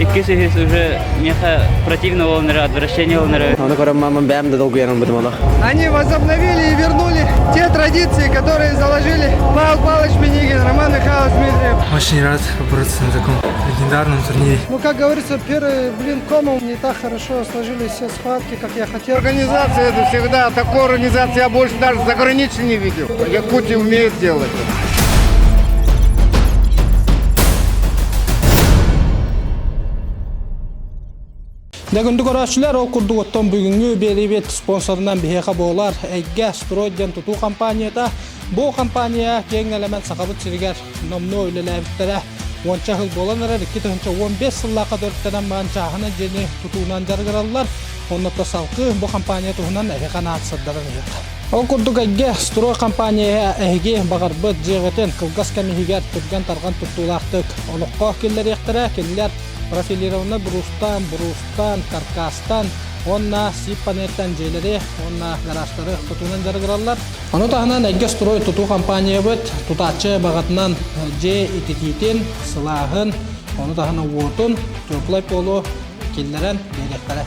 Иккисихис уже неха противно волнера, отвращение волнера. Они возобновили и вернули те традиции, которые заложили Павел Павлович Минигин, Роман Михайлович Дмитриев. Очень рад побороться на таком легендарном турнире. Ну, как говорится, первый блин комом не так хорошо сложились все схватки, как я хотел. Организация это всегда, такой организации я больше даже за границей не видел. Якутия умеет делать. Дегенди көрәшчеләр ул курдуготтан бүгүнгү берибет спонсорунан бихеха болар. Эйге Стройден туту компанияда бу компания кең элемент сакабыт сиригер номно үйлеләбиттәре. Онча хыл боланара 2015 елга кадәртән манчаһына жени тутуунан жаргараллар. Онда тасалкы бу компания туһунан эхана саддарын ята. Ол курдугайга Строй компания эге багарбыт жегетен кылгас камихигер турган тарган туттулактык. Олукка келлер яктыра келлер профилированы брустан, каркастан, онна сипанеттен желери, онна гаражтары тутунан жаргыралар. Аны тахынан Эйге Строй туту компания бит, тутачы багатынан же итититин, сылахын, аны тахынан вотун, төплай полу келлерен директоры.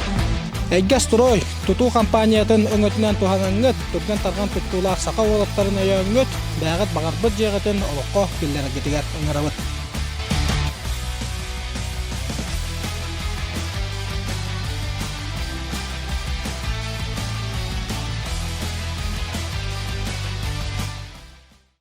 Эйге Строй туту компаниятын өңөтүнөн туханаңыт, турган тарган туттулар сака олаттарын өйөңөт, бәгат багарбыт жегетин олокко келлерге кетигер өңөрөбүт.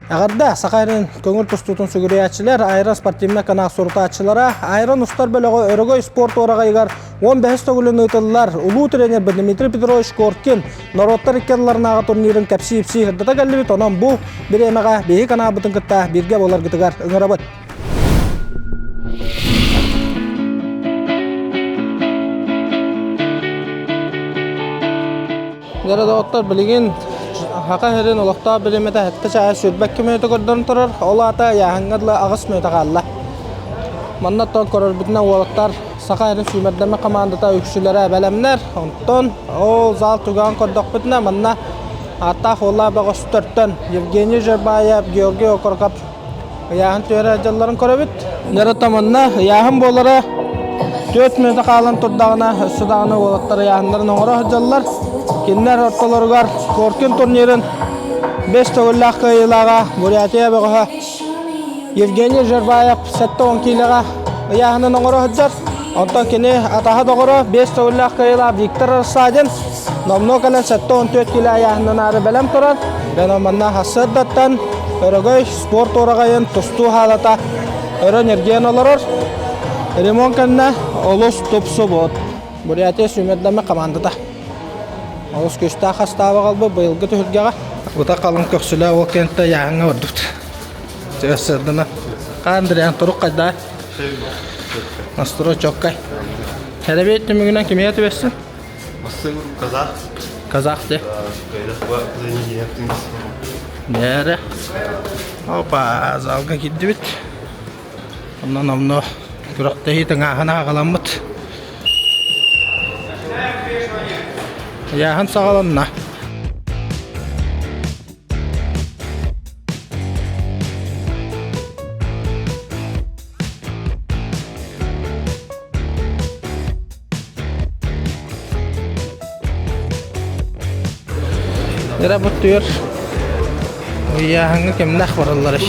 Агарда сакайрын көңүл тустутун сүгүрөячилер айран спортивна канак суртачылара айран устар бөлөгө өрөгөй спорт орагайгар 15 төгүлүн ытыллар улуу тренер Дмитрий Петрович Коркин народтар иккенларнага турнирин кепсипси дата галлибит онон бу биремага беги канабытын кытта бирге болар гытыгар өңөрөбөт. Жарадоттар билген Haqa herin olaqta bilimete hatta çay sürbek kemiyete gördürün turar. Olata yahangırlı ağız mıydı qalla. Manna ton korur bitne olaqtar saqa herin süymerdeme komandata öksülere belemler. Ondan o zal tugan kordok bitne manna hatta xolla bağış törtten Yevgeniy Zherbayev, Georgiy Okorkap yahın töre ajalların korabit. Nerata manna yahın bolara 4 minute qalan turdağına sudağına olaqtar yahınların oğra ajallar. Kinler ortalarıgar Korkin turnirin 5 tövüllak kıyılağa Buryatiya bağıha Yevgeniy Zherbayev 7-10 kıyılağa yağının oğru hıccar. Ondan kini ataha doğru 5 tövüllak kıyılağa Viktor Arsadin nomno kalan 7-14 kıyılağa yağının arı belem turar. Ben omanna hasıddattan örögöy sport oragayın tustu halata örön ergen olurur. Rimon kanna olus topsu bot. Buryatiya süymedleme komandada. Олус көстә хастава қалбы быйылгы төһүргәгә. Ута калын көксүлә ол кентте яңа ордут. Төсөрдүнө. Кандырян турук кайда. Настро чоккай. Хәрәбет түмүгүнөн кимия төбөссүн? Сын казах. Казах де. Нәре. Опа, залга кидди бит. Оннан амно күрәктә хитеңа хана каламыт. Яхан сағаланна. Yara butuyor. Yahanga kemnah barallar.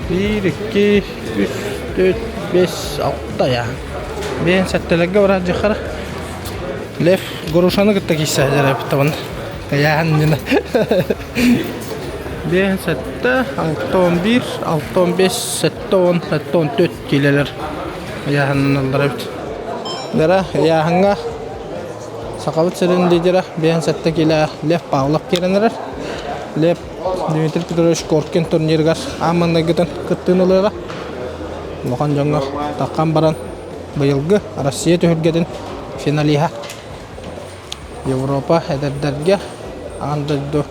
1, 2, 3, 4, 5, 6 ya. Ben sattelega var jahara. Lef goruşanı gittik hissediyor hep tavan. Kayanına. Ben sette 6-11, 6-15, 7-10, 7-14 kilolar. Kayanlar hep. Dara yahanga sakavat serinde dira ben sette kilo lef paulap kelenler. Lef Dmitry Petrovich Korkin turnirgar amanda giden kıttığınılara. Lokan jonga takkan baran bayılgı Rusya töhürgeden finaliha. Европа эдердерге андырды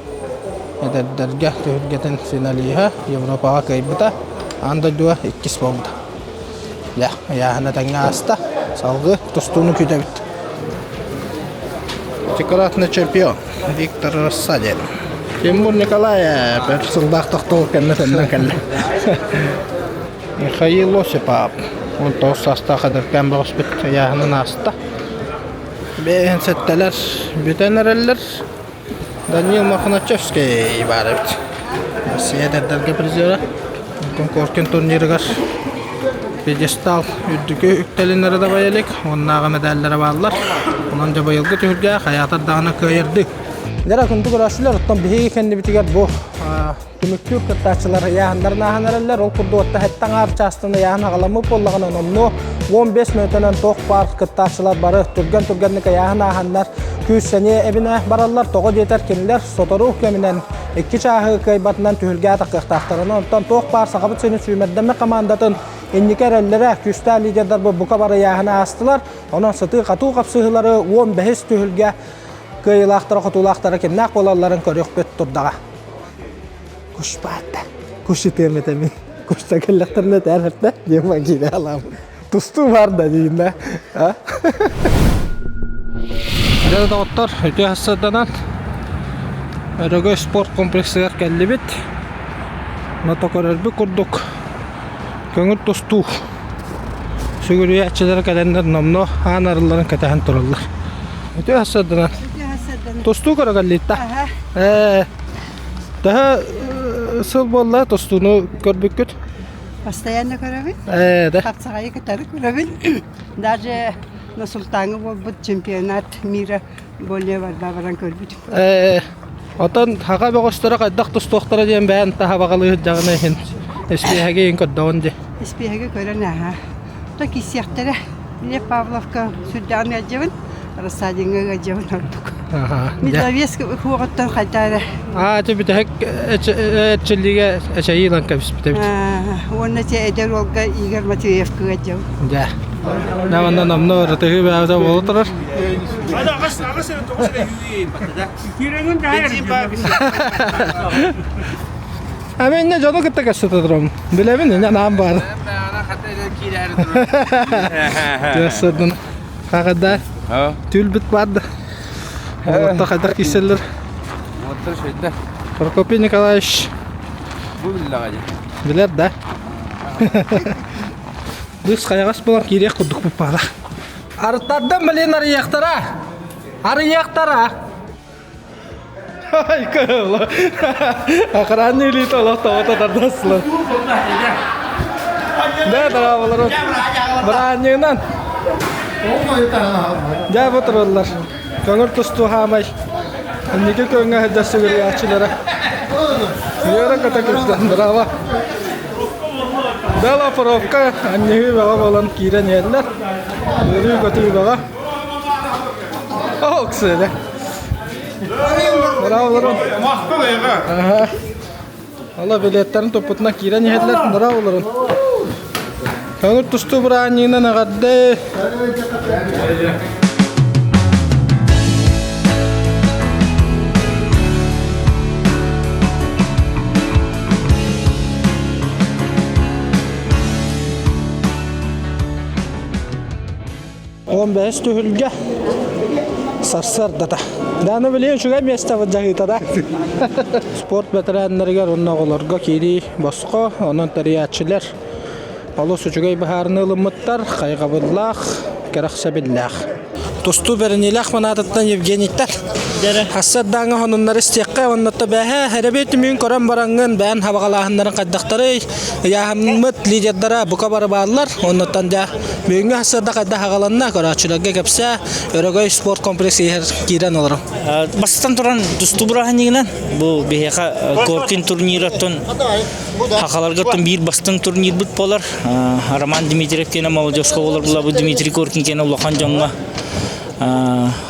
эдердерге töhürgeden finaliha Европага кайбыта андырдыга 2 болду. Я яна таңга аста салгы тустуну күтөбүт. Чекоратный чемпион Виктор Рассадин. Тимур Николаев персылдак токтол кеннетен келди. Михаил Осипов 19 sasta kadar kembağız bit yağının asta. Ben setteler bitenereller. Daniel Makhnachevskiy var bit. Россия derderge prizora. Konkorken turniri gar. Pedestal üddükü üktelinlere de bayalik. Onnağa medallere bağlılar. Onanca bayılgı tühürge hayatar dağına köyerdi. Dera kuntu kurasılar ottan bihi kendi bitiger bu. Tümüktür kıttaçılar yağınlarına ahanereller. Ol kurdu otta hettan ağır çastığında yağın ağalamı bollağına onunu 15 minutынан toq par kıttaçılar barı turgan-turganlıka yağın ahanlar. 200 sene evine barallar toğu yeter keniler sotoru keminen 2 çahı kaybatından tühülge atakıqtaqtarını ondan toq par saqabıt seni süymerdeme komandatın enniker ellere küstə liderler bu buka barı yağına astılar. Onun sıtı qatu qapsıhıları 15 tühülge kıyılaqtara qutulaqtara kennak bolalların körük bet turdağa. Kuş batta. Kuşu temetemin. Kuşta kelleklerine terhepte. Yema gide alam. Tustu var da deyinde. Burada otlar öte hasadanan Örögö sport kompleksiler geldi bit. Natokorerbi kurduk. Köngür tustu. Sügürüye açılara kalenler namno anarıların katehan turullar. Öte hasadanan. Tustu kara gallitta. Daha sıl bolla tostunu görbüküt. Постоянно көрөбүн. Да. Капсагайы кытары көрөбүн. Даже на Султанга болбут чемпионат мира более барбаран көрбүт. Отан хага богостора кайдак тостуктара ден бән таха багалы жагына хин. Эспеге ин коддон де. Испеге көрөн аха. То кисяктара Лев Павловка сүрдән яҗыбын. Рассадинга яҗыбын ордук. Мидавеск хугаттан кайтара. Тебит хек эчелиге эчейлан кабис бит. Онна те эдер олга Игорь Матвеев яҗыбын. Да. Наванда намно ротеги баада болотор. Амен не жоно кытта кастырам. Билебин не нам бар. Ясадын. Кагада. Тül bit vardı. Orta kadar kiseller. Motor şeyde. Prokopy Nikolaevich. Bu billahi. Biler de. Biz kayagas bulan kirek kuduk bu para. Arıtlardan bilen arıyaktara. Arıyaktara. Ay kayala. Akaran nili tolak tavata tardaslar. Ne tarafları? Beranyenan. Ya bu turlar. Köngür tustu hamay. Niki köngü hedası görüyor açılara. Yara kata kızdan brava. Dala provka annehi baba olan kiren yerler. Yürü kötü baba. Oh güzel. Bravo bravo. Aha. Allah biletlerin toputuna kiren yerler. Bravo bravo. Köngür tustu branyina nagadde. On beş tühülge sarsar dada. Dana biliyorsun şu mesele vacahita da. Sport veteranlarga onunla olarga kiri basqa, onun tariyatçılar. Alo suçugay baharını ılımıtlar, kaygabıllaq, keraksabillah. Tostu berinilaq manatattan Evgeniyttar. Hassad dağına onunları istekka, onunla baha herebeti müyün koran barangın, ben havaqalahınların qaddaqtары, yahamıt liderlere buka barı bağlılar, onunla da müyünge hassadda qadda haqalanna, koraçılarga kapsa, Örögöy sport kompleksi yer giren olurum. Bastan turan Tostu Burhaniylan bu biheka korkin turniratton haqalargatton bir bastan turnir bit polar. Roman Dmitriev kene Молодежка болар була bu Dmitri Korkin kene улахан жаңга.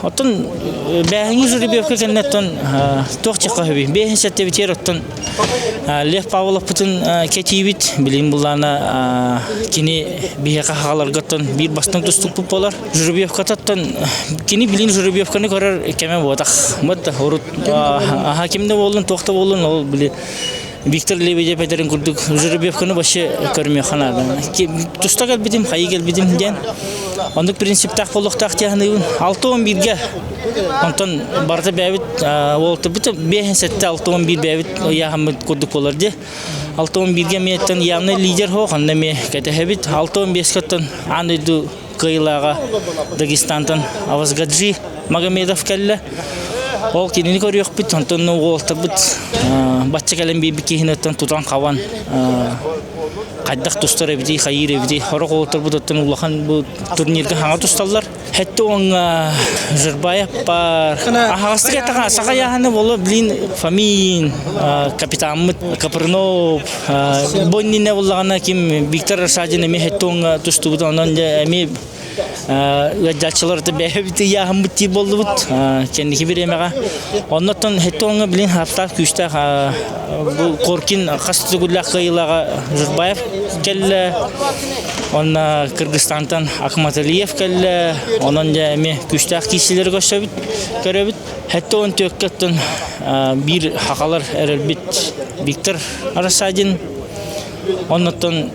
Оттон бәһиң Жеребевка кеннеттон тохчыка хеби. Бәһин сәттә битер оттон Лев Павлов бүтін кетибит билим буллана кини бихека хaqalargаттон bir бастан тустук болар. Жеребевка таттан кини билин Жеребевканы көрөр кеме бодак. Мытта хорут хакимде болдун, тохта болдун, ол били Виктор Лебедев Петерин курдук Жеребьевканы башы көрмөй ханада. Тустагал битим, хайгел битим ден. Ондук принциптах болуктак тягыныбын 6-11-ге. Онтон барда бәбит олты бит бехенсетте 6-11 бәбит яхамыт курдук боларды. 6-11-ге меттен явный лидер хо, ханна ме кетехебит 6-15-каттан андыйду кыйлага Дагестантан Авазгаджи Магомедов келле. Ол кинини көрүк бит, онтон олты бит бачча келен бейби кихинеттен тутан каван кайдак тустар эбди, хайыр эбди, хорок олтыр бутаттан улахан бу турнирге хаңа тусталлар. Хетте он Жырбаев бар. Ахастыга тага сакаяханы болу блин Фамин, капитан Капрнов, Боннине боллагана ким Виктор Рашадин эми хетте он тустубут, онон эми Гаджалчыларды бәйбіті яғымбытти болды бұд, кендікі бір емеға. Оннаттан хетті оңы білін хаптар күшті Коркин қасты күлләқ қиылаға Жұрбаев келі, онна Кыргызстантан Акматалиев келі, онын әме күштіғ кейсілері көшті бұд, көрі бұд. Хетті оң төккеттен бір хақалар әріл бұд Виктор Рашадин, оннаттан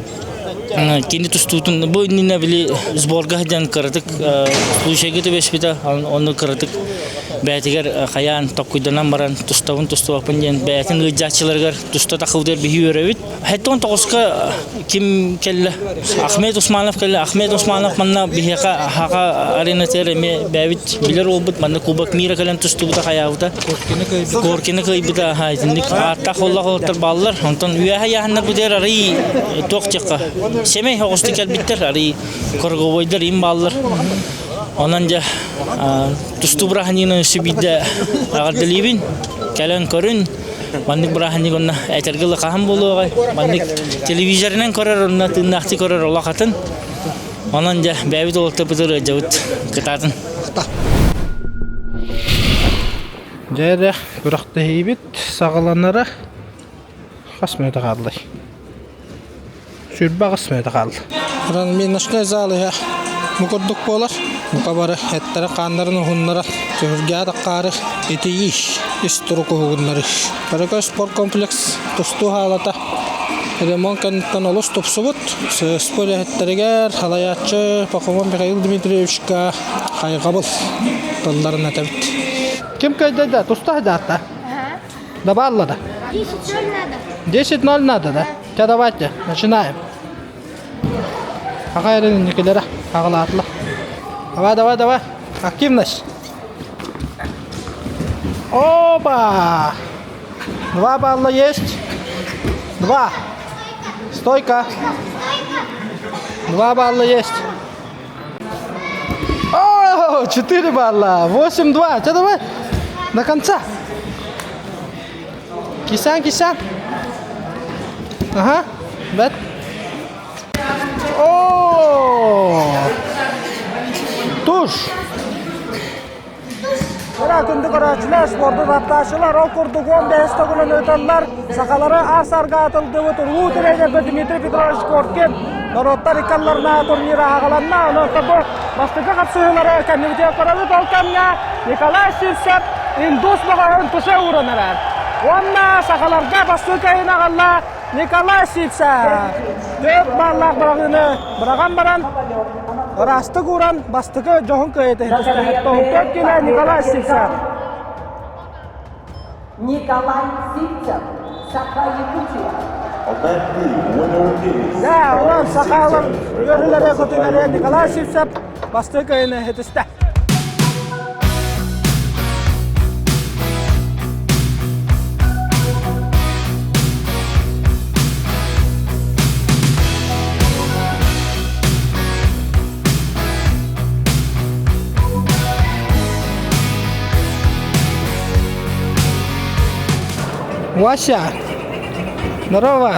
Кенди тустутун бу инне били сборга дан кырдык слушайгы төбөспүтө оны кырдык бәтигер хаян токуйданан баран туставын тустуапын ден бәтин ыжачыларга туста такылдыр бихүрөбүт хеттон тогуска ким келле Ахмед Усманов келле Ахмед Усманов манна бихека хага арена тереме бәбит билер олбут манна кубак мира келен тустубута хаябыта коркины кыйбыта хайдындык атта холла холтар баллар онтон үе хаянна будер ари токчакка семей хогусты келбиттер ари корговойдер им баллар Онанжа тусту браханины сибидде агардылибин келен көрүн мандык брахани гонна айтергылы кахам болугай мандык телевизорунан көрөр онна тыннакты көрөр олакатын онанжа бәбит олтып бутыр жабыт кытатын Жайда бұрақта хейбет сағаланары қасмайды қалды. Сүрбі қасмайды қалды. Ран мен нашкай залы мукурдук болар. Мукабары эттері қандарын ұғынлары түрге адаққары етейіш истұрық ұғынлары. Бірігі спорт комплекс тұсту халата ремонт кәнттен олыс тұпсы бұд. Спорт әттерігер халаятчы Пахомон Михаил Дмитриевичка қайғабыл тылдарын әтәбіт. Кем кайдайда? Туста хайдата? Добавила? 10-0 надо. 10-0 надо, да? Тебя давайте, начинаем. Какая никелера? Аглатла. Давай. Активность. Опа! 2 балла есть. 2. Стойка. 2 балла есть. О, 4 балла. 8-2. Что давай? До конца. Кисан. Ага. Бет. О! Туш. Бара күндү карачылар спортту тапташылар окурдук 15 күнүн өтөллөр сакалары арсарга атылды өтүрүү тренер Дмитрий Петрович Коркин народтар икалларына турнира агаланна онотобу бастыга катышуулары комитет көрөлү толкамня Николай Сивсеп индус багарын туша уранарар онна сакаларга бастыга инагалла Николай Сивсеп деп баллак бараган баран Растык уран бастыгы жоғын көйеті. Тоғыптап келе Николай Сивсеп. Николай Сивсеп, Саха-Якутия. Да, олар сақалар өрілері көтілері Николай Сивсеп бастыгы көйені етісті. Вася, здорово.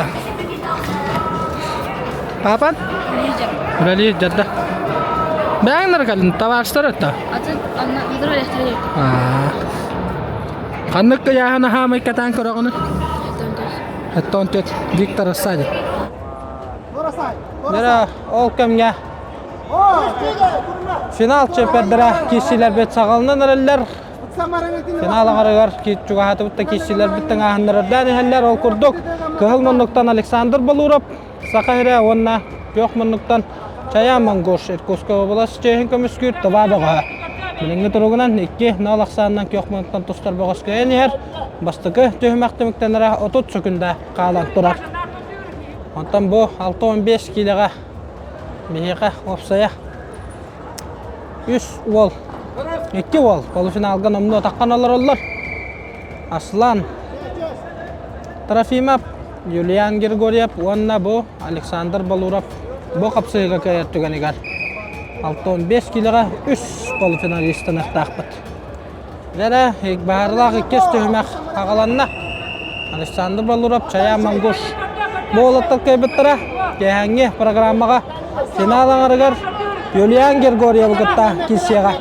Папа? Рали, дядя. Бәңнер калын, товарищдар это. Қанық яғына хамай катан көріғыны? Әттон төт, Виктор Рашадин. Нера, ол кәмге? Финал чемпиондары кешелер бет сағалынан әрелер. Финал ағарығар чуғаты бұтта кешелер біттің ағындардан әлер ол күрдік. Кыһыл маннуктан Александр Балуров, Сахайра онна Пёх маннуктан Чая Мангош Иркутска областы чейин көмүскүр таба бага. Билинге туругунан 2-0 аксаанан Пёх маннуктан тустар багас көйөнер. Бастыкы төһмәктемиктенера 30 секунда калан турар. Онтан бу 6-15 килога мехека опсая. 3 гол. 2 гол. Полуфиналга номну такканалар оллар. Аслан Трофимов, Юлиан Григорьев, онна бу Александр Балуров. Бу капсыга кайыртыганигар. 6-15 килога 3 полуфиналисттен ақтақпыт. Жара барлағы кес төһмәк ағаланна. Александр Балуров, Чая Мангуш. Болаттар кайбыттыра, кәһәңге программаға финал аңарыгар Юлиан Григорьев гытта кисега.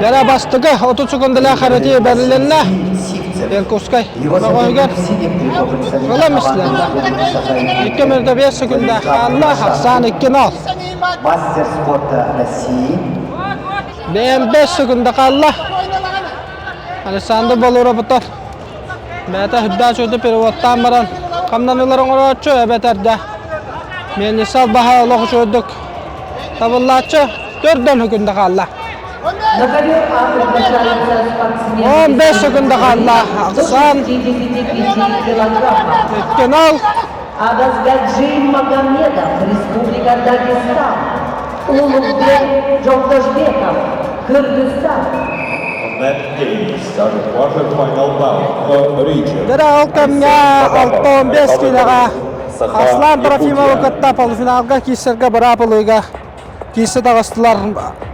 Жара бастыгы 30 секундала харати бериленна. Иркутскай. Багойгар. Ола мисланда. 2 минута 5 секунда. Алла Хасан 2-0. Мастер спорта России. 5 секунда қалла. Александр Балуров бұтар. Бәті хүдда сөйді переводтан баран. Қамнаныларын орачы әбәтәрді. Мен несал баға олығы сөйдік. Табыллачы 4 секунда қалла. 15 секунда қалла. Ақсан. 2-0. Агазгаджи Магомедов, Республика Дагестан. Улугбек Жолдашбеков, Кыргызстан. Дара алкамга 6-15 килога. Аслан Трофимов кытта полуфиналга кисерге барапылыга. Кисе тагыстылар.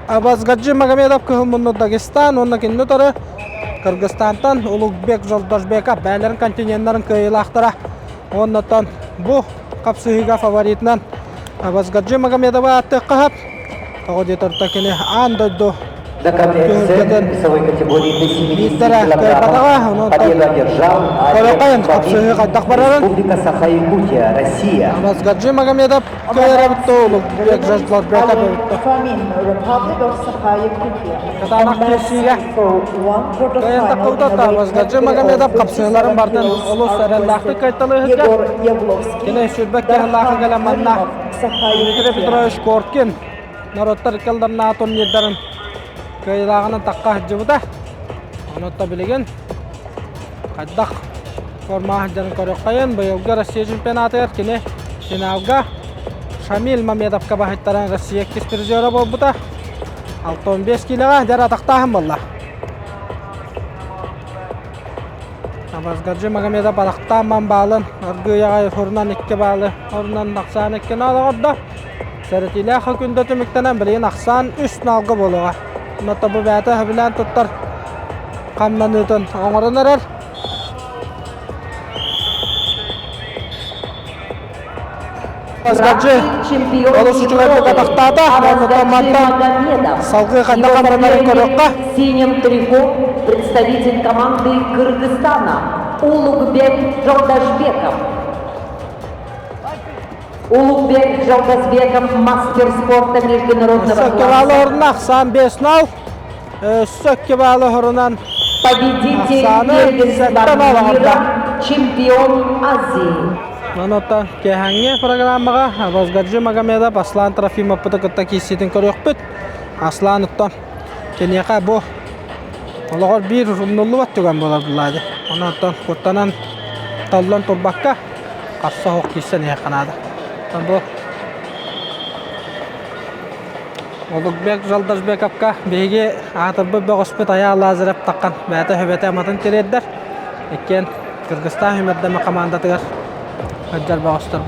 Абазгаджи Магомедов кылмынны Дагестан, онна киннутары Кыргызстантан Улугбек Жолдашбеков бәлерин континенттарын кыйлактыра. Оннотон бу капсыга фаворитнан Абазгаджи Магомедова аттыккап. Тагыдетарта келе андойду. Весовой категории до 70 килограммов. Победу одержал Республика Саха-Якутия, Россия. Абазгаджи Магомедов кайрабтолук бек Жолдашбеков. From Republic of Sakha-Yakutia. Катанак кесига. For one Кайын quarterfinal. такылда Абазгаджи Магомедов капсыларын бардын олус сараллахты кайталыгы. Егор Ябловский. Кене сүрбек кахлахы галаманна. Дмитрий Петрович Коркин. Народтар калдарна атон недарын. Кайлагынан такка жыбыда. Онотта билеген. Кайдак форма жарын көрөк кайын. Быйылгы Россия чемпионаты кене финалга Шамил Мамедовка бахыттаран Россия кес призеры болбута. 6-15 килога жара тактахым болла. Абазгаджи Магомедов алактан балын. Аргыяга хорунан 2 балы. Хорунан Аксан 2-0 орда. Сәртилә хөкүндә төмектәнән билеген Аксан 3-0 болуга. Ната бу бәте белән туттар. Камнанытын оңорынар. Абазгаджи олусучуларга тактата. Ната салгы кайда камранарын көрөккә. В синем трико представитель команды Кыргызстана Улугбек Жолдашбеков. Улугбек Жолдашбеков, мастер спорта международного Сөккебалы класса. орын Аксан 5-0. Сөккебалы орынан Победитель Оксана первенства Саттанова мира, орда. чемпион Азии. Манотта кеханге программага Абазгаджи Магомедов Аслан Трофимов пытыкытта кисетин көрөкпүт. Аслан уттан кенека бу ологор бир умнулу баттыган болардылады. Онотон куттанан таллан турбакка касса хок кисен яканады. Бу Улугбек Жолдашбековка беге атырбы бөгөспөт аял азырап таккан бәте хөбөтө матын тереддер. Экен Кыргызстан хөмөтдөмө командатыгар Хаджар Багыстар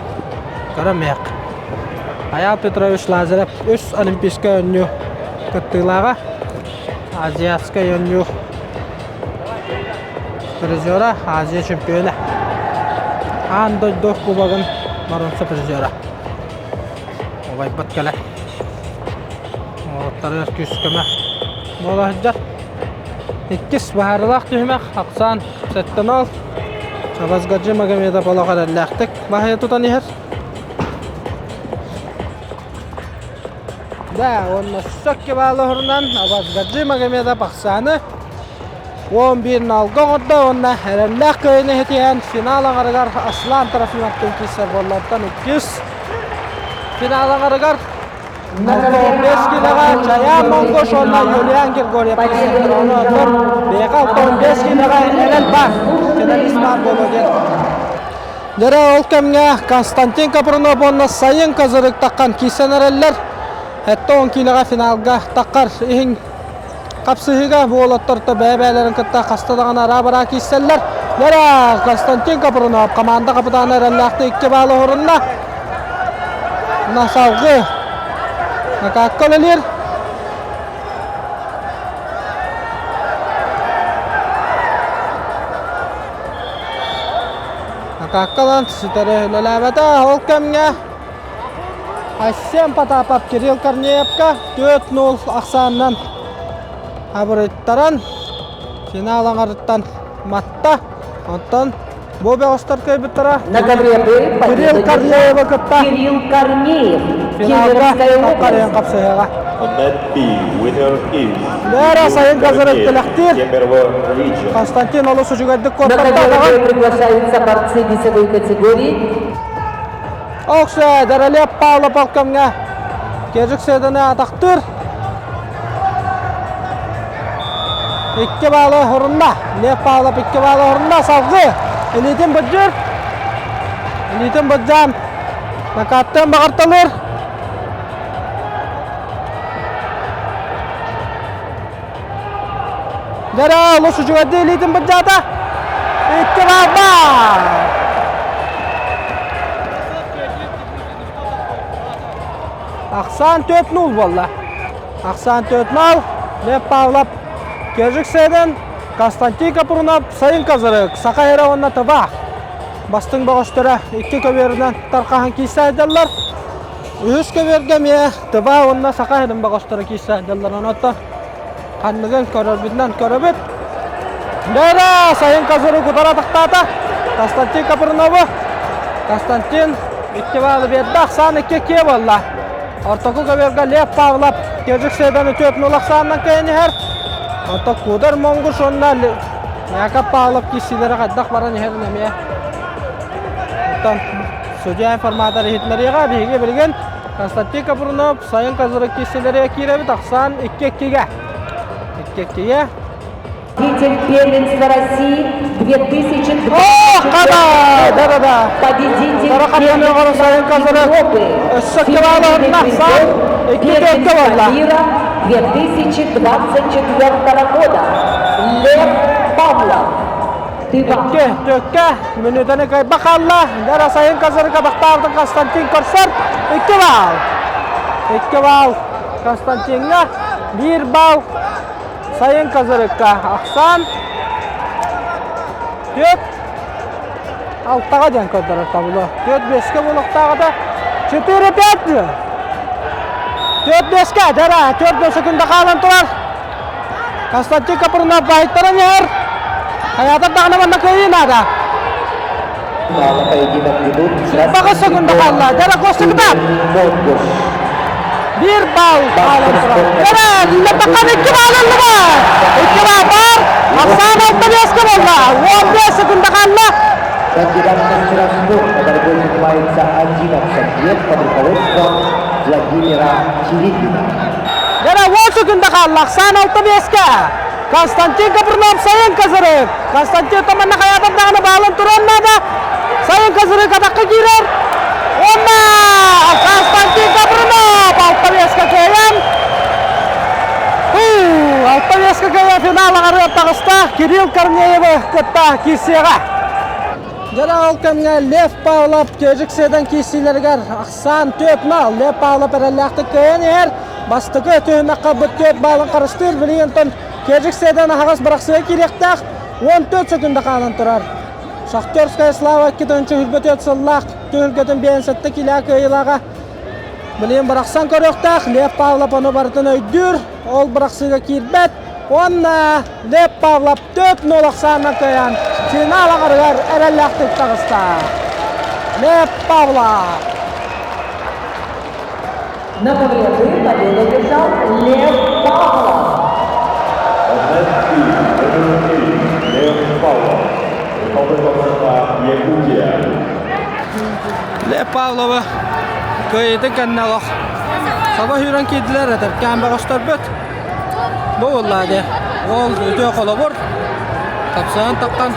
көрөмөк. Аял Петрович Лазарев үс олимпийска өнү кыттылага азиатска өнү призера Азия чемпионы. Андой до кубагын барынса призера. Обай баткалар. Тарар күскәмә. Болаждар. Иккис бахарлак төмәк Аксан 7-0. Абазгаджи Магомедов балага лактык. Бахая тутан ихер. Да, он сөкке балы хорунан Абазгаджи Магомедов Аксаны 11-alga gorda onna herellek köyüne hetiyen final ağarıgar Aslan Trafimat'tan kisler bollardan 200. Final ağarıgar 15 kiloga Çaya Mongoş onna Yulian Grigoryev kisler onu ötür. Beyka 15 kiloga Erel Bak. Finalist var bologen. Jara ol kemge Konstantin Kapronov onna Sayın Kazırık takkan kisen ereller. Hatta 10 kiloga finalga takkar ihin kapsıhıga bu olattarta bebelerin kıtta kastadağın ara kisseller. Jara Konstantin Kapronov komanda kapıdan erellakta 2 bağlı horunna. Nasavgı Nakakkolelir. Nakakkalan sitere lelabata holkemge Hassem Patapap Kirill Korneyevka 4-0 aksandan haberettaran final ağarıttan matta ondan bu beğostar köybüttara На ковре бы Kirill Korneyev'a kıtta Кирилл Корнеев. finalga Кемеровская takkarayan область. kapsayıga On that B, winner is Lera sayın kazanıp tilaktir Kemerovo region. Konstantin Olu sucukaydık На kortatta ковре бы приглашаются борцы весовой категории. Oksa derelep Pavla Polkamga Gecik sedene ataktır. 2 bağlı horunda Lep Pavla 2 bağlı horunda savgı Elitin Bıcır Elitin Bıccan Nakatten bağırtılır Dera Ulu sucuk eddi Elitin Bıccan'da 2 bağlı Aksan 4-0 valla. Aksan 4-0. Lep Pavlap Gecik seden Konstantin Kapronov Sayın Kazırık Sakayera onna tabak. Bastın bağıştıra 2 köverden tarkahan kiysa ederler. 3 kövergemiye tabak onna Sakayer'in bağıştıra kiysa ederler. Onattan kanlıgın köröbünden köröbüt. Dera Sayın Kazırık utara taktata. Konstantin Kapronov'u. Konstantin 2 bağlı verdi. Aksan 2-2 valla. Ortaku köverge Lep Pavlap Gecik seden 4-0 aksandan kayını her. Ortak kudar Mongoş onna Yakap Pavlap kişilere kaddak baran her nemeye. Ondan Sucuya informada rehitleriga bihige bilgen Konstantin Kapronov Sayın Kazırık kişilere kirebi taksan 2-2'ge. 2-2'ge. Победитель первенства России 2020 Kada! Derada! Победитель Tara kapyanı konu Sayın Kazırık Össökke bağlı ondan san 2-4'te valla. мира 2024 года Лев Павлов. Tökke, tökke. Minütene kay bakalla. Dera Sayın Kazırık adaktardı Konstantin Korsan. 2 bal. 2 bal. Konstantin'ga 1 bal. Sayın Kazırık'a aksan 4 alttaga den kördürür tabulu 4-5'ke buluktağı da 4-5 4-5'ke dera 4 sekunda kalan turar Konstantin Kapronov bahitlerin yer hayatı dağına banda köyün ada Kalau поединок идут. 9 sekunda kalla dera kostu kitap 1 bal kalan turar dera lepakan 2 balın var 2 bal var aksan 6-5'ke bolla 15 sekunda kalla Dan tidak secara smooth, pada gol занимается 11 лет под руководством Владимира Чирикина. Dera 10 sekunda kalla aksan 6-5'ke Konstantin Kapronov Sayın Kazırık Konstantin temanna hayatı dağına bağlan turan nada Sayın Kazırık atakka girer Onna Konstantin Kapronov 6-5'ke keyen 6-5'ke keyen final ağarı tağısta Kirill Korneyev'i kıtta kisiyaga Jara olkamga Lev Pavlov Gecik seden kisilerger aksan 4-0 Lev Pavlov erellakta keyen yer bastıkı tühünakka büt balın karıştır biliyentun Gecik seden ağız bıraksıya kirektak 14 sekunda kalan turar Shakhterskaya Slava 2-nji hülbet ötsallaq tühülgötün bensette kilak ıyılaga Bilen bıraksan köröktak Lev Pavlov onu barıtın öydür ol bıraksıya kirbet Onna Lev Pavlov 4-0 aksandan keyen final ağarıgar erellaktık tağısta Lev Pavlov На ковре бы победу одержал Лев Павлов. On that B, winner is Pavlov. Yakutia. Lev Pavlova köyde kannalık. Sabah yürən kediler edip kembe gösterбөт. Bu vallahi ol ötüyor kolabor. Kapsan takkan.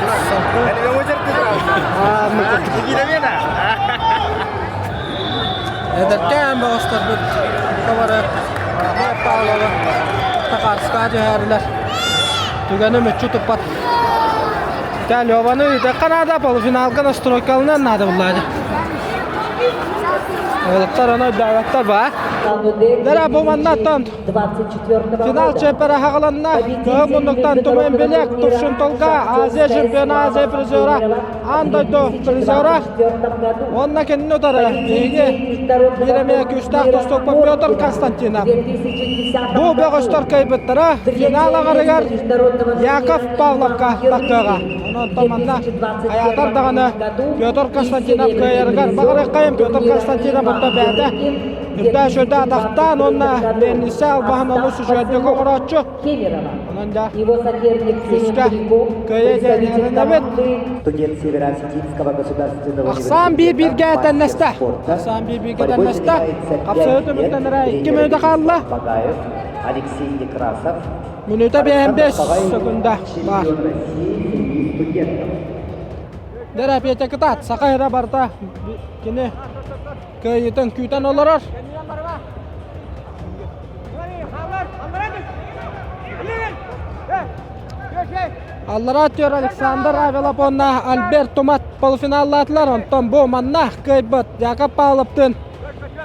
Eder kembe gösterбөт. Kavarı. Lev Pavlova. Takar skacı herler. Tügeni müçü tupat. Talyovanı da Kanada polfinalga nastroykalından nadı vallahi. Oğlaklar ona davetler var. Dara bu mandattan final çempera haqalanna kömündükten tümen bilek turşun tolga Aziya şampiyonu Aziya prizora andaydo prizora onna kendini otara ege biremeye küstaq dostokpa Pyotr Konstantinov bu beğostar kaybettara finala qaragar Yakov Pavlovka takkaga onun tamanda ayatar dağını Pyotr Konstantinov kayargar bagara qayım Pyotr Konstantinov hatta bäde Yüzde şöyle adaktan onunla benlisi albağın onu süşürdü kokoratçı. Onunca Küska köye geldiğinde evet. Студент Северо-Осетинского государственного Aksan bir gayeten neste. Aksan bir gayeten neste. Kapsayı tümüktenlere 2 minüte kaldı. Багаев, Алексей Некрасов. Minüte 5 sekunda var. Dere piyete kıtat. Sakayra barda. Kini köyüten küten olur. Allara atıyor Alexander Avelapon'la Albert Tomat polifinallatılar ondan bu manna kaybet Yakov Pavlov'tun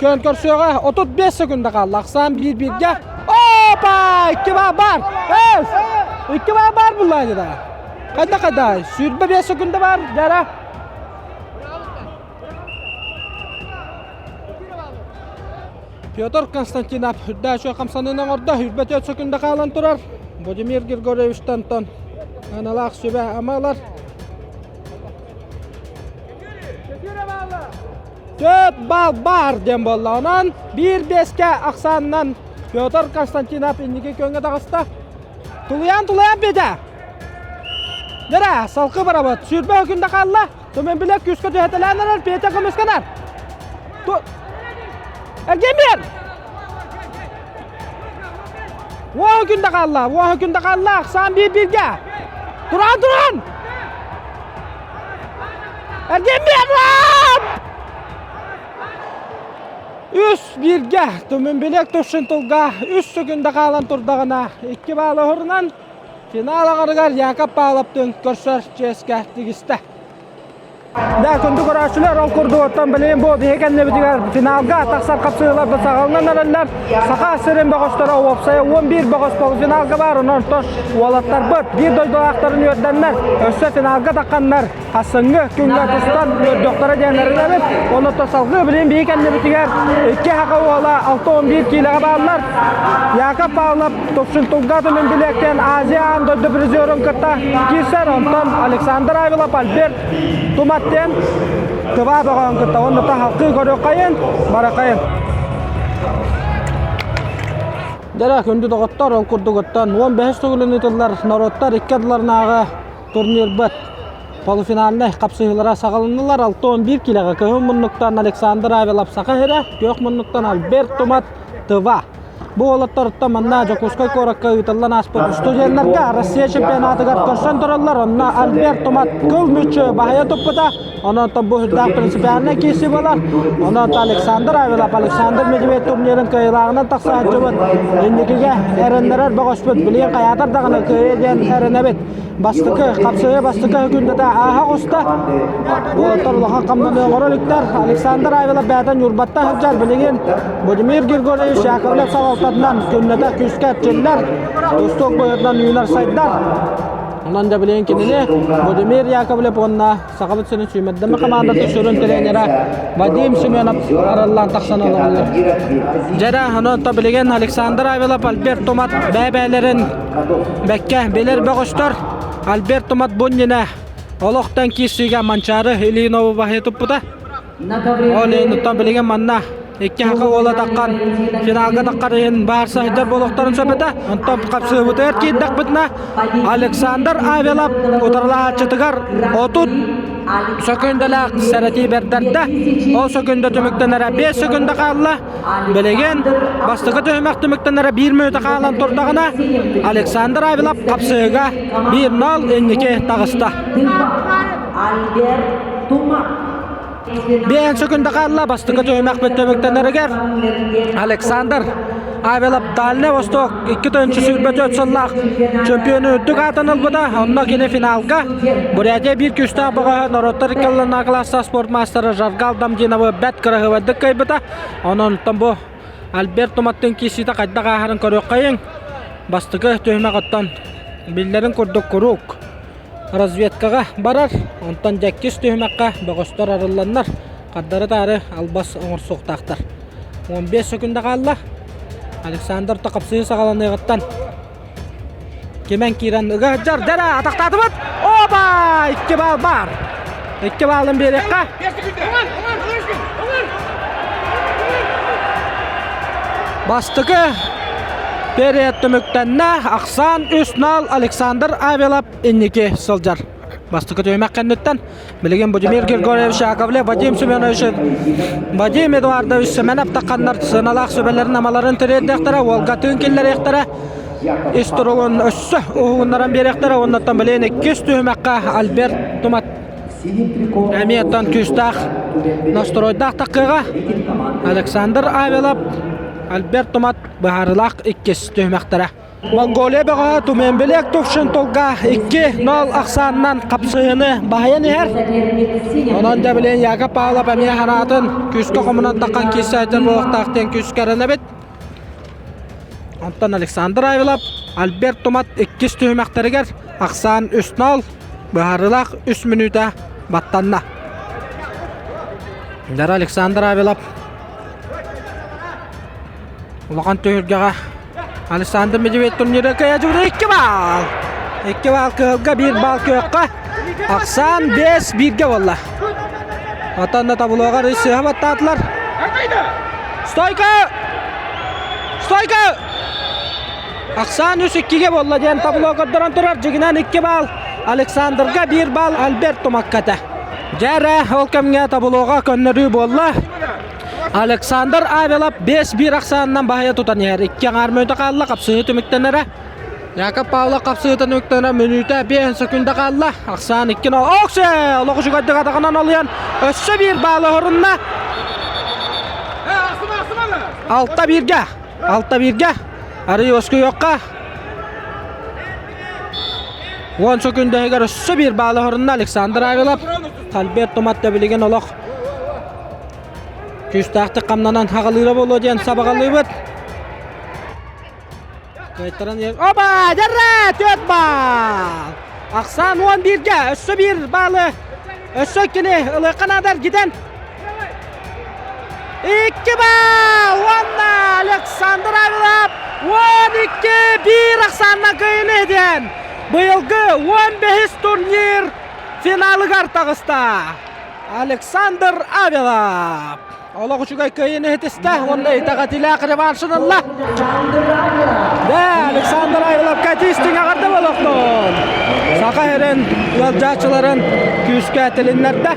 kön körsüyoga 35 sekunda kaldı. Aksan 1-1'ge Opa! 2 var. 2 var bulaydı da. Kada sürbe 5 sekunda var. Dere. Pyotr Konstantinov hüdda şu kamsanının orada hürbet 4 sekunda kalan turar. Vladimir Grigoryevich'ten ton analaq sübe amalar. 4 bal var dem bolla onan 1-5'ke aksandan Pyotr Konstantinov indiki könge dağısta. Tulayan bede. Nere salqı barabat sürbe hükünde kalla. Tümen bilek küskü tühetelenler piyete kımıskanar. Ergemir. Vah günde kalla. Aksan 1-1'ge. Duran. Ergemir lan. 3-1'ge. Tümen bilek turşun tulga. 3 sekunda kalan turdağına. 2 bağlı hırınan. Finala qarıgar Yakov Pavlov'tun körsör ceske digiste. Da kundu koraşular ol kurdu otan bileyim bu biheken bitigar finalga taksar kapsılar da sağalnan aralar saqa sirin bagostara opsaya 11 bagos finalga var ondan walatlar bot bir doydo aktarın yödenler össe finalga takkanlar hasıngı künga tustan doktora jenlerler onu da salgı bileyim biheken bitigar 2 haqa wala 6-11 kiloga bağlar Yakov Pavlov topsun tulgatın bilekten Aziyan doydo prizorun kıta kiser ondan Alexander Avilov Albert Tomatten keba bagan kıta onu da halkı görüyor kayın barakayın. Dere kündü doğuttar ol kurdu guttan 15 tugulun ıtıllar narottar 2 adılar nağı turnir bıt. Polifinaline kapsayılara sağalınırlar 6-11 kiloga köyün munnuktan Alexander Avilov Sakahira gök munnuktan Albert Tomat tıva. Bu olattarıtta manna Jakuskay korakka ıtıllan aspor üstüjenlerge Rusya şempionatıgar korsan turallar onna Albert Tomat kıl müçü bahaya toppuda ona da bu hüdda prinsipiyaline kesi bolar ona da Alexander Medvedev turnirin kıyılağına taksa açıbıt indikige erenlerer bağışbıt bileyen kayatar dağını kıyıgen erenebit bastıkı kapsaya bastıkı hükünde de aha usta bu olattarlığa kamdanı oğralıklar Alexander Avilov bəyden yurbatta hüccar bileyen Vladimir Grigoryeviç Yakovlev savaltatından künnede küsketçiler dostok boyatdan yüner saydılar ondan da bileyen kendini Vladimir Yakovlev onna sakabıt seni süymedden komandada sürün trenera Vadim Semyonov arallan taksan olanlar jara onu da bileyen Alexander Avilov Albert Tomat bəylerin bekke beler bağıştar Albert Tomat bunyine Oloqtan kisiga mançarı Elinova bahya tuppuda Oleni tutan bileyen manna İki haka ola takkan finalga takkarın Barsa Hidder boloktarın söpete. Ondan kapsı buter kiydak bitna. Alexander Avelap otarla çıtıgar. Otut sökündələk sərəti berdərdə. O sökündə tümüktenərə 5 sökündə qallı. Belegen bastıqı tümük tümüktenərə 1 minütə qalan turdağına Alexander Avelap kapsıga 1-0 enniki tağısta. Ben sökündə qallı bastıqı tümük tümüktenərəgər Alexander Avelap Dalne Vostok 2-nji sürbet ötsallaq çempionu öttük atanılbıda. Onunla yine finalga. Buraya bir küstah bağı Norottar Kallana klassa sport masterı Jargal Damjinabı bet kırığı vadık kaybıda. Onun bu Alberto Mattinkisi de kayda qaharın körük kayın. Bastıqı tühme qattan billerin kurduk kuruk. Razvetkaga barar. Ondan jakkis tühmekka bağıştar arılanlar. Kaddarı tarı albas oңur soqtaqtar. 15 sekunda qallı. Alexander taqapsığı sağalanıqattan. Kemen kiran ıgıjar dara ataqtatı bat. Oba! 2 bal bar. 2 balın berekka. Bastıqı Periyat tümüktenna Aksan Üsnal Alexander Avelap inniki sıljar. Bastıqı tüymek kennetten Bilegen Budimir Grigoryev Şakavle Vadim Semyonovich Vadim Eduardovich Semenov taqanlar sınalaq söbelerin amaların tireddektere Volga tünkiller ektire İsturulun össü uğunlaran bir ektire Ondan bilen 200 tüymekka Albert Tumat Emiyattan küstaq Nostroydaq taqıqa Alexander Avelap Albert Tumat baharılaq 200 tüymektere Mongolia bağa tümenbelek tufşun tolga 2-0 aksandan kapsığını bahayan her. Onun da bilen Yakap Ağlap emiye hanatın küske komunan takan kisaydır bu oktaqten küskerine bit. Ondan Alexander Avelap Albert Tumat 2 tüymekteriger aksan 3-0 baharılaq 3 minüte battanna. Dar Alexander Avelap Ulaqan tühürgeğa Alexander Medvedev turniri kaya jurda 2 bal. 2 bal kılga 1 bal kökka. Aksan 5-1'ge valla. Atanda tabloğa risi havattatlar. Stoyka! Stoyka! Aksan 3-2'ge valla diyen tabloğa duran turar. Jiginan 2 bal. Alexander'ga 1 bal Alberto Makkata. Jara olkamga tabloğa könnerü valla. Alexander Avelap 5-1 aksandan bahaya tutan yer. 2 armöte qalla kapsığı tümüktenere. Yakap Pavla kapsığı tümüktenere minüte 5 sekunda qalla. Aksan 2-0. Okse! Ola kuşu kaddı qataqanan olayan. Össü 1 bağlı horunna. 6-1'ge. 6-1'ge. Arı Osku yokka. 10 sekunda eger össü 1 bağlı horunna Alexander Avelap. Albert Tumat da bilegen olaq. Küstahты qamnanan haqalıra bolu diyen sabaqalı bit. Kaytaran yer. Oba! Jarra! 4 bal! Aksan 11'ge. Össü 1 balı. Össü kini ılıqan adar giden. 2 bal! Onna Alexander Avelap 12-1 aksanna kıyın edin. Bıyılgı 15 turnir finalı kartağısta. Alexander Avelap. Allah kuşugay kıyın etiste. Onda itaqatila revanşınınla. Da Alexander Avelap katistin ağırda boluqtun. Saqa heren yolcaçıların küske tilinlerde.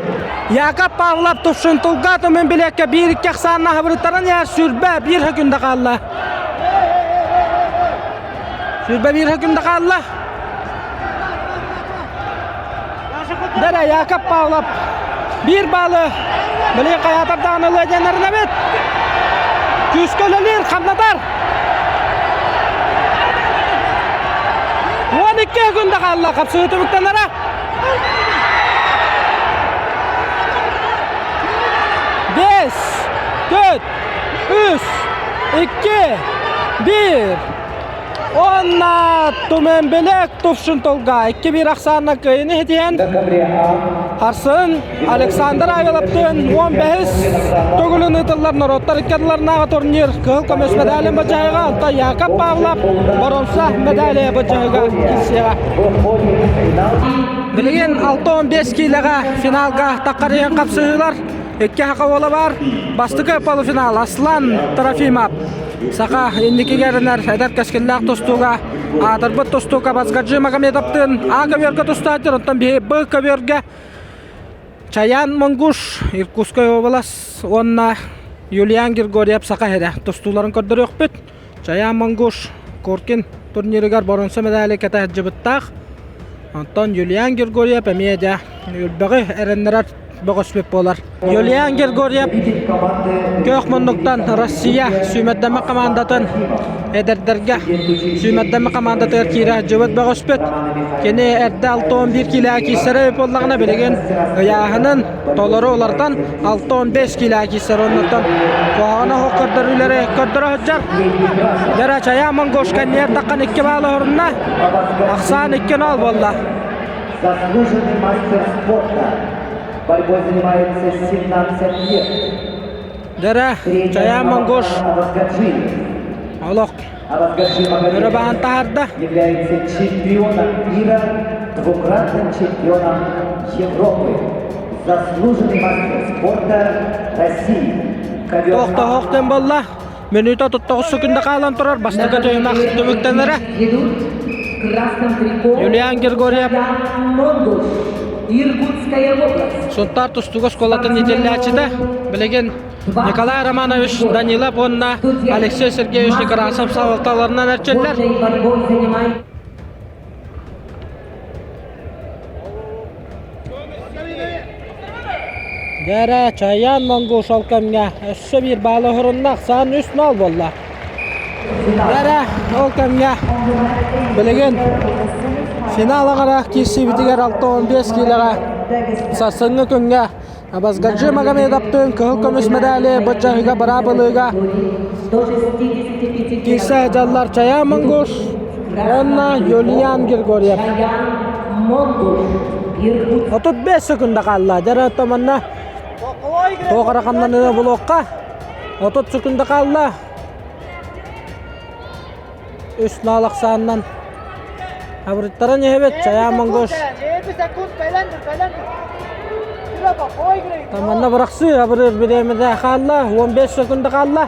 Yakap Pavlap tufşun tulgatı men bilekke 1-2 aksanna habırıtaran yer sürbe 1 hükümde qalla. Sürbe 1 hükümde qalla. Dara Yakap Pavlap 1 balı. Beli kayatar dağınılı edenlerine bit. Küsköleliğin kamladar. 12 günde kalla kapsığı tümüktenlere. Beş, 4, 3, 2, 1. Onna tümenbelek tufşun tolga 2-1 aksanna kıyını hediyen. Harsın Alexander Avelap'tın 15 tugulun ıtıllar Norottar ikadlarına turnir kıl kömös medalya bacayga anta Yakap Pavlap boromsa medalya bacayga kisiyaga. Bilegen 6-15 kilaga finalga taqqarıyan kapsılar Ekki haqa ola var. Bastıkı polufinaal Aslan Trofimov. Saka endiki geriler eder keskinlik tostuğa. Atarbıt tostuğa Basgacı Magomedov'tın A kaverga tostadır. Ondan B kaverga Çayan Monguş Irkutskoy oblast onna Yulian Grigoryev saka hede. Tostuların kodları yok bit. Çayan Monguş Korkin turnirigar bronza medali kata hajjabıttaq. Ondan Yulian Grigoryev emiyede ülbegi erenlerer boğuşbep bolar. Yulian Grigoryev Kökmunduktan Rossiya sümeddeme komandatın ederderge sümeddeme komandatı erkiri hajjabıt boğuşbet. Kene erde 6-11 kilaki sarı bollağına bilegen ayağının doları olardan 6-15 kilaki sarı onlardan koğana hokkardırıları kardırı hajjar. Dara çaya Mongoş kanyer takkan 2 bağlı horunna aksan 2 nol bolla. Заслуженный мастер спорта. Борьбой занимается 17 лет. Dara çaya Mongoş Абазгаджи. Oloq Абазгаджи Магомедов Merhaba Antahar'da является чемпионом мира, двукратным чемпионом Европы. Заслуженный мастер спорта России. Toqta hoqten bolla. Minuta 39 sekunda qalan turar. Bastıqa töymak tümüktenlere. Ведут в красном трико Yulian Grigoryev Монгуш, Иркутская область. Sontar tustuğuz kolatın yetelliğaçıda. Bilegen Nikolay Romanovich Danilov onna Alexey Sergeyevich Nikarasov sağlıktalarından erçeller. Сложной борьбой занимает Dara Çayan Mongoş olkamga össü bir bağlı horunna aksan 3 nol bolla. Dara olkamga bilegen finala qarak kisi bitiger 6-15 kilaga sarsıngı künge Abazgacı Magomedov'tun kıhıl kömüş medali bıçağıga barabalıga 165 kisa jallar Çayan Mongoş onna Yulian Grigoryev Монгуш, Иркутская 35 sekunda qalla dara tamanna toq raqamdan ne bloqqa 30 sekunda qalla üst nalıq sandan Habritlara nehbet Çayan Mongoş tamanna bıraksı habrir biremede qalla 15 sekunda qalla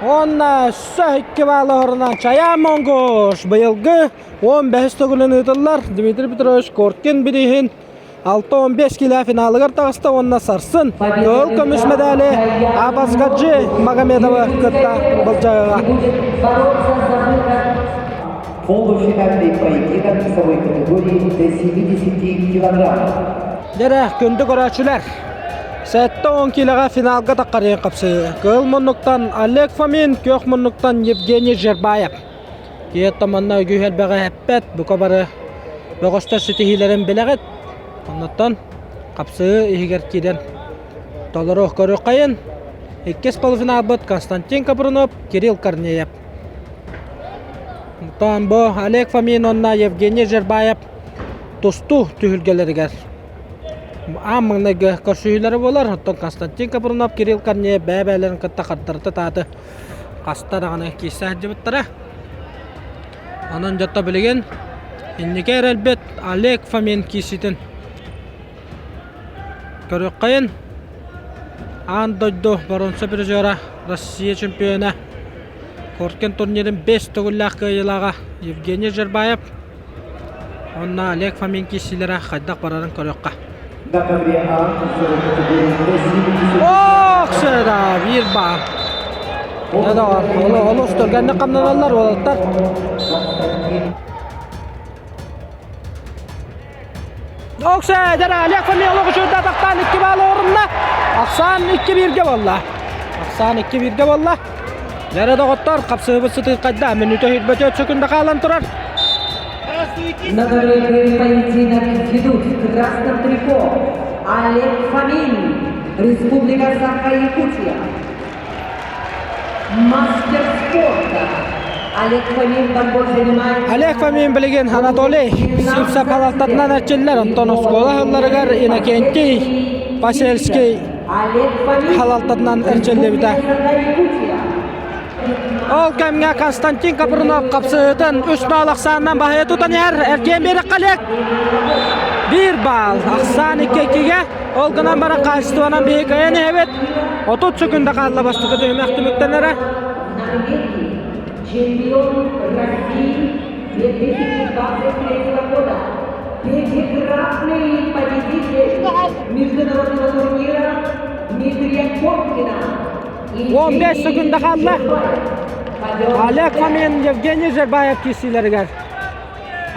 Onna iki bağlı horundan Çayan Mongoş bıyılgı 15 togulun ıdıllar Dmitri Petrovich Korkin birihin 6-15 kilo finalıgar tağısta onna sarsın Kıl kömüş medali Abazgacı Magomedov'ı kıtta bılcağığa бороться за выход Полуфинальный поединок весовой категории до 70 килограммов. Dere kündü görəçülər 7-10 kiloga finalga taqarıyan qapsı. Kılmunluktan Oleg Fomin, Kökmunluktan Yevgeniy Zherbayev. Kiyet tamanna gühel bəğə həppət bu kabarı Boğuşta sütihilərin biləğət. Ondan qapsı ihigerkiden Tolorov Korokayın. İkkes polufinal bot Konstantin Kaprunov, Kirill Korneyev. Ondan bu Oleg Fomin onna Yevgeniy Zherbayev tostu tühülgeleriger. Ammanıgı koşuyları bolar. Ondan Konstantin Kaprunov, Kirill Korneyev bəbələrin qıtta qaddırdı tadı. Qasta dağını kisa həcibitləri. Onun jatta bilegen Indiker elbet Oleg Fomin kisitin Korokayın Andoydu bronza prizora Rossiya çempionu Korkin turnirin 5 togullaq yılağa Yevgeniy Zherbayev Onna Oleg Fomin kisilere qaddaq bararın Korokka На ковре А весовой категории до 70 Oksada bir bağ Ya da onu üstürgende kamlananlar olatlar Oksada Oleg Fomin olu kuşurda taqtan 2 bağlı orunna Aksan 2-1'ge valla Aksan 2-1'ge valla Yarada qottar qapsı bısı tıqqadda Minüte hürbeti 3 sekunda qalan turar На ковре поединок ведут в красном трико Олег Фомин, Республика Саха-Якутия. Мастер спорта Олег Фомин борьбой занимает Oleg Fomin bilegen Anatoliy Sipsa palattatnan erçiller Anton Oskola hıllarıgar Inokentiy Paselskiy Олег Фомин. Халалтарынан әрчелі біті. Ол кәмге Константин Капрунов қапсыытын үш бал ақсанынан бағая тұтан әркен бері қалек. Bir bal. Ақсан 2-2-ге. Ол ғынан бара қайыстыванан бейік әйені әвет. 30 секунда қалла бастығы дөймәқті мүктенері. Чемпион России 2023 года. Пятикратный победитель международного турнира Дмитрия Коркина. 15 секунда қалла. Олег Фомин, Евгений Жербаев кесілерігер.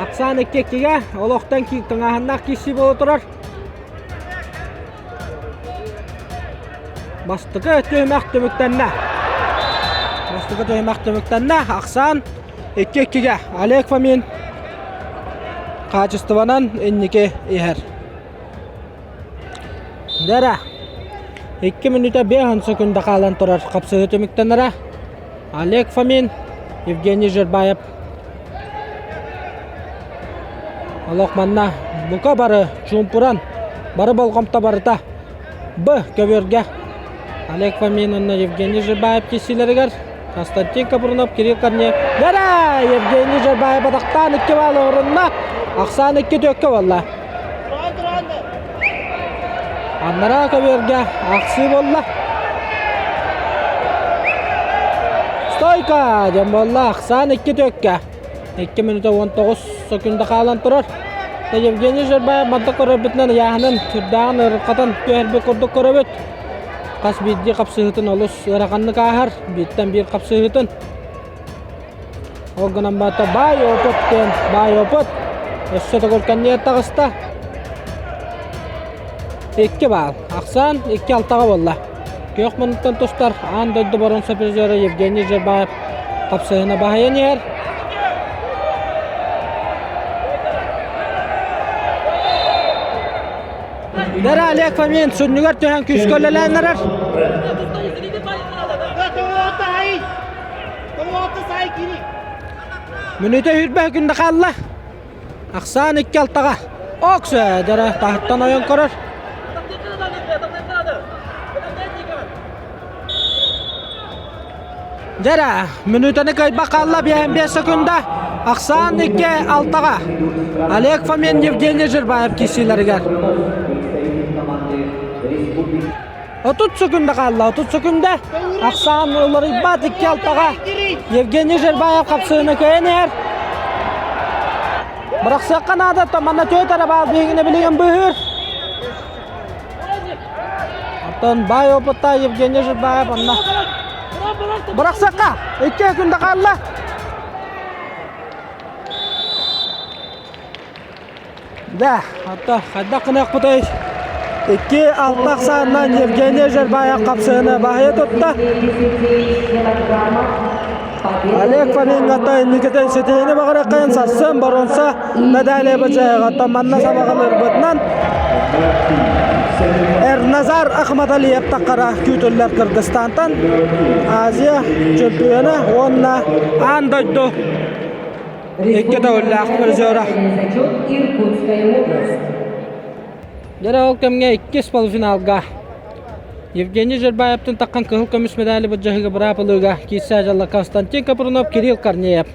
Ақсан 2-2-ге. Олықтан кейттің ағыннақ кесі болу тұрар. Бастығы төймәқті мүктеніне. Ақсан 2-2-ге. Олег Фомин. Қачыстыванан эннике ихер. Дәрі. 2 минута 5 секунда қалан тұрар. Қапсығы төміктенері. Олег Фомин, Евгений Жербаев. Аллах манна бұқа бары чумпуран. Бары болғамта барыта. Б көверге. Олег Фомин, Евгений Жербаев кесілерігер. Константин Капрунов, Кирилл Корнеев. Дәрі! Евгений Жербаев адақтан 2 балы орынна. Ақсан 2-2 болла. Аннара көверге. Ақсы болла. Стойка! Дем болла. Ақсан 2-2. 2 минута 19 секунда қалан тұрар. Евгений Жербаев мадда көрөбітінен яғынан түрдағын ұрқатан көрбі көрдік көрөбіт. Қас бейді қапсығытын олыс ұрақанны қағар. Бейттен бір қапсығытын. Оғынан бата бай опыт. Өссеті көркен ниет тағыста. 2 бал. Ақсан 2-6-ға болла. Көк мұнықтан тұстар. Андойды барон сапержері Евгений Жербаев қапсығына бағайын ер. Дәрі Олег Фомин сүрнігер түйен күшкөлеләнерер. Мүніті үрбә күнді қалла. Ақсан 2-6-ға. Оқсы дәрі тағыттан ойын көрір. Дәрі мүнітіні көйбі қалла 5 секунда. Ақсан 2-6-ға. Олег Фомин, Евгений Жербаев кесілерігер. 30 секунда қалла, 30 секунда. Ақсан олары бат 2-6-ға. Евгений Жербаев қапсығыны көйенер. Бірақ саққан адатта мана төт арабал бейгіне білеген бұғыр. Аттан бай опытта Евгений Жербаев онна. Бірақ саққа 2 секунда қалла. Да, атта қайда қынақ бұтай. 2-6 сағынан Евгений Жербаев қапсығыны бағайы тұтты. Олег Фомин ғаттай Никитай сетейіні бағыра қайын сасын баронса мәдәлі бұджайы ғатта манна сабағалыр бұтынан Эрназар Ахмадалиев таққара күтілер Кыргызстантан Азия чемпионы онна андойды 2 дәуілі ақпыр зөра. Дәрі ол кәмге 2 полуфиналға. Евгений Жербаевтың таққан қығыл көміс медалі бұджағыға бұрапылыға кейсі ажалла Константин Капрунов, Кирилл Корнеев.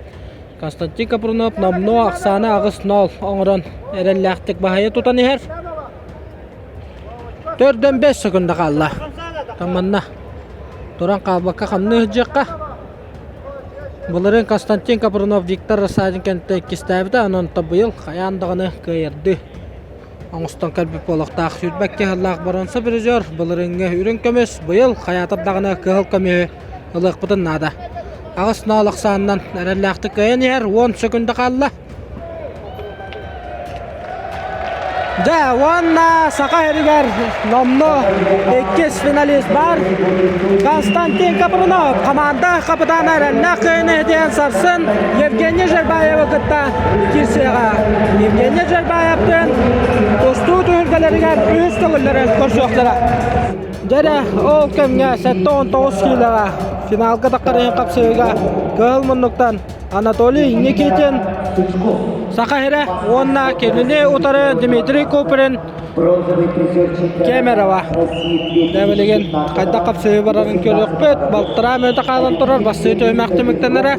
Константин Капрунов номно ақсаны ағыс 0 оңырын әрәлі ақтық бағайы тұтан ехер. 4-5 секунда қалла. Таманна. Туран қалбаққа қамны үджеққа. Бұлырын Константин Капрунов Виктор Расадин кәнті кестәбіді анон табыйыл қаяндығыны көйерді. Оңыстан кәрбіп болықтақ сүрбәкке ғаллақ баранса бірізер. Бұлырынғы үрін көмес бұйыл қаятырдағыны кығыл көмеу ұлық бұдын нада. Ағыс налық сағынан әрәлләқті көйен ер 10 секунда қалла. Да, онна сақа әрігер номно 2 финалист бар. Константин Капрунов команда қапыдан әрәллә көйін әден сарсын Евгений Жербаев ұқытта кесеға. Евгений Жербаевтың ұсту түгілгелерігер үйіз түгілдері көрсөқтері. Дәрі ол көмге 7-19 кейліға финалға таққарайын қапсығыға көғыл мұнлықтан Анатолий Никитин Сақайры, онна келіне ұтары Дмитрий Куприн Бронзовый призер чемпионата Кемерово. России Дәбелеген 2016 кайда капсыгы барарын көрөк бет. Балтыра мөтө калан турар. Басты төймәк төмөктәнәре.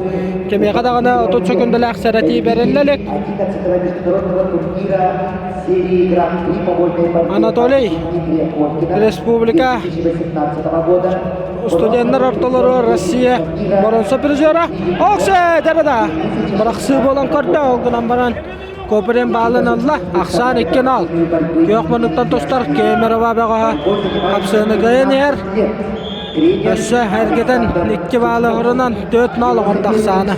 Кемега дагына 30 секундалык сәрәти беренлелек. 11-го международного турнира серии Гран-при по вольной борьбе Анатолий. Дмитрия Коткина Республика 2018 года. студенттер ортолору Россия боронса призера. Оксе дәрәдә. Бараксы болан көрдө олгынан баран. Көпірен балын алла, ақсан еккен ал. Көк мұнықтан тостар Кемерово бәға қапсыны ғайын ер. Өссі әргетін екі балы ғырынан 4-0 ғырды ақсаны.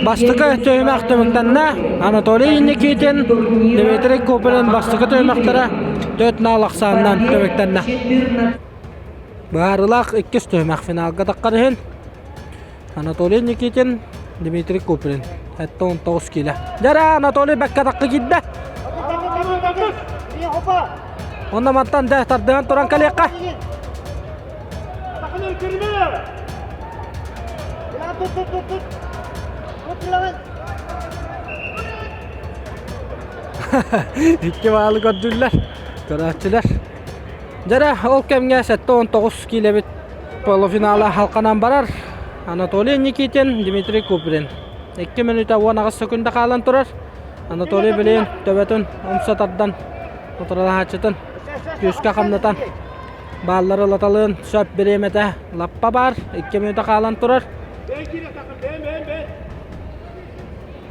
Бастықы түймәк төміктенне Анатолий Никитин, Дмитрий Көпірен бастықы түймәктері 4-0 ақсанынан төміктенне. Бағарылақ 2 түймәк финалға таққарығын. Анатолий Никитин, Дмитрий Көпірен. Hatta 19 kilo. Jara Anatoliy bakka taqqa giddi. Onda mattan da tardan turan kaliqqa. İki balı gördüler. Karaçılar. Jara ol kemge 19 kilo bit polo finala halkanan barar. Anatoliy Nikitin, Dmitry Koprin. 2 minuta 10 sekunda kalan turar. Anatoliy bilen töbetün omsatardan oturala haçıtın. Küska kamnatan. Balları latalığın söp biremete lappa bar. 2 minuta kalan turar.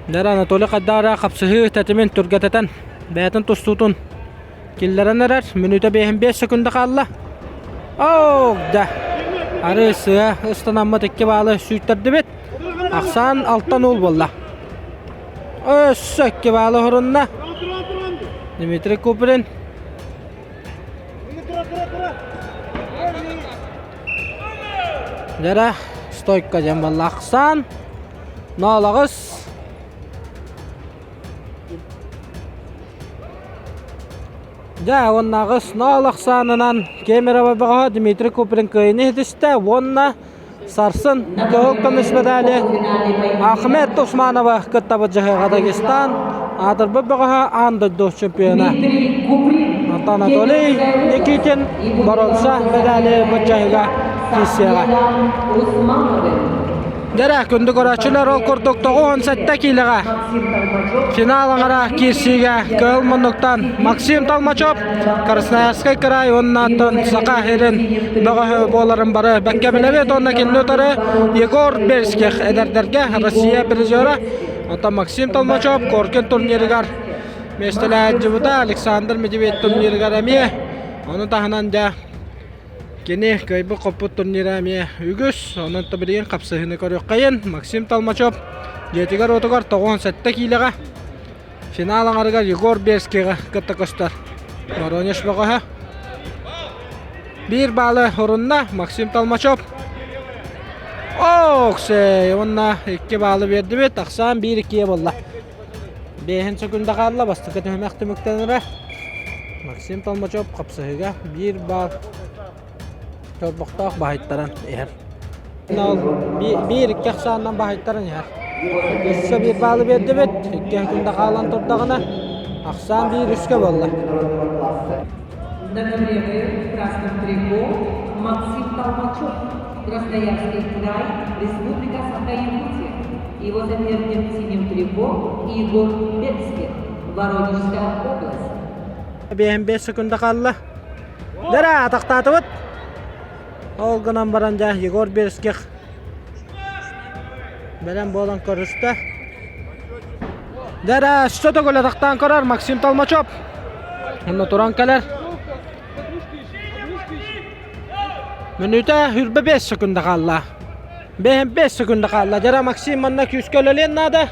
Der Anatoliy kaddara kapsıhı tetimin turgatatan. Bayatın tustutun. Killeren erer. Minuta 5 sekunda kalla. Oh da. Arısı ıstanamma tekke bağlı süytterdi bit. Aksan alttan ol bolla. Össökke bağlı horunna. Dmitry Koprin. Jara stoykka jamballa aksan. Nolağız. Ja onnağız nolaqsanınan Kemera bağa Dmitry Koprin kıyını hediste onna Sarsın Kölkan İsmedali Ahmet Osmanova Kıttabı Dağistan Adır Babağa Andı Çempiyona Anatoliy Nikitin Baronsa Medali Bacahiga Kisiyaga Dere kündü koraçılar ol kurduk 17 kiloga Finalangara Kisiyaga Kölmanlıktan Maksim Talmachov Krasnoyarsk krayı onnatın Sakahirin Bağı boların barı Bekkebilevet onna kinlotarı Yegor Berskih ederderge Rossiya prizori Ata Maksim Talmachov Korkin turnirigar Mesela Cibuda Alexander Medvedev turnirigar emiye Onu tahanan da Kini kaybı koput turnira emiye Ügüs Onun tabiriyen kapsahını koruyuk kayın Maksim Talmachov Yetigar otogar 17 kiloga Finalangargar Yegor Berskih'e kıtta kostar Voronezh bağı Bir balı horunna Maksim Talmachov. Okse, onna 2 balı verdi bit. Aksan 1-2'ye bolla. 5 sekunda kaldı. Bastıkı töhmekti müktenire. Maksim Talmachov kapsahıga 1 bal. Torbaqtaq bahayttaran eğer. 1-2 aksandan bahayttaran eğer. Esse 1 balı verdi bit. 2 sekunda kalan turdağına. Aksan 1-3'e bolla. На ковре в красном трико Максим Толмачев, Красноярский край, Республика Саха-Якутия. Его соперник в синем трико Игорь Берских, Воронежская область. 5 sekunda kaldı. Dere taktatı bit. Olgunan baranja Yegor Berskih. Belen bolan koruşta. Dere şuta gol taktan korar Maksim Talmachov. Onu turan kalar. Minuta hürbe 5 sekunda kaldı. 5 sekunda kaldı. Jara Maksim manna küskölelen nada.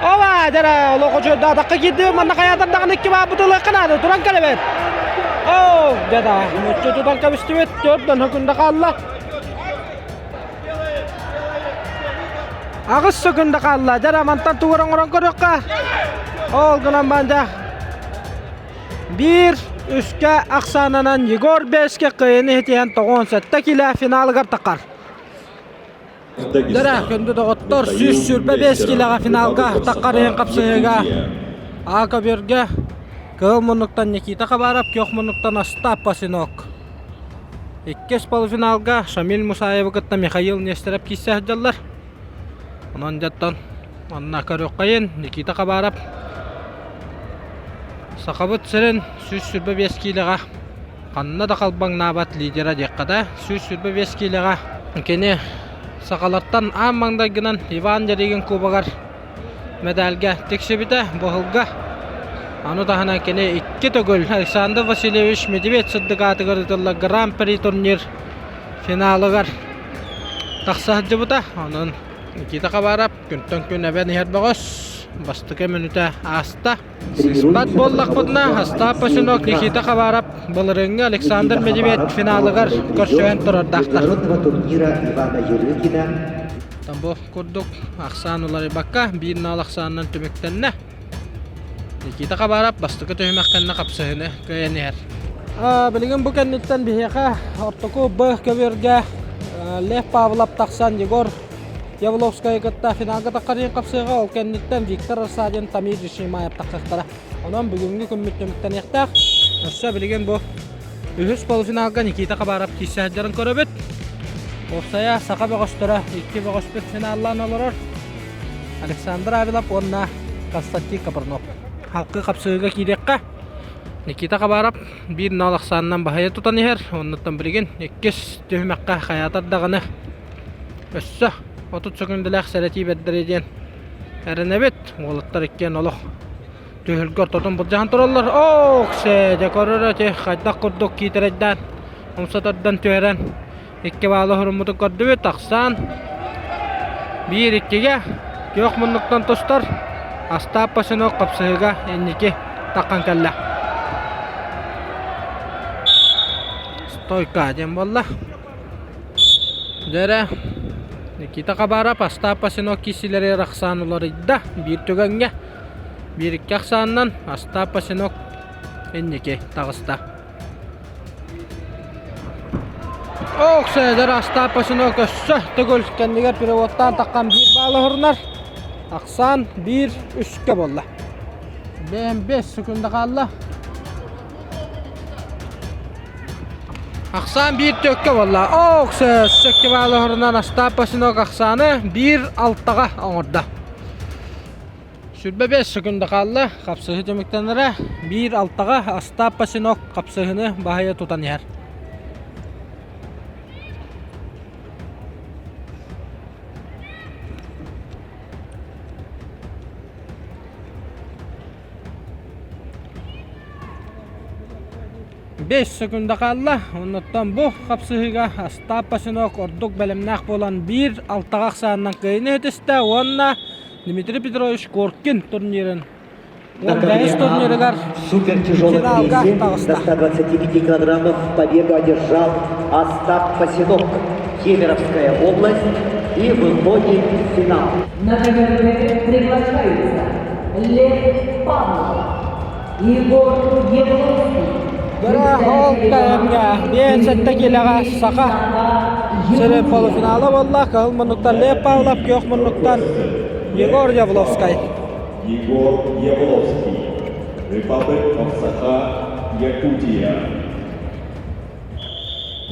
Ova jara loqocho da dakka giddi manna kayadan dağın 2 babıtılı kanadı turan kalabet. Oh jada mucho tutan kabistibet 4 sekunda kaldı. 6 sekunda kaldı. Jara mantan tuğran korokka. Olgunan banja. 1 Üske aksananan Yegor Berskih kıyını hetiyen 17 kilo finalga takar. Dere kündü doğuttor süs sürpe 5 kiloga finalga takar en kapsayıga. Aka birge Кыл Монуктан Никита Хабаров, Кёх Монуктан Остап Пасинок. Иккес полуфиналга Шамиль Мусаев гытта Михаил Нестеров киссәһҗәлләр. Онан жаттан Анна Кароккайын Никита Хабаров. Сақабыт сирен сүз сүрбе 5 килега. Канна да қалбаң набат лидера деккада сүз сүрбе 5 килега. Кене сақалаттан аммаңдагынан Иван Жереген кубагар медальга тексебите бохылга. Аны тахана кене 2 төгөл Александр Васильевич Медведев сыддыгатыгырдылла Гран-при турнир финалыгар тақсаһҗыбыта. Анын Никита Хабаров күнтөн күн әбән һәрбагыс бастыка минута аста. Сисбат боллак будна Остап Пасинок Никита Хабаров былырыңга Александр Медведев финалыгар көрсөгөн турардактар. турнира Ивана Юрыкина. Тамбо курдук Аксан улары бакка бирин Алаксаннан төмөктенне. Никита Хабаров бастыка төмөккенне капсыгыны көйөнөр. Билген бу кеннеттен бихека ортоку б көбөргө Лев Павлов таксан Егор Явловская гытта финалга таккарын капсыга ол кеннеттен Виктор Арсадин Тамир Шимаев таккактара. Онан бүгүнкү көмөктөмөктөн яктак. Өссө билген бу үһүс полуфиналга Никита Хабаров киссәһҗәрен көрөбөт. Осая сака богостора 2 богоспет финаллан олорор. Александр Авилов онна Константин Капарнов. Халкы капсыга кирекка. Никита Хабаров бир налаксаннан бахая тутаныр. Оннан билген 2 төмөккө хаятардагыны. Өссө 30 секундалак сәрәти беддереден. Әренебет олаттар иккен олох. Төхөлгөр тотун булжан тураллар. Оксе декорорате кайда курдук китереден. Умсатардан төөрен. 2 балы хурмуту көрдөбү таксан. 1-2ге Кёх Монуктан тостар. Остап Пасинок капсыга энники таккан келле. Стойка дем болла. Дере Никита Хабаров Остап Пасинок кисилери рахсануларыда бир төгөнгө 1-2 аксаннан Остап Пасинок энники тагыста. Окседер Остап Пасинок өссө төгөл кендигер переводтан таккан 1 балы хурнар. Аксан 1-3ке болла. 5 секунда калды. Аксан 1-4ке болла. Оксе сөкке балы хурнан Остап Пасинок Аксаны 1-6га оңорда. Сүрбе 5 секунда калды. Капсыгы төмөктөнөрө 1-6га Остап Пасинок капсыгыны бахая тутаныр. Beş sekunda kaldı. Ondan bu kapsıhıga Остап Пасинок orduk belimnak bolan 1-6 aksandan kıyını öteste. Onunla Дмитрий Петрович Коркин турнирин. Он 5 турниригар Супертяжелом весе до 125 килограммов победу одержал Остап Пасинок, Кемеровская область, и выходит в финал. На КВВ приглашаются Лев Павлов, Егор Явловский. Бара хол каямга бен сетте келага сака сere полуфиналы болла. Кыл Монуктан Лев Павлов, Кёх Монуктан Егор Явловский. Егор Явловский, Republic of Sakha, Yakutia.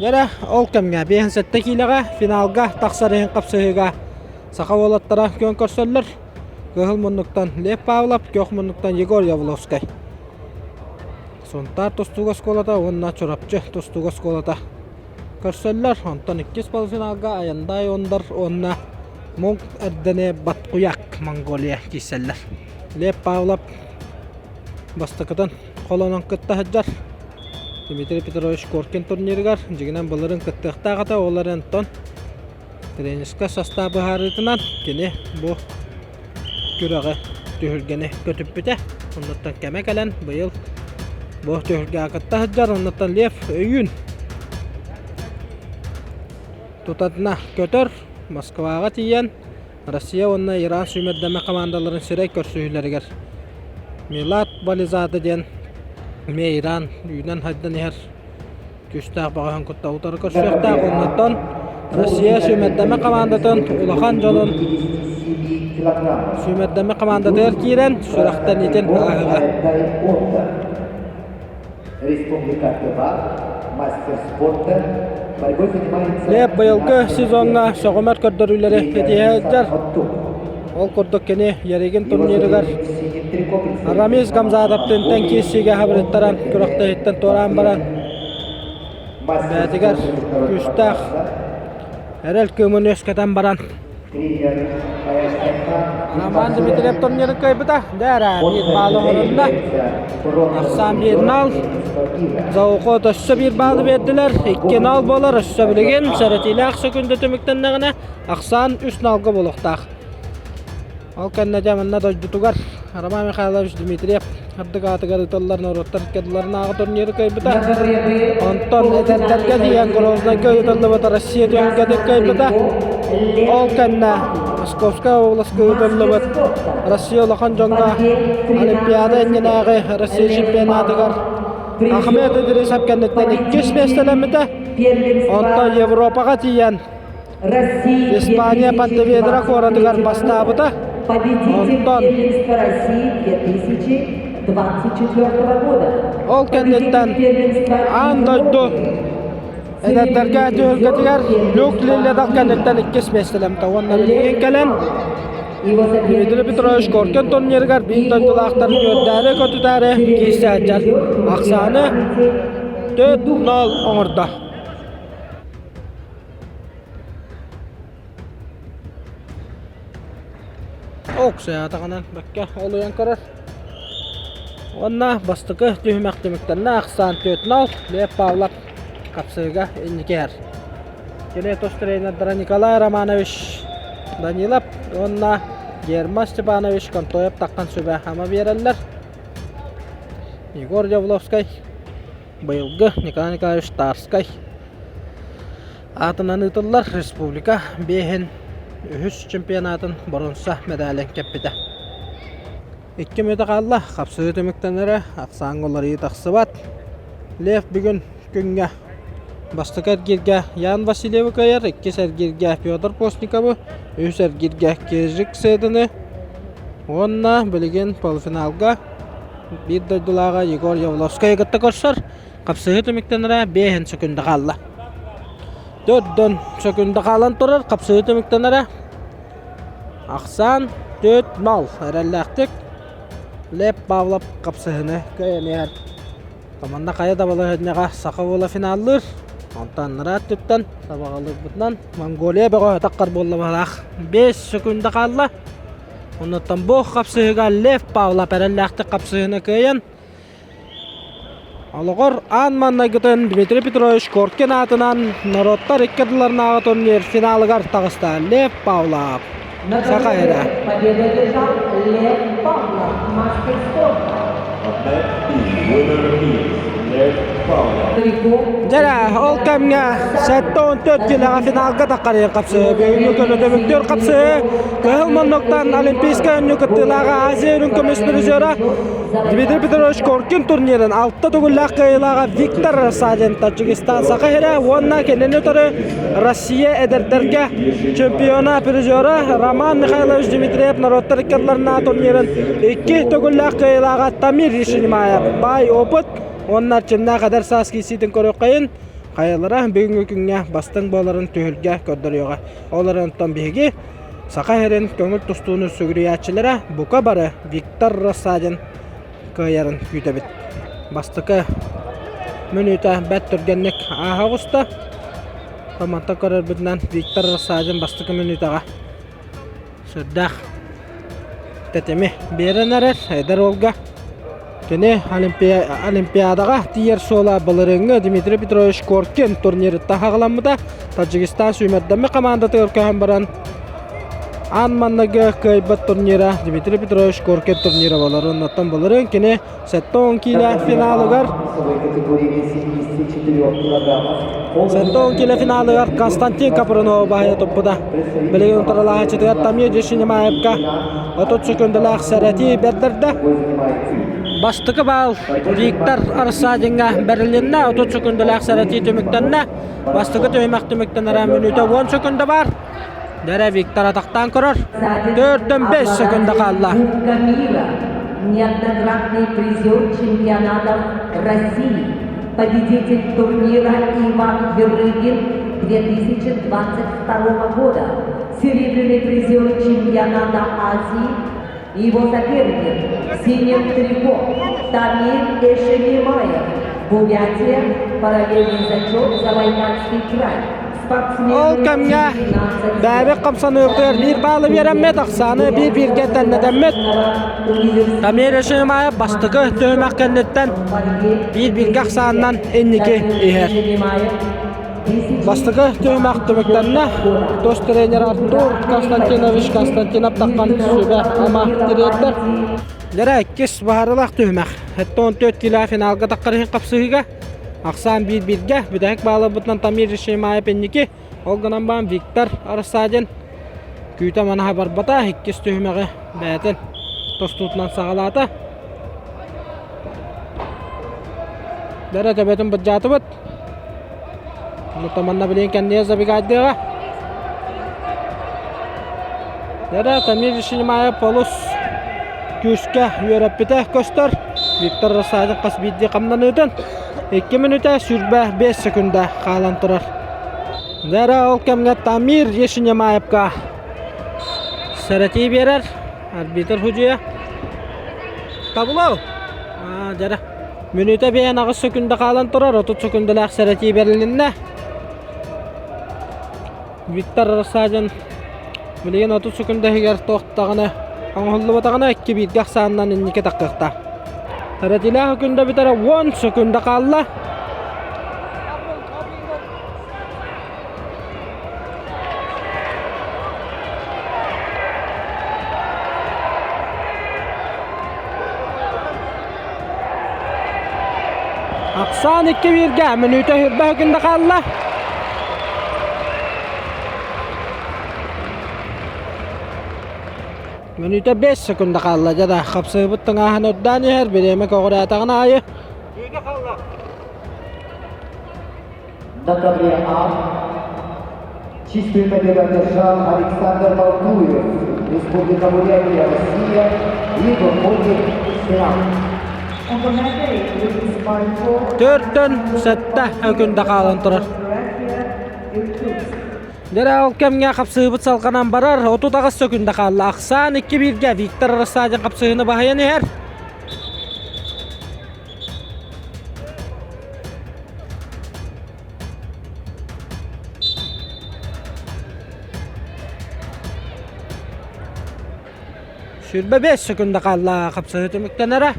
Бара ол кемга бен сетте келага финалга таксарын капсыга сака болаттара көн көрсөллөр. Кыл Монуктан Лев Павлов, Кёх Монуктан Егор Явловский. Сонтар тостуга сколата, онна чорапчы тостуга сколата. Көрсөллөр, онтан 2 полуфиналга аяндай ондар, онна Монг эрдене Баткуяк, Монголия киселлер. Лев Павлов бастыкытын колонон кыттахыджар. Дмитрий Петрович Коркин турниригар, жигинен былырын кыттыктагата оларын тон тренерска составы харытынан кене бу күрәгә төхөлгәне көтүп бите. Оннан кемекелен быйыл бу төхөлгә кыттахыджар, оннан Лев өйүн тутатна көтөр Москвага тиен. Россия онна Иран сүймәддәме командаларын сирәй көрсүйләргә. Милат Бализады ден ме Иран үйнән хаддан яр күстәк баган кытта утар көрсөктә оннан Россия сүймәддәме командатын улахан жолын сүймәддәме командалар кирен сүрәхтән итен агыга. Республика Тыва, мастер спорта. Борьбой занимается... Леп быйылгы сезонга соғымат көрдөрүлері етейәддер. Ол көрдік кені ереген турнирігер. Рамиз Гамзадовтың тәнкесіге хабареттаран күріқті еттен торан баран. Бәтігер күстақ әрел көмін өскетен баран. Роман Дмитриев турнирі көйбіта. Дәрі бір балы орында. Ақсан бір нал. Зауқы төссі бір балы берділер. 2 нал болар. Үссі білген. Сәрәтейлі ақсы күнді төміктен нағына. Ақсан 3 налғы болуқтақ. Ол кәнне жаманна дойдутугар. Роман Михайлович Дмитриев. Ардық атығар ұталыларын ұрыттар кәділерін ағы турнирі көйбіта. Антон әдәттәрге дейін Гроздан көй ұтылы бұта Россия түйінгеді көйбіта. Ол кәнне Московская область көй ұтылы бұт. Россия олақан жоңға Олимпиада әнген Россия чемпионатығар. Ахмет Идрис әпкәннеттен 2-5-ләміті. Антон Европаға тейін Испания Пантеведра қорадығар бастабыта. Антон Ол кәннеттен андойду әдәттәрге әтеөлгетігер Люк Лилядақ кәннеттен 2-5-ләміті. Онна білген кәлен Дмитрий Петрович Коркин турниргар бейдойдылақтарын өрдәрі көтүдәрі кейсі әджар. Ақсаны 4-0 оңырда. Оқсы атағанан бәкке олуян көрір. Онна бастықы түйімәқтеміктеріне ақсан 4-0 Лев Павлов қапсыға енекер. Кене тос тренердері Николай Романович Данилов, онна Герман Степанович Контоев таққан сөбе хама берелер. Егор Явловскай, бұйылғы Николай Николаевич Тарскай. Атынан ұтылар республика бейхен үхіс чемпионатын бұрынса медален кеппеді. 2 меті қалла қапсы өтіміктенері ақсан олар етақсы бат. Лев бүгін күнге бастық әргерге Ян Васильеві көйер, 2 әргерге Петр Постниковы, 3 әргерге Кежік Сейдіні. Онна білген полуфиналға бір дойдылаға Егор Явловскай ғытты көрсір. Қапсы өтіміктенері 5 секунды қалла. 4 секунды қалан тұрыр, қапсы өтіміктенері ақсан 4-0 әрәлләқтік. Лев Павлов қапсыхыны көйенер. Команда қайда балы өдінеға сақы болы финаллыр. Онтан нұрат түптен сабағалық бұтынан Монголия бәғі өтаққар болы бағақ. 5 секунды қалла. Онытан бұл қапсыхыға Лев Павлов әрәлләқтік қапсыхыны көйен. Алығыр Анманна күтін Дмитрий Петрович Коркин атынан народтар еккеділерін аға турнир финалығар тағыста Лев Павлов. Сақа әрі. Жара, ол кәмге 7-14 келіға финалға таққарен қапсы. Бөгінгі күні дөміктер қапсы. Көхіл мұнлықтан Олимпийска үнні күттіліға Азия үнін көмес призері Дмитрий Петрович Коркин турнирін 6 түгілләқ қайылаға Виктор Саден Таджикистан сақы әрі. Онна кенен өтірі Россия әдердерге чемпиона призері Роман Михайлович Дмитриев народтар керлеріна турнирін 2 түгілләқ қайылаға Тамир Ешінімайып бай опыт. Onlar çimna kadar sas kisitin körük kayın. Kayılara bugünkü günge bastın bolарын tühülge kördürüyoga. Onların tam bihigi saka herin köngül tustuğunu sügürüyatçılara buka barı Viktor Rasadin kayarın yütebit. Bastıkı minüte bet türgenlik aha usta. Tamanta körür bütünden Viktor Rasadin bastıkı minüteға. Sürdağ tetemi beren erer eder olga. Kene Olimpiadaga diğer sola balırıngı Dmitry Petrovich Korkin turniri tahağılanmıda Tacikistan süymedden mi komanda Türkiye'nin baran Anmanlıgı kaybat turnira Dmitry Petrovich Korkin turniri baların natan balırın kene 7-10 kilo finalıgar 7-10 kilo finalıgar Konstantin Kapranov bahaya toppuda Bilgin taralağı çıtıgar Tamir Jeshinimeyevka 30 sekundalıq sərəti berdirdi. Bastıqı bal Viktor Arsadinga berilinde 30 sekundalıq sərəti tümükdənne bastıqı tüymək tümükdənlərə minütə 10 sekunda var. Dərə Viktor ataqdan qırır. 4-5 sekunda qaldı. неоднократный призер чемпионатов России, победитель турнира Иван Ерыгин 2022 года, серебряный призер чемпионата Азии, его соперник в синем трико Тамир Эшемимаев, Бурятия, параллельный зачет Забайкальский край. Ол кемге бәбі қымсаны өктер бір балы беремет, ақсаны бір-бірге тәннедемет. Тамир Эшемимаев бастығы түймәк кәннеттен бір-бірге ақсанынан эннеке ехер. Бастығы түймәк түміктенне дос тренер Артур Константинович Константинов таққан сөбе ама директор. Лера 2 бағарылақ түймәк. Әтті 14 кило финалға таққарығын қапсығыға. Ақсан бір-бірге бүдәк балы бұтынан Тамир Эшемимаев эннеке. Олғынан баған Виктор Арсадин күйті манаға барбата 2 түймәғі бәтін тостутынан сағалаты. Лера төбетін бұд жаты бұд. Таманна білейін кәндеге забегайдыға. Лера Тамир Эшемимаев полус күшке үйерәппіті көстір. Виктор Арсадин қас бейді қамнан өтін. 2 минута сүрбә 5 секунда қалан тұрар. Лера ол кәмге Тамир Эшемимаевқа сәрәтей берер. Арбитр хүжуя. Табылау. Лера минута 5 секунда қалан тұрар. 30 секундалақ сәрәтей берілінне. Виктор Арсадин білеген 30 секунда егер тоқтағыны аңғылы батағыны 2 бейдгақ сағынан енеке таққықта. Сәрәтейлі хүкінді бітері 10 секунда қалла. Ақсан 2-1-ге минута хүрбә хүкінді қалла. Minuta 5 sekunda qalла жада қапсы бұттың ағын өтдән ехер беремек оғыр әтағын айы. На ковре А чистую победу одержал Александр Балтуев, Республика Бурятия, Россия, и выходит в финал. 4-тен 7 өкінді қалын тұрар. Лера ол кәмге қапсығы салқанан барар, 39 секунда қалды. Ақсан 2-1-ге Виктор Арсадин қапсығыны бағайын ехер. Сүрбе 5 секунда қалды қапсығы түміктен әрі.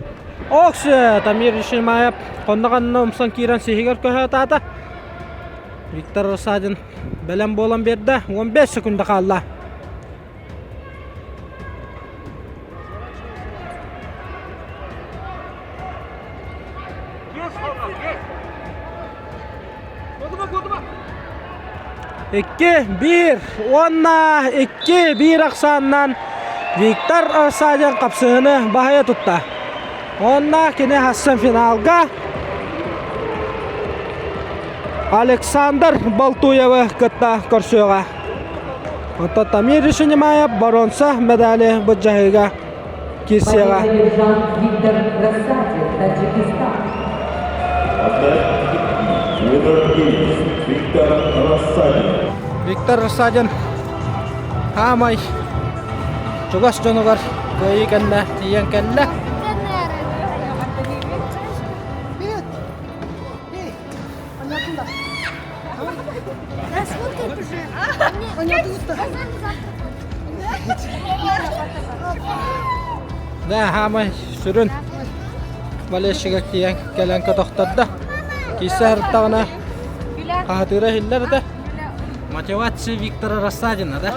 Оқсы Тамир Эшемимаев қондағанына ұмсан кейран сейгер көйі атады. Виктор Арсадин бәлем болан берді, 15 секунда қалды. İki, bir, onna, 2-1 ақсанынан Виктор Арсадин қапсығыны бағая тұтты. Onna кені Хасан финалға Александр Балтуевы кытта көрсөға. Онта Тамир Эшемимаев баронса медали бұджағыға кесеға. Виктор Арсадин, Таджикистан. Виктор Арсадин хамай чугас жонугар көйі кәнлі, тиен кәнлі. Да, хамай сүрін Малешіға тиен кәлін көтіқтарды. Кейсі әріптағына қағатыра хиллерді. Мотивация Виктора Арсадина, да?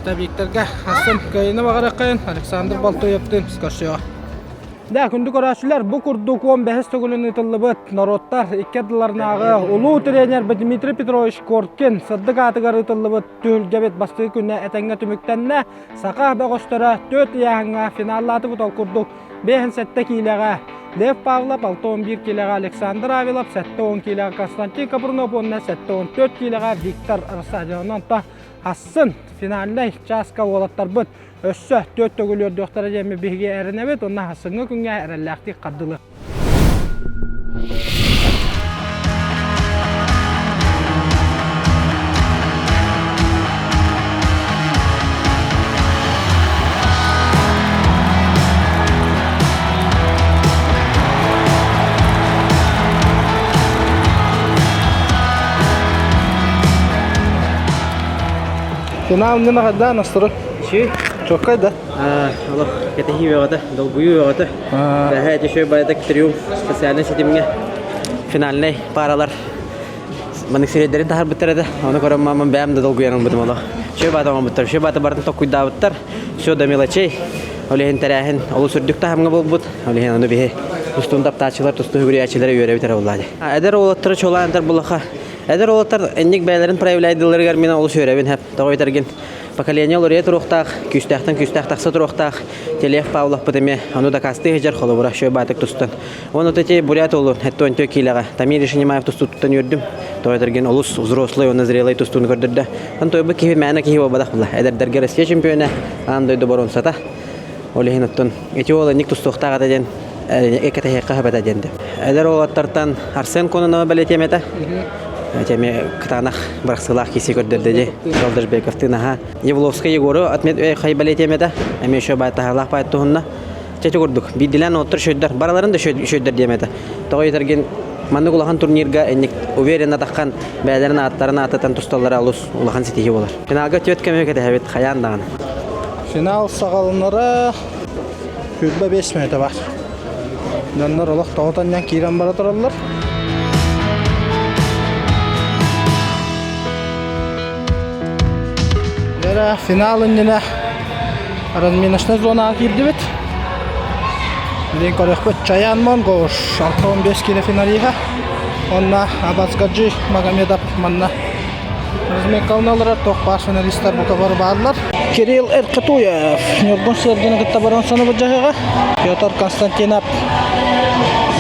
Да, Викторға асын көйіні бағара қайын Александр Балтуевтен скоршыға. Да, күнді көрашылар, бұл күрдік 15 түгілін ұтылы бұд народтар, 2 дыларнағы ұлу тренер Дмитрий Петрович Коркин сырдық атығар ұтылы бұд түлгебет бастығы күнне әтәңгі түміктенне сақа бәғостара 4 яғыңа финаллаты бұд ол күрдік 5 сәтті кейліға Лев Павлов, 11 килога Александр Авилов, 10 килога Константин Капурнов, 14 килога Виктор Арсадин. Hassın finalde çaska oğlatlar bud. Össö 4 tөгülüyor doktora jemi bihge erinebet. Onna hassınga künge erelekti kaddılı. Final ne kadar nasıl? Çok kayda. Allah ketihi ve gada, dolguyu ve gada. Ve hadi şöyle bayrak triyum spesiyalin setimge finaline paralar. Manik serilerin tahar bitirdi. Onu koramam ben de dolgu yanım buldum Allah. Şöyle bayrak bitir. Şöyle bayrak barın tokuydu da bitir. Şu da milaçey. Olihin terahin. Olu sürdük de hamga bulbut. Olihin onu bihe. Tustun taptaçılar, tustu hübriyatçılara göre bitir vallahi. Eder oğlatları çoğla enter bulaka. Eder oğlatlar enlik beylerin prevlaydıları garmina olu söylebin hep. Dağıtargın. Поколение лорет рухтах, küstahtan taksat ruhtах, телех павлах потеме, оно да касты хеджар холовра, шой батык тустан. Он эти бурят олун, это он тёкилага. Тамир решение мая тустуттан юрдым. То это ген олус взрослый, он зрелый тустун көрдөрдө. Он той бы киви мәна киви бадах була. Эдер дерге Россия чемпионы, андай до борон сата. Олехин оттон. Эти ол ник тустухтага ден, экете хекка хабата денде. Эдер олаттартан Арсен конуна балетемета. Теме кытанах барсылах киси көрдөрдө же. Жолдашбековтын аха. Евловский Егору отмет хайбалетемета. Эме ещё байтахалах байтугунна. Чече көрдүк. Бидилен отур шөйдөр. Бараларын да шөйдөр демета. Той терген манны улахан турнирга энник уверенно таккан бәйләрен аттарына ататан тусталлары алус улахан ситеги болар. Финалга төткәмә кете хәбит хаян даган. Final sağalınlara 5 minute var. Dönler olaq tağıtan yan kiran bara turarlar. Lera finalın yine разминочная зона girdi bit. Bilen koraqbet Çayanman goş 6-15 kilo finaliga. Onna Abazgacı Magomedov manna разминкалналар тоқ бар финалисттер bu kabar bağlılar. Kirill Erkatuyev, Nurgun Sergin gıtta baran sonu bu cahıga. Pyotr Konstantinov,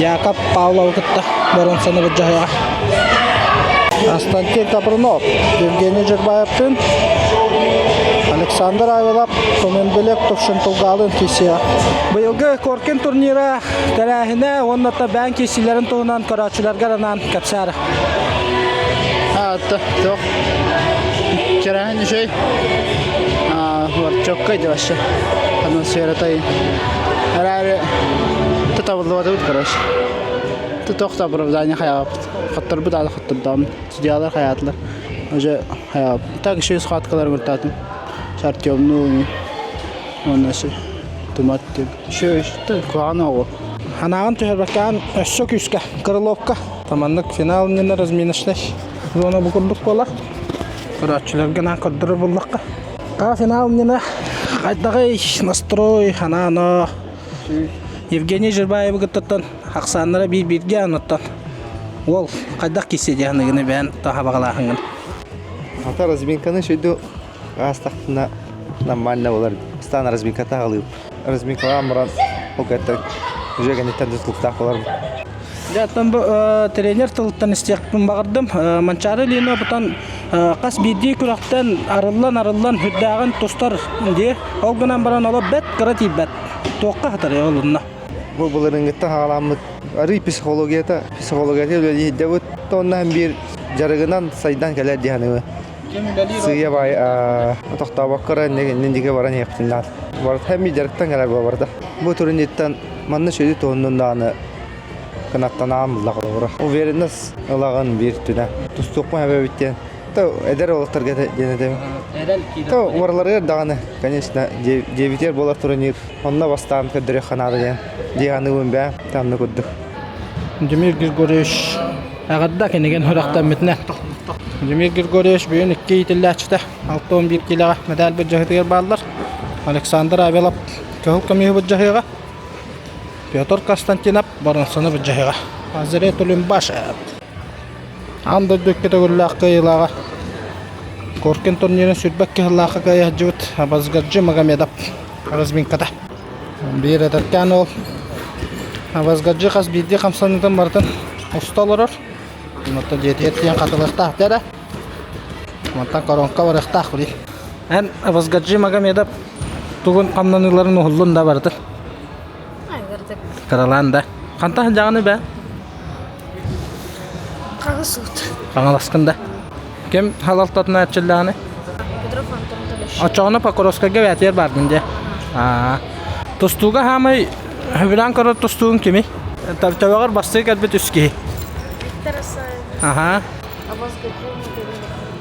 Yakov Pavlov gıtta baran sonu bu cahıga. Konstantin Kaprinov, Evgeniy Jerbayev'tin, Aleksandr Avelov, Tomen Belek, Tovşin Tulgalın kesiya. Bıyılgı korkin turnira tarihine onlarda ben kesilerin toğunan karaçılar garanan kapsarı. Çok cerrahin şey var çok kaydı aşağı atmosfera tay herhalde tutabilir vaat karış tutukta problem hayat hatır bu da hatır dam ticaret hayatlar önce hayat tak şey sıkat kadar gurtatım şart yolunu onun şey tomat şey işte kuana o hanağın tüherbakan şokuska Krılovka tamanlık finalinde razminashlar Zona bukurduk bolar. Kıraççılarga na kaddırır bullakka. Ta final nene qaydagy nastroy hanano. Evgeniy Jerbayev gıttatan haqsanlara bir anlattan. Ol qaydak kesediyanligini ben taha bagalaxın. Ата разминканы шөйдө астактына нормально болар. Стан разминка тагылып. Разминкага муран окатта уже генеттен туктак болар. Jatan bu trener tılıttan istiyakpın bağırdım. Mançarı lino butan qas biddi kuraktan arıllan hüddağın tostar diye. Olgunan baran olup bet kırat ibet. Toqqa hatar ya olunna. Buların gıtta halamı arı psikologiyata öyle hiddet. Ondan bir jarıgınan saydan gelir diyanı. Sığya bay toqta bakara nendike varan yaptınlar. Var hem bir jarıktan gelir bu varda. Bu turniyetten manna şöyle tonundan kanattan amıllar olur. O verinas alağın bir tüne. Tustokma hebe bitten. Ta eder olatlar gene. Ta varları dağını. Конечно, девятер bolar турнир. Onunla bastan kadere kanada diyen. Diyanı ben tamam kuduk. Demir Grigoryev ağadda kenegen hıraqtan mitne. Demir Grigoryev bugün 2 itillaçta 6-11 kilo medal bir jahıtır bağlar. Aleksandr Avelov kahul kamihi bu jahıga. Pyotr Konstantinov baransını bu jahıga. Hazret Olimbaşev. Anda dökkete gullaqqa yılağa. Korkin turnirin sürbekki hıllaqqa kaya hajjut. Abazgacı Magomedov. Razminkada. Bir ederken ol. Abazgacı qas biddi 90'dan bardan ustalar. Bunata jetiyetiyen qatılar tahtara. Мантан коронка барықтақ білей. Ән абазгаджи мағам едіп тұғын қамнаныларын ұғылын да барды. Қаралан да. Қантақ жағыны бә? Қағыз ұлт. Қаңаласқын да. Кем халалтатына әтчілдіғаны? Açağına Pakoroskaga vətiyər bardın de. Tostuğa hamı hübran qarı tostuğun kimi? Tavağır bastığı qəlbət üskü. Aha.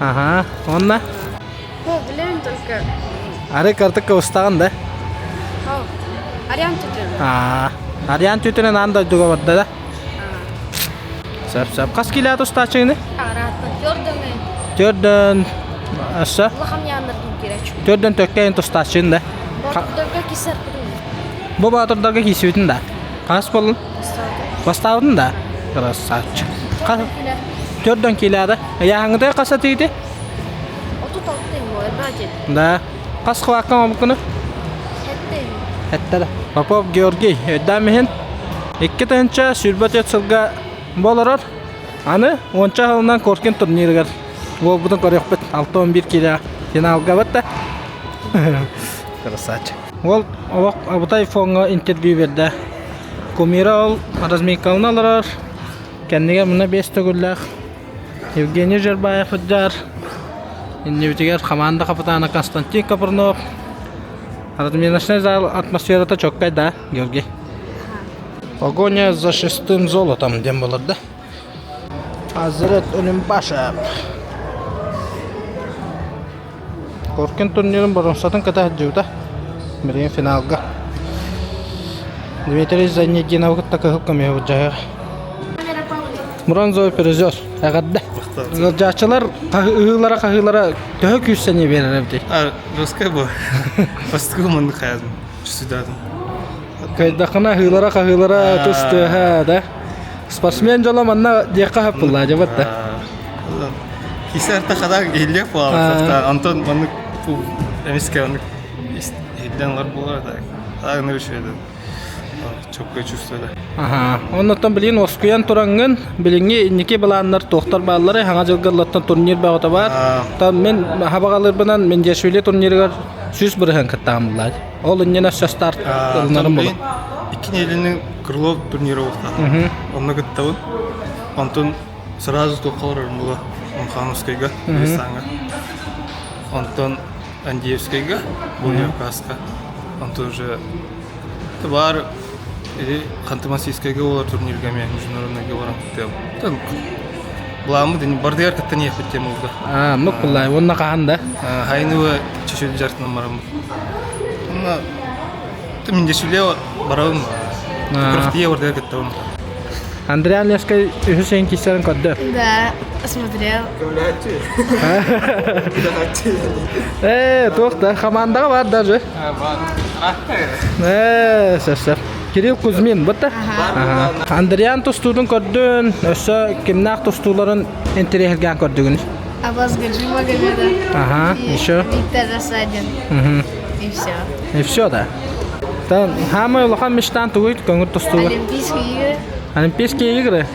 Aha. Onna? Bilmiyorum только. Arı qartıq qavustağın da. Aryan tütün. Aryan tütünün anda duğa vardı da. Sap. Qas kilo tostu açığını? Gördün. Asa? Allah'ım yandırdım gerek. Tördün tökkeyin tostu açığın da. Batırdarga keser kırıyor. Bu batırdarga kesibidin da. Qas bolun? Bastavdın da. Krasavчик. Tördün kilada. Yağыңda qasa tiydi? Otu taktayım o elbacet. Da. Qas qıvaqqa bu kunu? Hette da. Popov Georgiy ödəmihin. İki tənçə sürbat etsilga bolarır. Anı onça halından korkin turnirgar. Bu budun qoruyuq bit. 6-11 kilo finalga batta. Krasavчик. Ол Абытай фонга интервью берді. Кумира ол размейкалын алырар. Кәндіге мұна 5 төгілләқ. Евгений Жербаев ұджар. Инневитигер команда капитаны Константин Копырнов. Разминочный зал атмосферата чоккай да, Георгий. Погоня за 6-м золотом дем болар да. Азырет Олимпашев. Коркин турнирин борунсатын ката жута. Бірген финалға. Дмитрий Занегинов кыттакы хыккаме ұджайға. Бронзовый призер. Ағадда. Жачылар қағылара төхі күйіссәне берер әбді. Русская бұл. Бастығы мұнды қаязым. Жүсідадым. Кайдақына қағылара түсті. Да. Спортсмен жола манна деққа хаппылла жабатта. Кесарта қадаг елдеп бұл. Антон мұнды әмеске мұнды елденлер болар да. Ағын өршеді. Чөпке чувствуды. Оннаттан білген Оскуян тұраңын біліңе инеке баланлар тоқтар баллары хаңа жылғарлаттан турнир бағыта бар. Мен хабағалыр бұнан мен жешуілі турниргар сүз бірген кіттағымылады. Ол үннен өсі старт ұлынарым болу. Икен елінің Крылов турнирі оқтады. Онны кіттауын. Антон сразу тоқаларым болу. Онхановскайға, Весанға. Антон Андиевскайға, Бульявкасқа. Антон уже бар или Ханты-Мансийскайға олар турнирге мен международныйға барам. Бұламы дені бардығар кіттен ехпет тем олды. Нүк бұлай, онна қағанда? Хайнуы чешуді жартынан барам. Мен жешуле барауым. Күріқтие бардығар кітті оны. Андрей Алешкай Хусейн Кисерін көдді? Да, смотрел. Тоқта, командаға бар даже. Сәсіп. Кирилл Кузьмин, бұтты? Андреян тұстудың көрдің, өсі кімнақ тұстуларын интерехілген көрдігін? Абазгаджи Магомедов. Еще? Виктор Рассадин. И все. И все, да? Хамы ұлыған мечтан тұғыйд көңір тұстулы? Олимпийские игры. Олимпийские игры?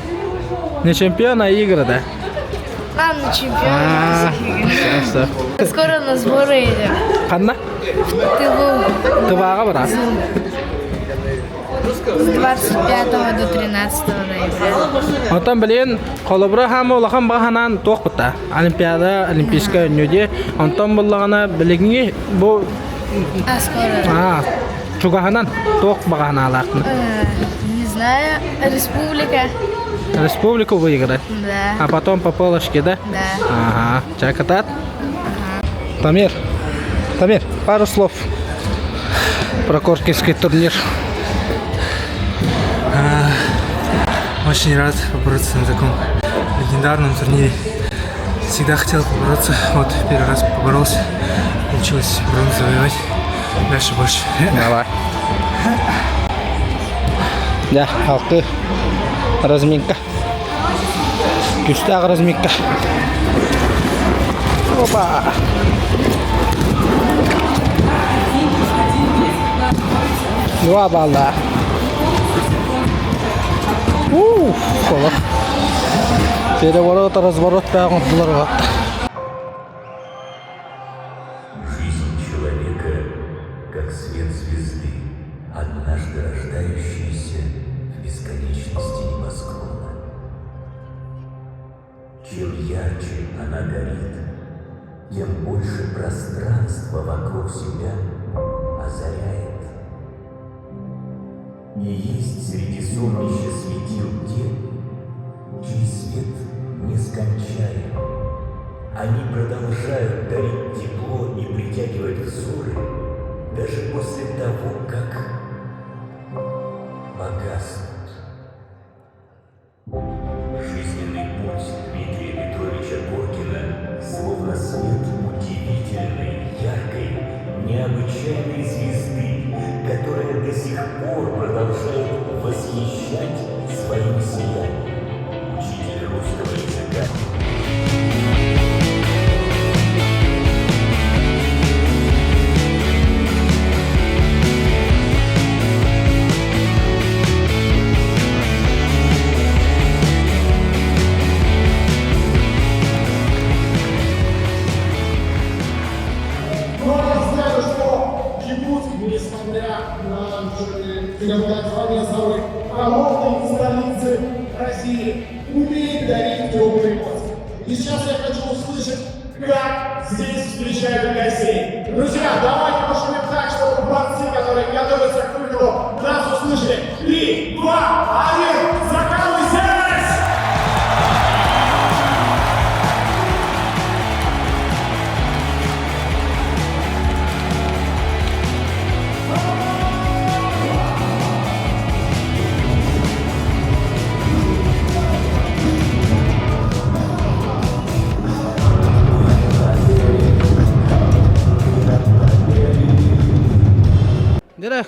Не чемпион, а игры, да? Ладно, чемпион. Скоро на сборы идем. Қанна? Тываға бұра? С 25 до 13 ноября. Онтан білен, қолыбыры хамы олақан бағанан тоқ бұта. Олимпиада, олимпийская өнеде. Онтан бұлағана білігіңе бұл... скоро? Чуғағанан тоқ бағана алақтың. Не знаю. Республика. Республику выиграть? Да. А потом по полочке, да? Да. Чай катат? Тамир, пару слов про Коркинский турнир. Очень рад побороться на таком легендарном турнире. Всегда хотел побороться. Вот первый раз поборолся. Получилось бронзу завоевать. Дальше больше. Давай. Да, халқы разминка. Күстағы разминка. Опа! Два балла. Поворот, разворот, прямо в свет звезды, однажды рождающейся в бесконечности небосклона. Чем ярче она горит, тем больше пространства вокруг себя озаряет. Не есть среди солнечных светил те, чей свет нескончаем. Они продолжают дарить тепло и притягивать взоры даже после того, как погаснут. Жизненный путь Дмитрия Петровича Коркина словно свет удивительной, яркой, необычайной звезды, которая до сих пор продолжает восхищать своим сиянием. Учитель русского языка. Название самой холодной столицы России умеет дарить теплые эмоции. И сейчас я хочу услышать, как здесь встречают гостей. Друзья, давайте пошумим так, чтобы борцы, которые готовятся к выходу, нас услышали. 3, 2, 1, закалывайся!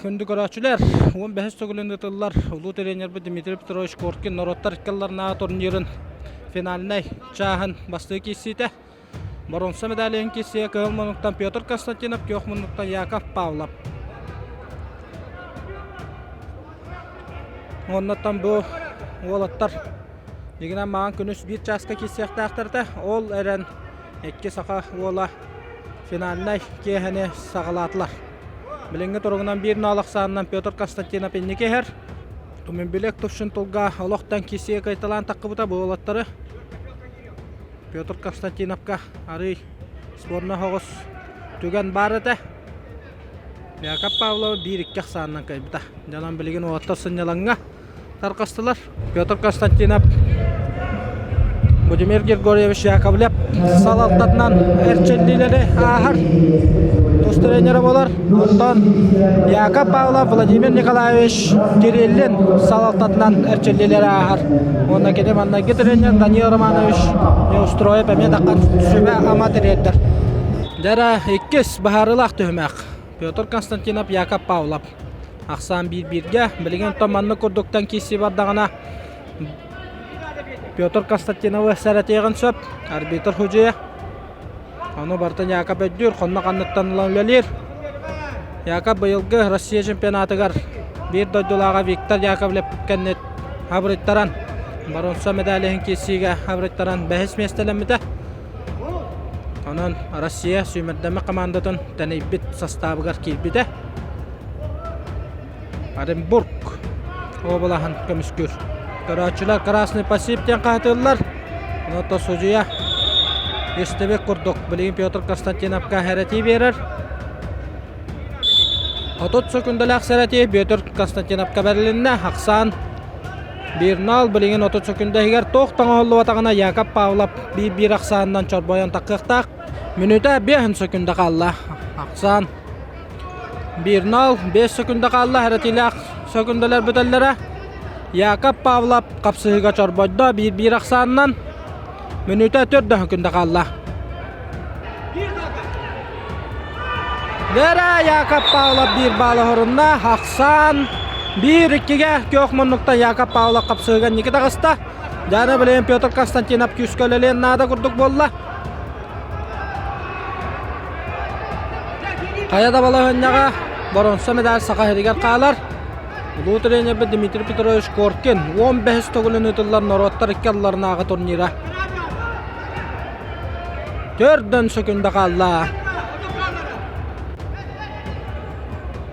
Күнді көрәтшілер, 15 түгілінді тыллар, ұлу тренер Дмитрий Петрович Коркин Нороттар иккаларына турнирын финалінай чағын басты кесейті. Бронса медалейін кесейі кығыл мұнықтан Петр Константинов, кеуқ мұнықтан Яков Павлов. Оннаттан бұл олаттар егінен маған күніс бір жасқа кесейіқті ақтырды. Ол әрін әкке сақа ола финалінай кейхіне сағалатылар. Білінгі тұрғынан бірін алақсанынан Петр Константинов еннекер. Түмен білек тұпшын тұлға олықтан кесеге қайталан таққы бұта бұл олаттары. Петр Константиновқа арый спорына хоғыз түген бары да. Яков Павлов бір-2 ақсанынан қайбыта. Жанан білген олаттар сыняланға тарқастылар. Петр Константинов Владимир Григорьевич Яковлев салалтатынан әрчелдейлері ағыр тұс тренері болар. Оттан Яков Павлов Владимир Николаевич Кириллин салалтатынан әрчелдейлері ағыр. Онда кедем аннайғы тренер Даниил Романович неустроеп әме даққан түсіме аматыр еддір. Дәрі 2 бағарылақ түймәк. Петр Константинов Яков Павлов. Ақсан бір-бірге білген томанны күрдіктен кесі бардағына Петр Константиновы сәрәтегін сөп, арбитр хүжея. Оны бартын Яков өддір, қонна қанныттан ұланлелер. Яков бұйылғы Россия чемпионатығар бір дойдылаға Виктор Яковлев бүткеннет хабриттаран. Баронса медалейін кесіге хабриттаран бәхіс местелемді. Onun Россия сүймердемі командатын тәнейбіт составығар келбіді. Оренбург обылағын көміскүр. Көрәтшілер Красный Пассиптен қайтылылар. Нота судья естебек күрдік. Білген Петр Константиновқа әрәті берір. 30 секундалақ сәрәті Петр Константиновқа бәрілінне. Ақсан 1-0 білген 30 секунда егер тоқтан олы ватағына Яков Павлов бір ақсанынан чорбойын таққықтақ. Минута 5 секунда қалла. Ақсан 1-0 5 секунда қалла. Әрәтілі секундалар бүтәллері. Яков Павлов қапсығыға чорбойда бір ақсанынан минута 4 секунда қалла. Дәрі Яков Павлов бір балы ғырынна. Ақсан 1-2-ге көк мұнлықтан Яков Павлов қапсығыға 2 тағыста. Жаны білейін Петр Константинов күскөлелен нада күрдік болла. Қаяда балы ғынняға Боронса медаль сақа херігер қалар. Бұл тренер Дмитрий Петрович Коркин 15 тоғылын өтілер Нороттар иккаларына ағы турнира. 4 секунда қалла.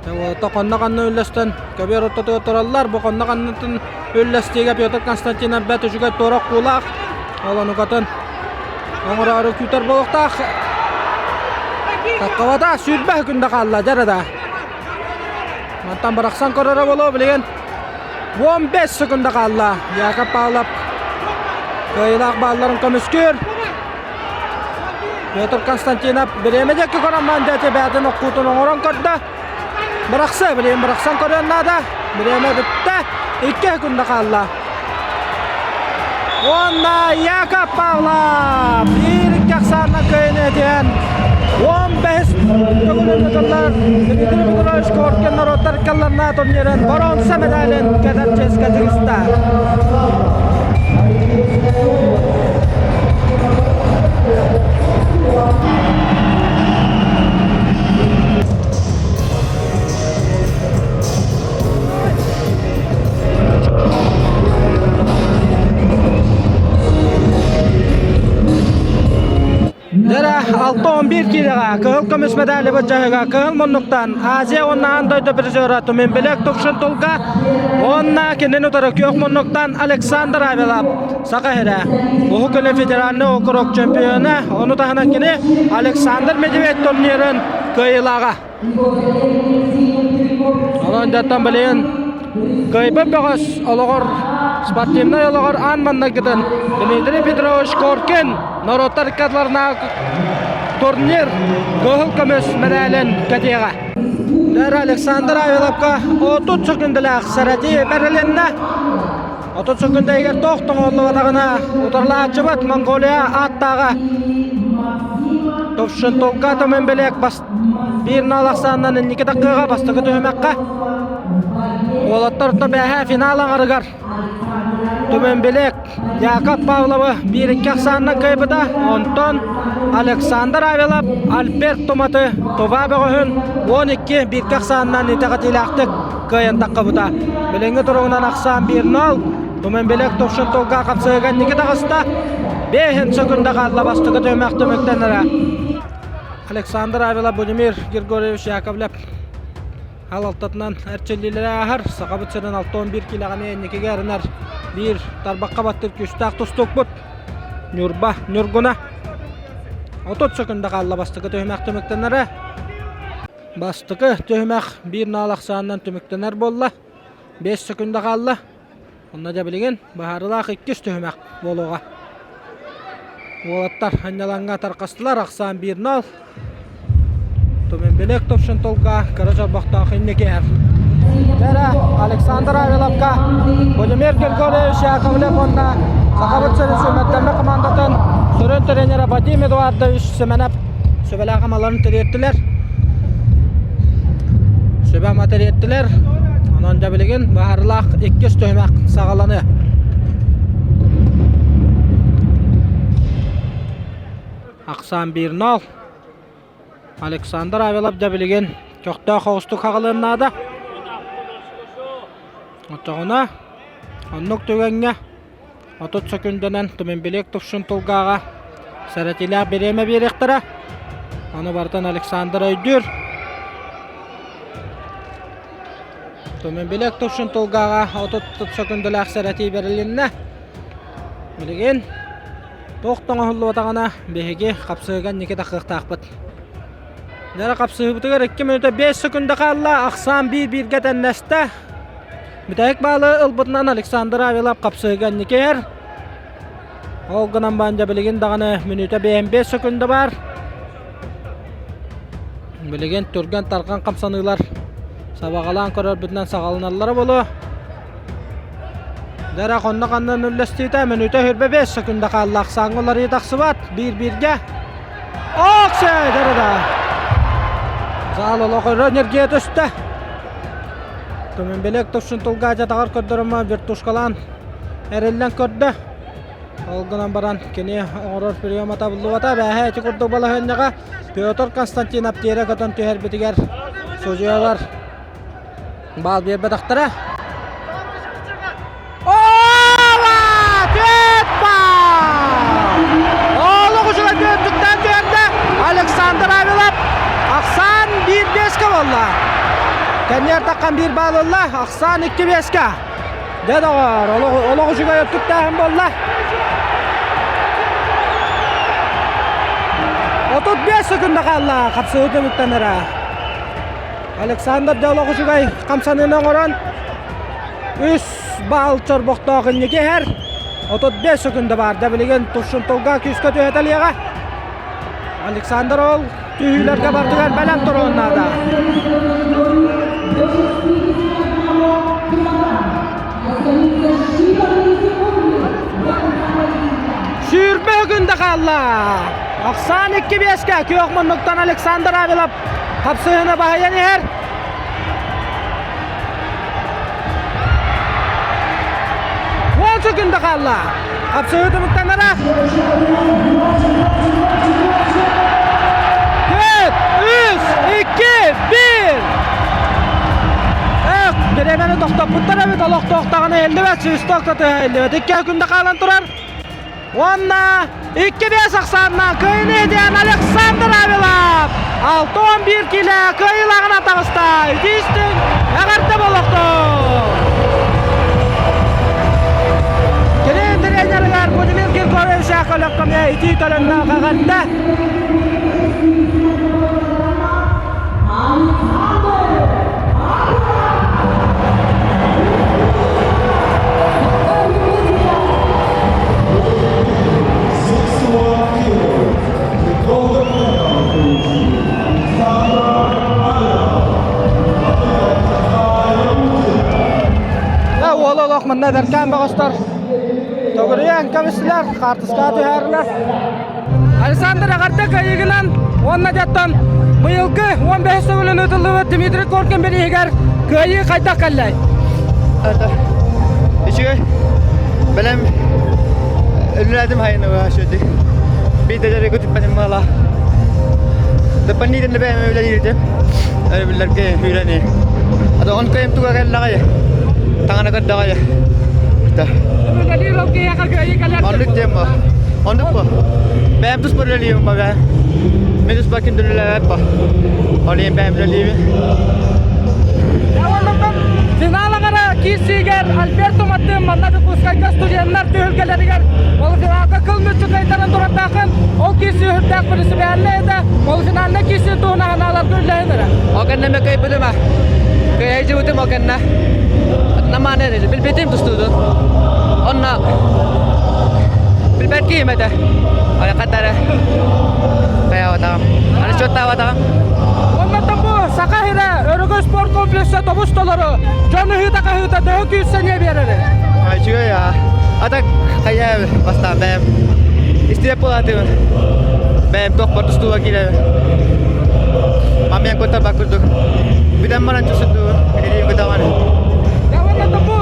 Та конна канна үлләстен кабер отты тораллар. Бу конна каннатын үлләстеге Петр Константинов бәт үжүгә торак кулак. Аланы катын. Оңрары күтер болуктак. Таккавада сүрбә күндә калла жарада. Мантан бараксан корора боло билген. 15 секунда калла. Якап Павлов. Кыйлак балларын көмүскөр. Петр Константинов биремедек кораман дете бәтен окутун оңорон көрдө. Баракса билем бараксан короннада. Биреме битте. 2 секунда калла. Онна Якап Павлов. Bir kaksana köyüneden 15 kilometrlar Dmitry Petrovich Korkin Narodlar kallarına turnirin bronza medalin kadar Kazakistan. Dara 6-11 kiloga kıl kümüs medali bacağıga kıl monluktan Aziya ondan doydu bir zöratı men bilek tokşun tolga onna kenen otarak yok monluktan Alexander Avelab Sakahira bu köle federalni okrug çempiyonu onu tahana kene Alexander Medvedev turnirin kıyılaga Ondan bilen kıyıbı bağız olağır Sportivna yolağır anmanna gidin Dmitry Petrovich Korkin Narodlar kadlarına turnir Gohul kömüs medalin katiyaga Der Alexander Avelabka 30 sekundalak sarati berilinna 30 sekunda eger toqtun ollu vatağına utarla açıbat Mongolia attaga Topşun tolga tomen belek bir nalaqsandan 2 dakikaga bastıgı tühemekka Olatlar da finalan arıgar Tümen bilek Yakap Pavlov'u 1-2 aksandan kaybıda Ondan Alexander Avelab Albert Tomat'ı Tovabego'hun 12-1 aksandan itakat ilaktık Kayandak kabuda Bilenge turuğundan aksan 1-0 Tümen bilek topşun tolga kapsayıgan 2 dakikasta 5 sekunda kalla bastıgı tümek tümektenlere Alexander Avelab Vladimir Grigorevich Yakovlev Halaltatnan erçellilere ahır Sakabıt senen 6-11 kilogana ennekege arınar Bir tarbakka battır küstaq tustuk but Nurguna 30 sekunda kalla bastıkı tühmek tümektenlere Bastıkı tühmek bir nalaq sağından tümektener bolla 5 sekunda kalla Onda da bilgin baharılaq 2 tühmek boluğa Olattar hanyalanga tarqastılar aksan 1-0 Tomen belek topşun tolga Karaca baktaq inneker Dara Alexander Avelabka Vladimir Grigorevich Yakovlev onda Sakabıt seni sümetlenme komandatın Sürün treneri Vadim Eduardovich Semenep Söbele akamalarını teriyettiler Söbe materi ettiler Onunca bilgin baharlaq 2 tühmek sağalanı Aksan 1-0 Alexander Avelab da bilgin Kökta xoğustuk hağılığına da Otağına Onnuk tügenge 30 sekundanan tümen bilek topşun tolgağa Saratila bireme bir iktira Onu bardan Alexander öydür Tümen bilek topşun tolgağa 30 sekundalak sarati berilinne Bilgin Toqtan ahullu vatağına behege kapsığıgan 2 dakika taqbıt Nara kapsığı bitigar 2 minuta 5 sekunda kalla aksan 1-1 geten neste Mütahik bağlı ılbıtından Alexander Avelab kapsığıgan niker Olganan banja bilgin dağını minuta 5 sekunda var Bilgin turgan tarkan kapsanılar Sabağalan korar bütünden sağalınarları bolu Dara qonna qandan üllestiyta minuta 5 sekunda kalla aksan olar yetaqsı bat 1-1'ge Okse darada Zalala qoyra enerjiya töstü Tümen belek topşun tolgaca tağır kördürümü virtuşkalan Erellen kördü Olgunan baran kene oğrur priyomata buluvata Bähe eti kurdu bala hönyaga Piotr Konstantinov tere kötön tüher bitiger Sojuyalar Bal bir bedaktıra Ola! Tüetba! Oğlu kuşuna tüettükten tüette Alexander Avelab Aksan 1-5 valla Kenyer takkan bir balıllah. Aksan 2-5'ka. Dede var. Ola kuşuga öptük dağın bolla. 35 sekunda kalla. Kapsı ödümükten era. Alexander de ola kuşuga kamsanına oran. 3 bal çorbokta negi her. 35 sekunda var. Debiligen turşun tolga küska tüheteliyaga. Alexander ol. Tühülerge bardıgan belem turu onlarda. Sürme günde kalla. Aksan 2-5'ka Köyokmanlıktan Alexander abilap kapsığına bahayan her. Olcu günde kalla. Kapsığı dümükten ara. 4, 3, 2, 1. Biremeni toktap bunlar evet Allah toktağını 55 süs toktatı 55 2 günde kalan turar. Onna 2-5 aksandan köyünü ediyen Alexander abilap 6-11 kile köyülağına tağısta üstün ağırtta boloktu. Kene trenerler Budimir Kirkorov şakalıkkımya iti tölünna ağırtta. Manna derken bağışlar. Togriyan kamisler, kartıska tüherler. Alexander Agarta kayıgılan onna jattan bu yılki 15 sövülün ötüldü Dimitri Korkin beri eger kayı kayta kallay. İşte benim ölüledim hayını başladı. Bir de dari kutip benim mala. Depan ni dan lebih öyle yirdim. Öyle bilir ki hürani. Ada on kayım tuga kalla kaya. Tangan agad da kaya. Onluk dem ba? Onluk ba? Ben terus berlari ba? Ben terus bakin dulu lah apa? Oleh ben berlari. Finala gara kisiger Alberto Matem mannadı kuskayga studiyanlar tühülgeleriger. Ol finalga kılmıçı kaytaran durattakın o kisi hürdak birisi beğenleydi. Ol finalda kisi tuğuna hanalar gülleyendir. O kan nama kay belum ah. Kay aja utem o kan na. Nama ne dedi? Bil betim tustudu. Onna. Bil berki mete. Ada kata dah. Kaya watam. Ada çota watam. Onlardan bu Sakahira Örgü Spor Kompleksi otobüs doları canlı hıta dökü üstüne verir. Ay juga ya. Ada kaya pasta ben. Istilah pula tu. Ben tok batus tu lagi dah. Mami yang kota bakur tu. Bidang mana tu tu. Ini yang kota mana? Ya onlardan bu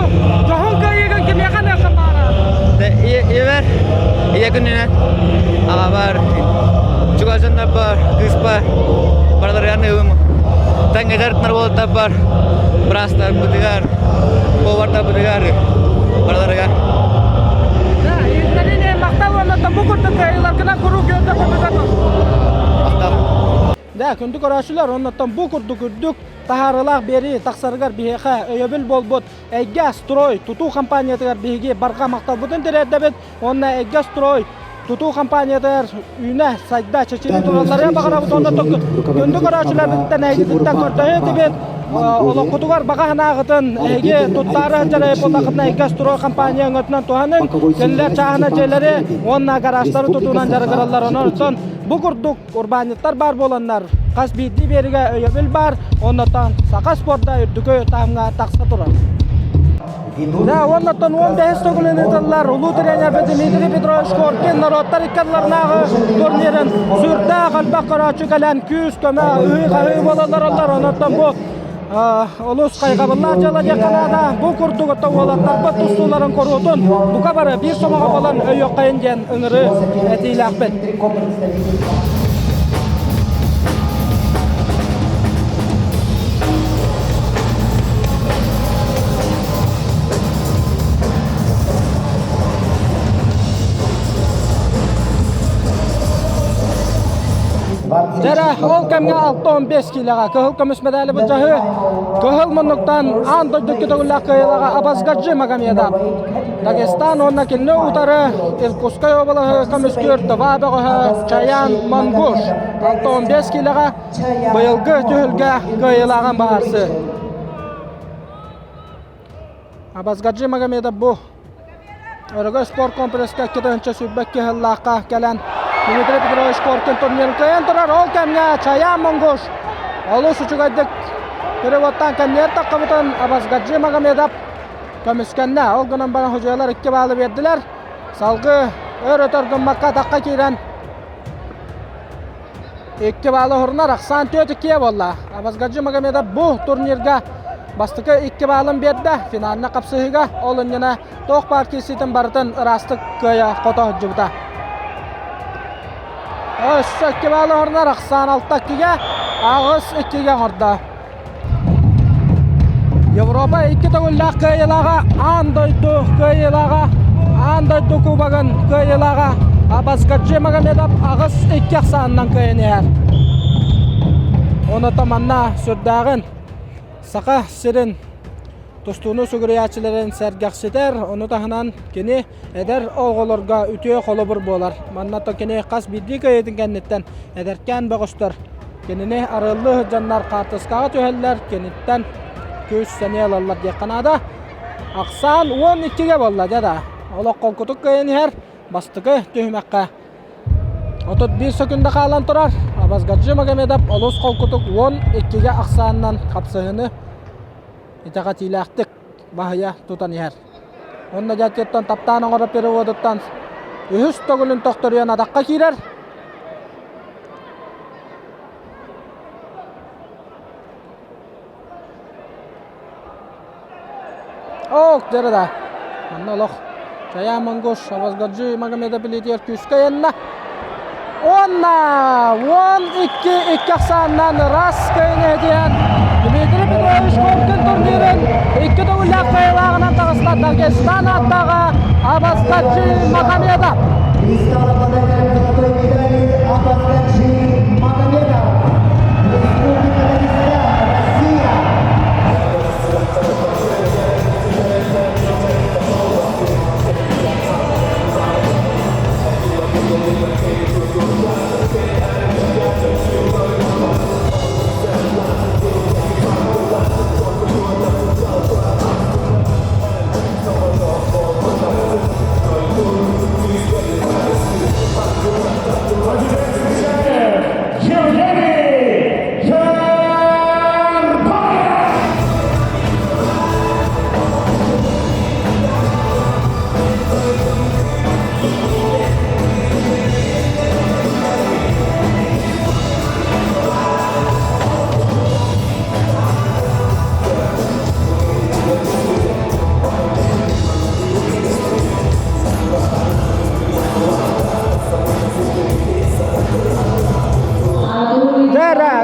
Johon kayıgan kim yakan yakan bana. Iya ver. Iya kunina. Abar. Juga sana bar. Kispa. Berdarian itu. Tenggelar narwal tabar. Beras tabar. Power tabar. Berdarian. Nah, ini ne maktav onlardan bu kurdu kayılar kına kuru gönde konudan. Maktav. Da kündük araşılar onlardan bu kurdu kürdük. Taharılar beri taksarıgar biheka öyebil bol bot Egge Stroy tutu kampanyatıgar bihegi barga maktav butun direddebet onna Egge Stroy tutu kampanyatıgar üne sayda çeçili turallara bakara butonda tok kündük araşılar bitten eydikten kortaya debet ola kutugar baga hanağıtın Egge tuttarı hıcara epodakıtna Egge Stroy kampanya ngötünen tuhanın kendiler çahına celeri onna garajları tutunan jarıgarallar onarıtın bu kurduk urbaniyetler bar bolanlar kas biddi beriga öyebil bar ondan saka sporda ürdükö tamga taksa turar. Da ondan 15 togulenetler ulu trener Dimitri Petrovich Korkin narottar ikkarlarnağı turnirin sürda qalbaq qaraçı kalan küs köme öy bolalar ondan bu Olus kaygabillar jala jakanada bu kurduk togolatlar bu tustuların korutun bu kabara bir somaga bolan öy kayınjen ıngırı etilakbet. Jara ол кемге 6-15 килога кыһыл көмүс медали бужахы кыһыл мунуктан андой дүккетөгүлла кыйылага Абазгаджи Магомедов Дагестан онна кинне утары Иркутская областы көмүскөртө Вабагы Чаян Мангуш 6-15 килога быйылгы түйүлгө кыйылаган баарсы Абазгаджи Магомедов бу Örgü spor kompleksке кетенче сүббекке хыллаққа келен Дмитрий Петрович Коркин турнирин кыйын турар ол кемге Чаян Мангуш Олус учугайдык переводтан кемнер таққабытын Абазгаджи Магомедов көміскенне ол гынан бана хожалар 2 балы бердилер салгы өрө торгунмакка таққа кирен 2 балы хурнар 94-2 болла Абазгаджи Магомедов бу турнирге бастыкы 2 балын берді финалына қапсыйга олын yana тоқ партиясытын бартын ырастык көйі қото жүбіта Өссі 2 балы хурнар 96-2 ағыз 2-ге ғырды Европа 2 төгілләқ көйілаға андойду кубагын көйілаға Абазгаджи Магомедов ағыз 2 санынан көйінер Оны таманна сүрдәғін Сақа сирин тустуну сугуриячилерин сәргәксетер, оны тахынан кені әдер оғылырға үтіе қолы бір болар. Маннато кені қас бидді көйетін кәнеттен әдеркен бұғыстыр. Кеніне арылы жаннар қартысқаға түйелер, кенеттен көз сәне алалар деқанада. Ақсан 12-ге болла деді. Олық қолқытық көйін әр бастығы түймәққа. 31 секунда қалан тұрар. Абазгаджи Магомедов олыс қолқытық 12-ге ақсанынан қапсығыны итаға тиләқтік бағыя тұтан ер. Онна жәттеттен таптан оңыры переводыттан үхіс тоғылын тоқтырыян адаққа кейрер. Оқ, дері да. Манна олық. Чаян Мангуш, Абазгаджи Магомедов білетер күскі енна. Онна 12 ақсанынан рас көйіне дейін Дмитрий Петрович Коркин турнирин 2 төгілләқ қиылағынан тағыстан Дагестан аттағы Абазгаджи Магомедов.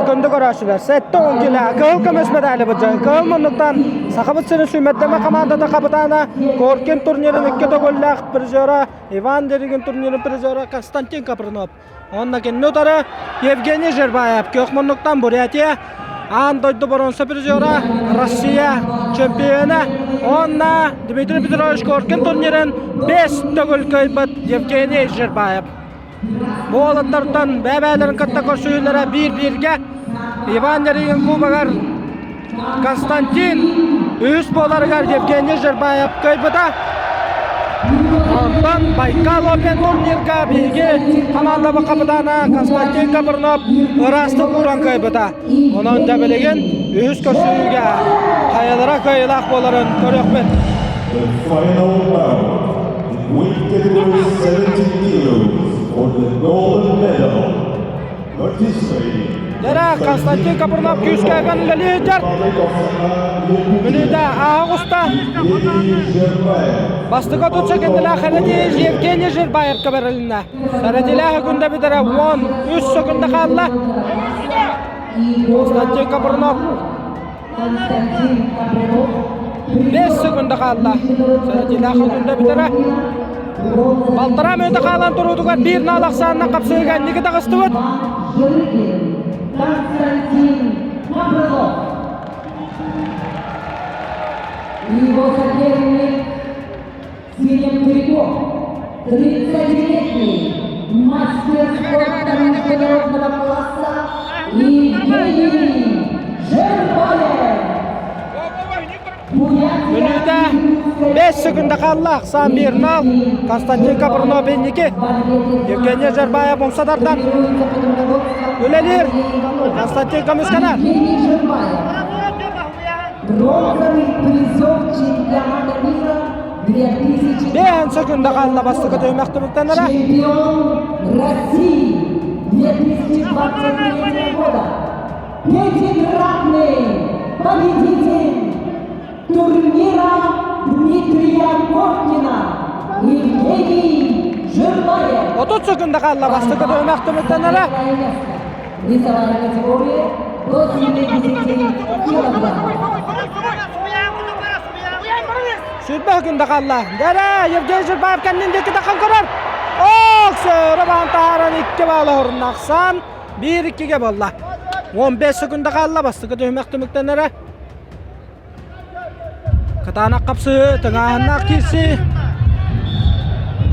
Gündü görüşüler. 7-10 kilo. Kıl kömüs medali bıcı. Kıl mınlıktan sakabıt seni sümetleme komandada kapitana Korkin turnirin 2 tөгілләқ призера Иван Деригин turnirin призера Константин Капрынов. Онна кенне утары Евгений Жербаев. Кök мынlıktan Бурятия. Андойду бронза призера Россия чемпионы. Онна Дмитрий Петрович Коркин turnirin 5 төгіл көйбіт Евгений Жербаев. Bu olanlardan bəbələrin qatta koşuyulara 1-1'ge Ivan Derigen Kubagар Konstantin üst bolargar Evgeniy Jerbayev köybüda ondan Baykal Open turnirga bilgi komanda kapitana Konstantin Kabrnov ırastı kuran köybüda onun da bilgin üst koşuyuga kayalara kayılaq boların körökmet. The final round in weight category 70 kilos for the golden medal. Participating. Dera Konstantin Kabrnov küskəgən lider. Lider Ağustos'ta bastıqa tutsa kendine Xeredi Evgeniy Jerbayev kabarılına. Xeredilah günde bir dere 13 sekunda kaldı. Konstantin Kabrnov 5 sekunda kaldı. Xeredilah günde bir dere Baltıra möte kalan turuduga bir nalaq sanına kapsaygan niki tağıstıbıd. Константин Маврилов. Его соперник Свирем Кириков, 30-летний мастер спорта международного класса Евгений Жербаев. Minüte 5 sekunda kaldı. Aksan 1-0. Konstantin Kaprunov 1-2. Evgeniy Jerbayev Bomsadar'dan. Ölelir. Konstantin Kamyskanar. Бронзовый призер чемпионата мира 2000. 5 sekunda kaldı. Bastıkı dövmekti müktenlere. Чемпион России 2023 года. Пятикратный победитель турнира Дмитрия Коркина Евгений Жербаев. 30 sekunda kaldı. Bastıkı dövmekti müktenlere. Весовая категория до 70 килограмм. Sürbe hükümde kaldı. Dere Evgeniy Jerbayev kendini 2 dakika kurar. Söyle bantaran 2 bağlı horun aksan 1-2'ge bolla. 15 sekunda kaldı bastıkı dövmekti müktenlere. Katanak kapsı, tengahına kirsi.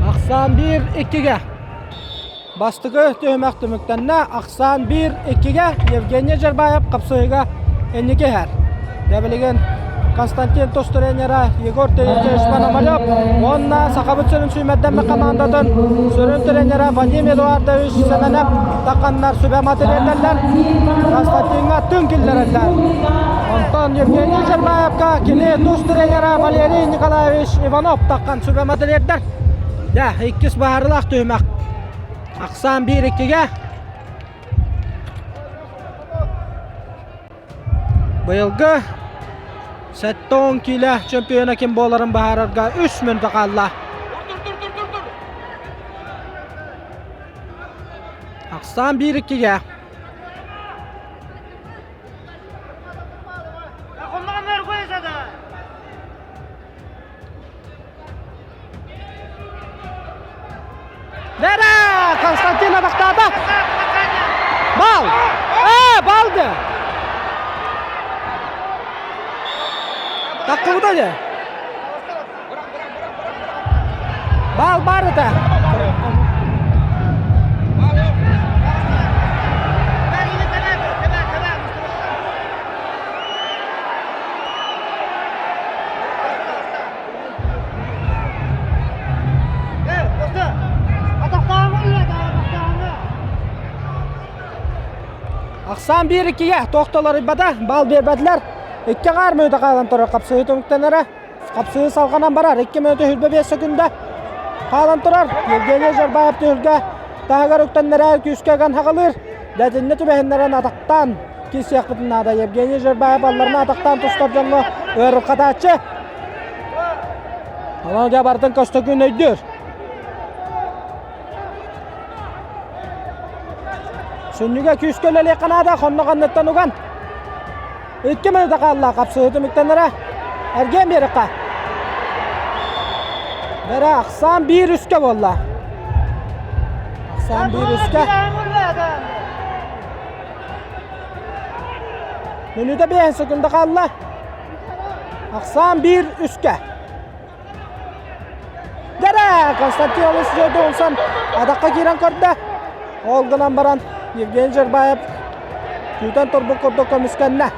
Aksan 1-2'ge. Bastıkı dövmekti müktenlere. Aksan 1-2'ge. Evgeniy Jerbayev kapsıga enniki her. Debeligen Konstantin Tostorenera, Yegor Tereshman Amalyov, onna Sakabutsunun süymedden komandadan sürün trenera Vadim Eduardovich Semenep takanlar sübe materyallerler. Konstantin'a tüm killerler. Ondan Evgeniy Jerbayev'ka kili Tostorenera Valeri Nikolaevich Ivanov takan sübe materyaller. Ya ikkis baharlaq tüymek. Aksan 1-2'ge. Bıyılgı 10 kilo çempiyona kim boların bahararga 3 minute kaldı. Aksan 1-2'ge. Dere Konstantin adaktada. Bal. Baldı. Takı bu da ya. Bal barı da. Aksan 1-2'ge toxtalar ibada bal berbediler. 2 qar minute qalan turur qapsığı tümüktenere. Qapsığı salqanan barar. 2 minute hülbe 5 sekunda qalan turur. Evgeniy Jerbayev tühülge tağagar öktenlere küskegan haqılır. Dədinli tübehenleren ataqtan kisiyak bitinada. Evgeniy Jerbayev allarına ataqtan tuştar canlı örür qataçı. Ona jabartın köstökün öydür. Sünnüge küsköleli kanada xonnu qannettan ugan. 2 minute qaldı qapsığı tümüktenlere. Ergen beriqqa. Bere Aksan 1-3'ge bolla. Aksan 1-3'ge. Minute 5 sekunda qaldı. Aksan 1-3'ge. Dere Konstantin Olisyo'da olsan adaqqa giren körde. Olgunan baran Evgeniy Jerbayev Tüyten torbu kurdu komiskenine.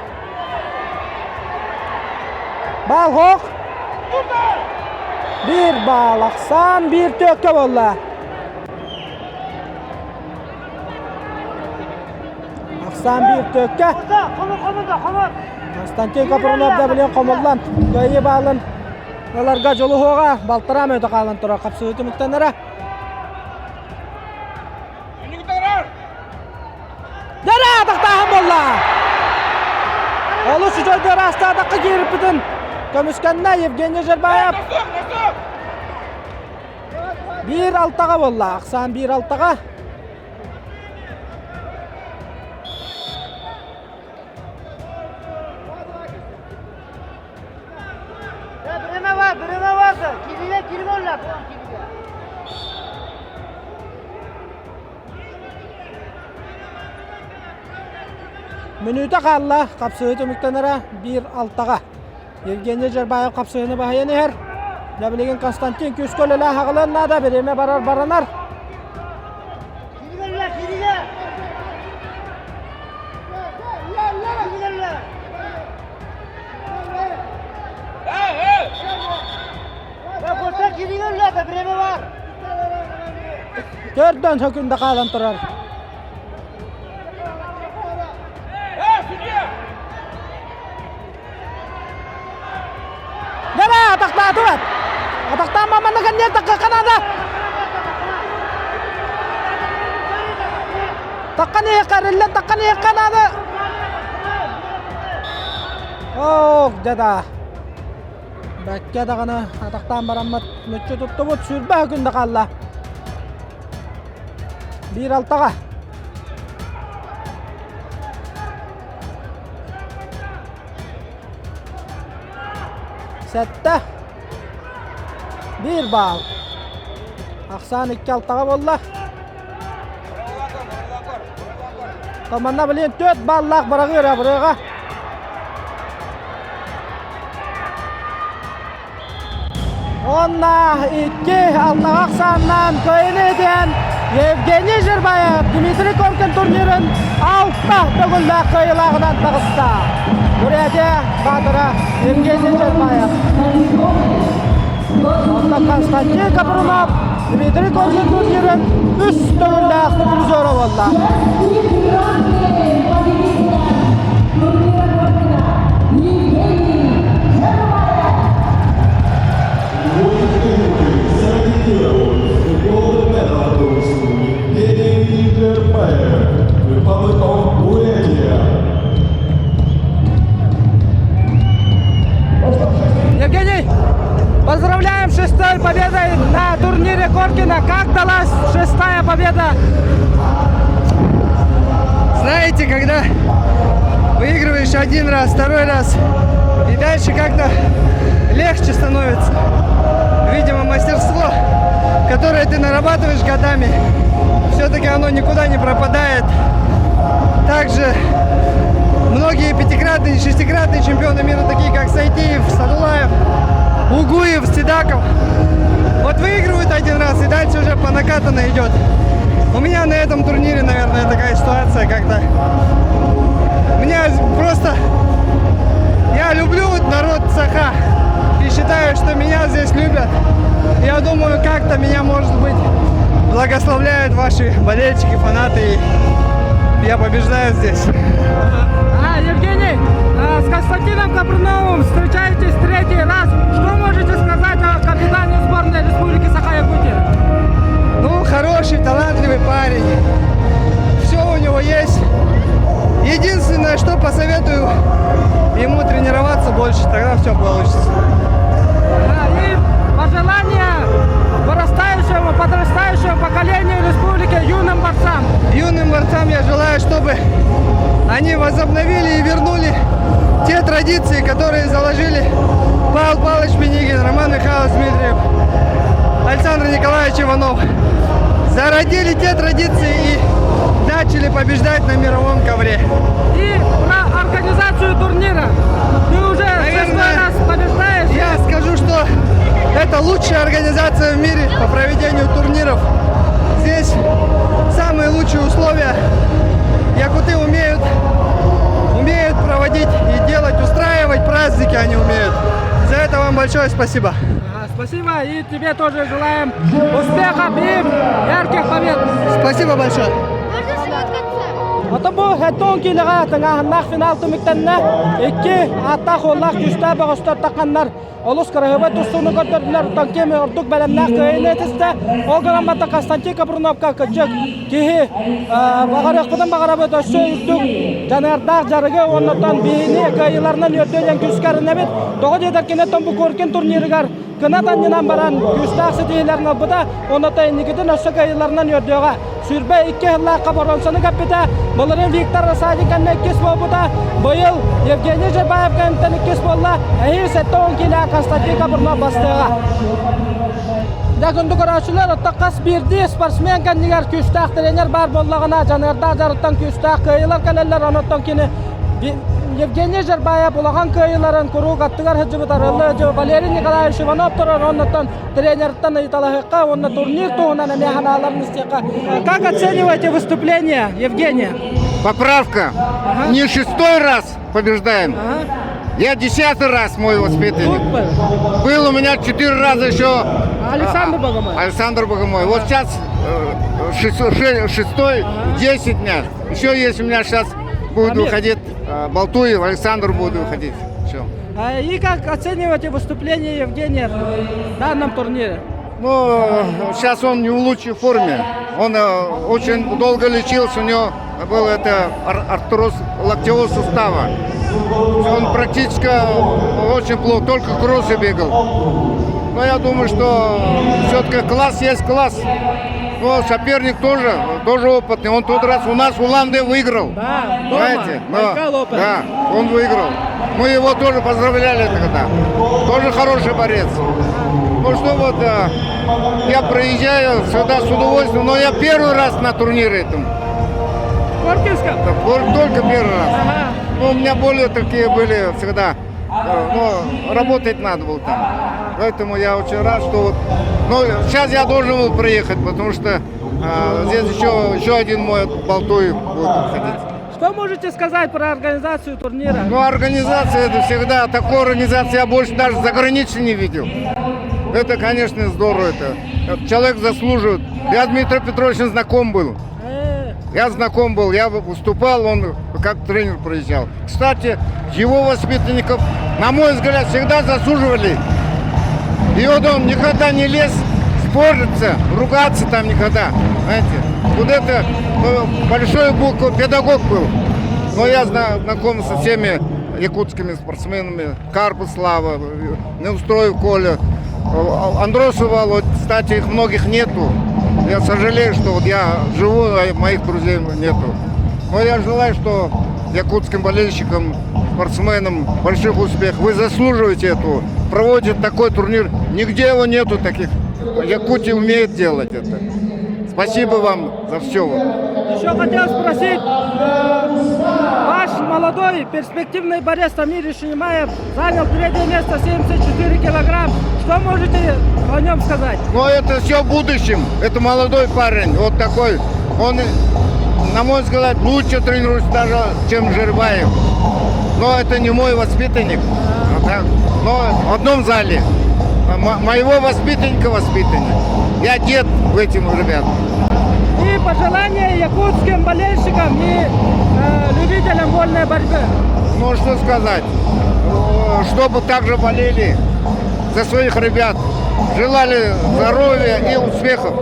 Bal hoq. Bir bal Aksan 1-4'ge bolla. Aksan 1-4'ge. Konstantin Kaprunov da bilen komullan. Göyi balın. Olarga jolu hoğa baltıram öde qalan tura qapsığı tümüktenlere. Dere adaqtağın bolla. Olu süjöde rasta adaqqa girip bidin. Kömüskenne Evgeniy Jerbayev. 1-6'ga bolla. Aksan 1-6'ga. Birine vardı. Kiliye kirmolla. Minüte kalla kapsığı tümüktenere 1-6'ga. Evgeniy Jerbayev kapsığını bahayan eher. Yabiligin Konstantin Küskölele hağılanına da birime barar baranar. Dördön hökünde kalan turar. Nere atakta atuat. Atakta mamana ganyan takka kanada. Takkani hekarillen takkani hekanada. Oh jada. Bakka da kana ataktan barammat mütçü tuttu bu sürbe hökünde kalla. 1-6'ga. Sette. 1 bal. Aksan 2-6'ga bolla. Tamanna bilen 4 ballak bırakıyor buraya. Onna 2-6 aksandan köyün eden Evgeniy Jerbayev Dmitri Korkin turnirin 6 bölümde kıyılağından tağısta. Buraya da Batıra Evgeniy Jerbayev. Onda Konstantin Kapronov Dmitri Korkin turnirin 3 bölümde prizörü oldu. Republic of Bulgaria. Евгений, поздравляем с 6-й победой на турнире Коркина. Как далась 6-я победа? Знаете, когда выигрываешь один раз, второй раз, и дальше как-то легче становится. Видимо, мастерство, которое ты нарабатываешь годами, все-таки оно никуда не пропадает. Также многие пятикратные, шестикратные чемпионы мира, такие как Сайтиев, Садулаев, Угуев, Стидаков, вот выигрывают один раз и дальше уже по накатанной идет. У меня на этом турнире, наверное, такая ситуация как-то. Меня просто... Я люблю народ Саха и считаю, что меня здесь любят. Я думаю, как-то меня, может быть, благословляют ваши болельщики, фанаты, и я побеждаю здесь. Евгений, с Константином Капроновым встречаетесь 3-й раз. Что можете сказать о капитане сборной Республики Саха-Якутия? Ну, хороший, талантливый парень. Все у него есть. Единственное, что посоветую ему тренироваться больше, тогда все получится. И пожелания вырастающему, подрастающему поколению республики юным борцам. Юным борцам я желаю, чтобы они возобновили и вернули те традиции, которые заложили Павел Павлович Пенигин, Роман Михайлович Дмитриев, Александр Николаевич Иванов. Зародили те традиции и начали побеждать на мировом ковре. И про организацию турнира. Ты уже 6-й раз побеждаешь. Я скажу, что это лучшая организация в мире по проведению турниров. Здесь самые лучшие условия. Якуты умеют проводить и делать, устраивать праздники они умеют. За это вам большое спасибо. Спасибо, и тебе тоже желаем успехов и ярких побед. Спасибо большое. Ата бу хәттон киләгә тыңаһыннак финал тумиктәннә 2 ата холлак күстә багыста такканнар. Олос карабат тустуны көтөрдүләр. Танкеме ордук бәлемнәк көйнәтестә. Ограмата Константин Капроновка кычык. Кихи багаракыдан багарабы төшүдүк. Жанардар жарыгы оннотан бейни кайыларынан өтөлгән күскәренә бит. Тогы дедәркене бу Коркин турнирыгар. Кынатан янан баран күстәк сетеләрне буда оннотай никеден өсө кайыларынан өтөгә. Сүрбе 2 еллар кабаронсаны капита. Боларын Виктор Расадиканны кес болбуда. Быйыл Евгений Жербаев кентен кес болла. Әйе сеттон килә Константин Капронов бастыга. Дагынды карашылар оттакас бирди спортсмен кандигар күстәк тренер бар боллагына жанарда жарыттан күстәк кыйлар калалар оноттан кини Евгений Жербаев улахан кыйыларын курук аттыгар хыжыбытар ылы Валерий Николаевич Иванов турар оннотон тренерттан италахыкка онна турнир туунан эмяханаларын истека. Как оцениваете выступление, Евгения? Поправка. Не 6-й раз побеждаем. Я 10-й раз мой воспитанник. Был у меня 4 раза еще Александр Богомой. Александр Богомой. Вот сейчас 6-й, 10 дня. Еще есть у меня сейчас будет выходить Балтуев, Александр будет выходить. Все. И как оцениваете выступление Евгения в данном турнире? Ну, сейчас он не в лучшей форме. Он очень долго лечился, у него был это артроз локтевого сустава. Он практически очень плохо, только кроссы бегал. Но я думаю, что все-таки класс есть класс. Но соперник тоже опытный. Он тот раз у нас в Улан-Удэ выиграл. Да, знаете? дома. Да, он выиграл. Мы его тоже поздравляли тогда. Тоже хороший борец. Ну что вот, я проезжаю сюда с удовольствием, но я первый раз на турнире этом. Коркинском? Только первый раз. Ну, у меня более такие были всегда. Но работать надо было там. Поэтому я очень рад, что вот. Но сейчас я должен был приехать, потому что здесь еще один мой Балтуев будет ходить. Что можете сказать про организацию турнира? Ну, организация это всегда, такой организации я больше даже за границей не видел. Это, конечно, здорово. Это человек заслуживает. Я с Дмитрием Петровичем знаком был. Я знаком был, я выступал, он как тренер проезжал. Кстати, его воспитанников, на мой взгляд, всегда заслуживали. И вот он никогда не лез спориться, ругаться там никогда. Знаете, вот это большой буквы педагог был. Но я знаком со всеми якутскими спортсменами. Карпус Слава, Неустроев Коля, Андросова, вот, кстати, их многих нету. Я сожалею, что вот я живу, а моих друзей нету. Но я желаю, что якутским болельщикам, спортсменам больших успехов. Вы заслуживаете этого. Проводят такой турнир. Нигде его нету таких. Якутия умеет делать это. Спасибо вам за все. Еще хотел спросить, ваш молодой перспективный борец Тамир Ишинимаев занял 3-е место, 74 килограмм. Что можете о нем сказать? Ну, это все в будущем. Это молодой парень, вот такой. Он, на мой взгляд, лучше тренируется даже, чем Жербаев. Но это не мой воспитанник. Но в одном зале. Моего воспитанника воспитанник. Я дед в этим ребятам. И пожелания якутским болельщикам и любителям вольной борьбы. Ну, что сказать. Чтобы также болели за своих ребят. Желали здоровья и успехов.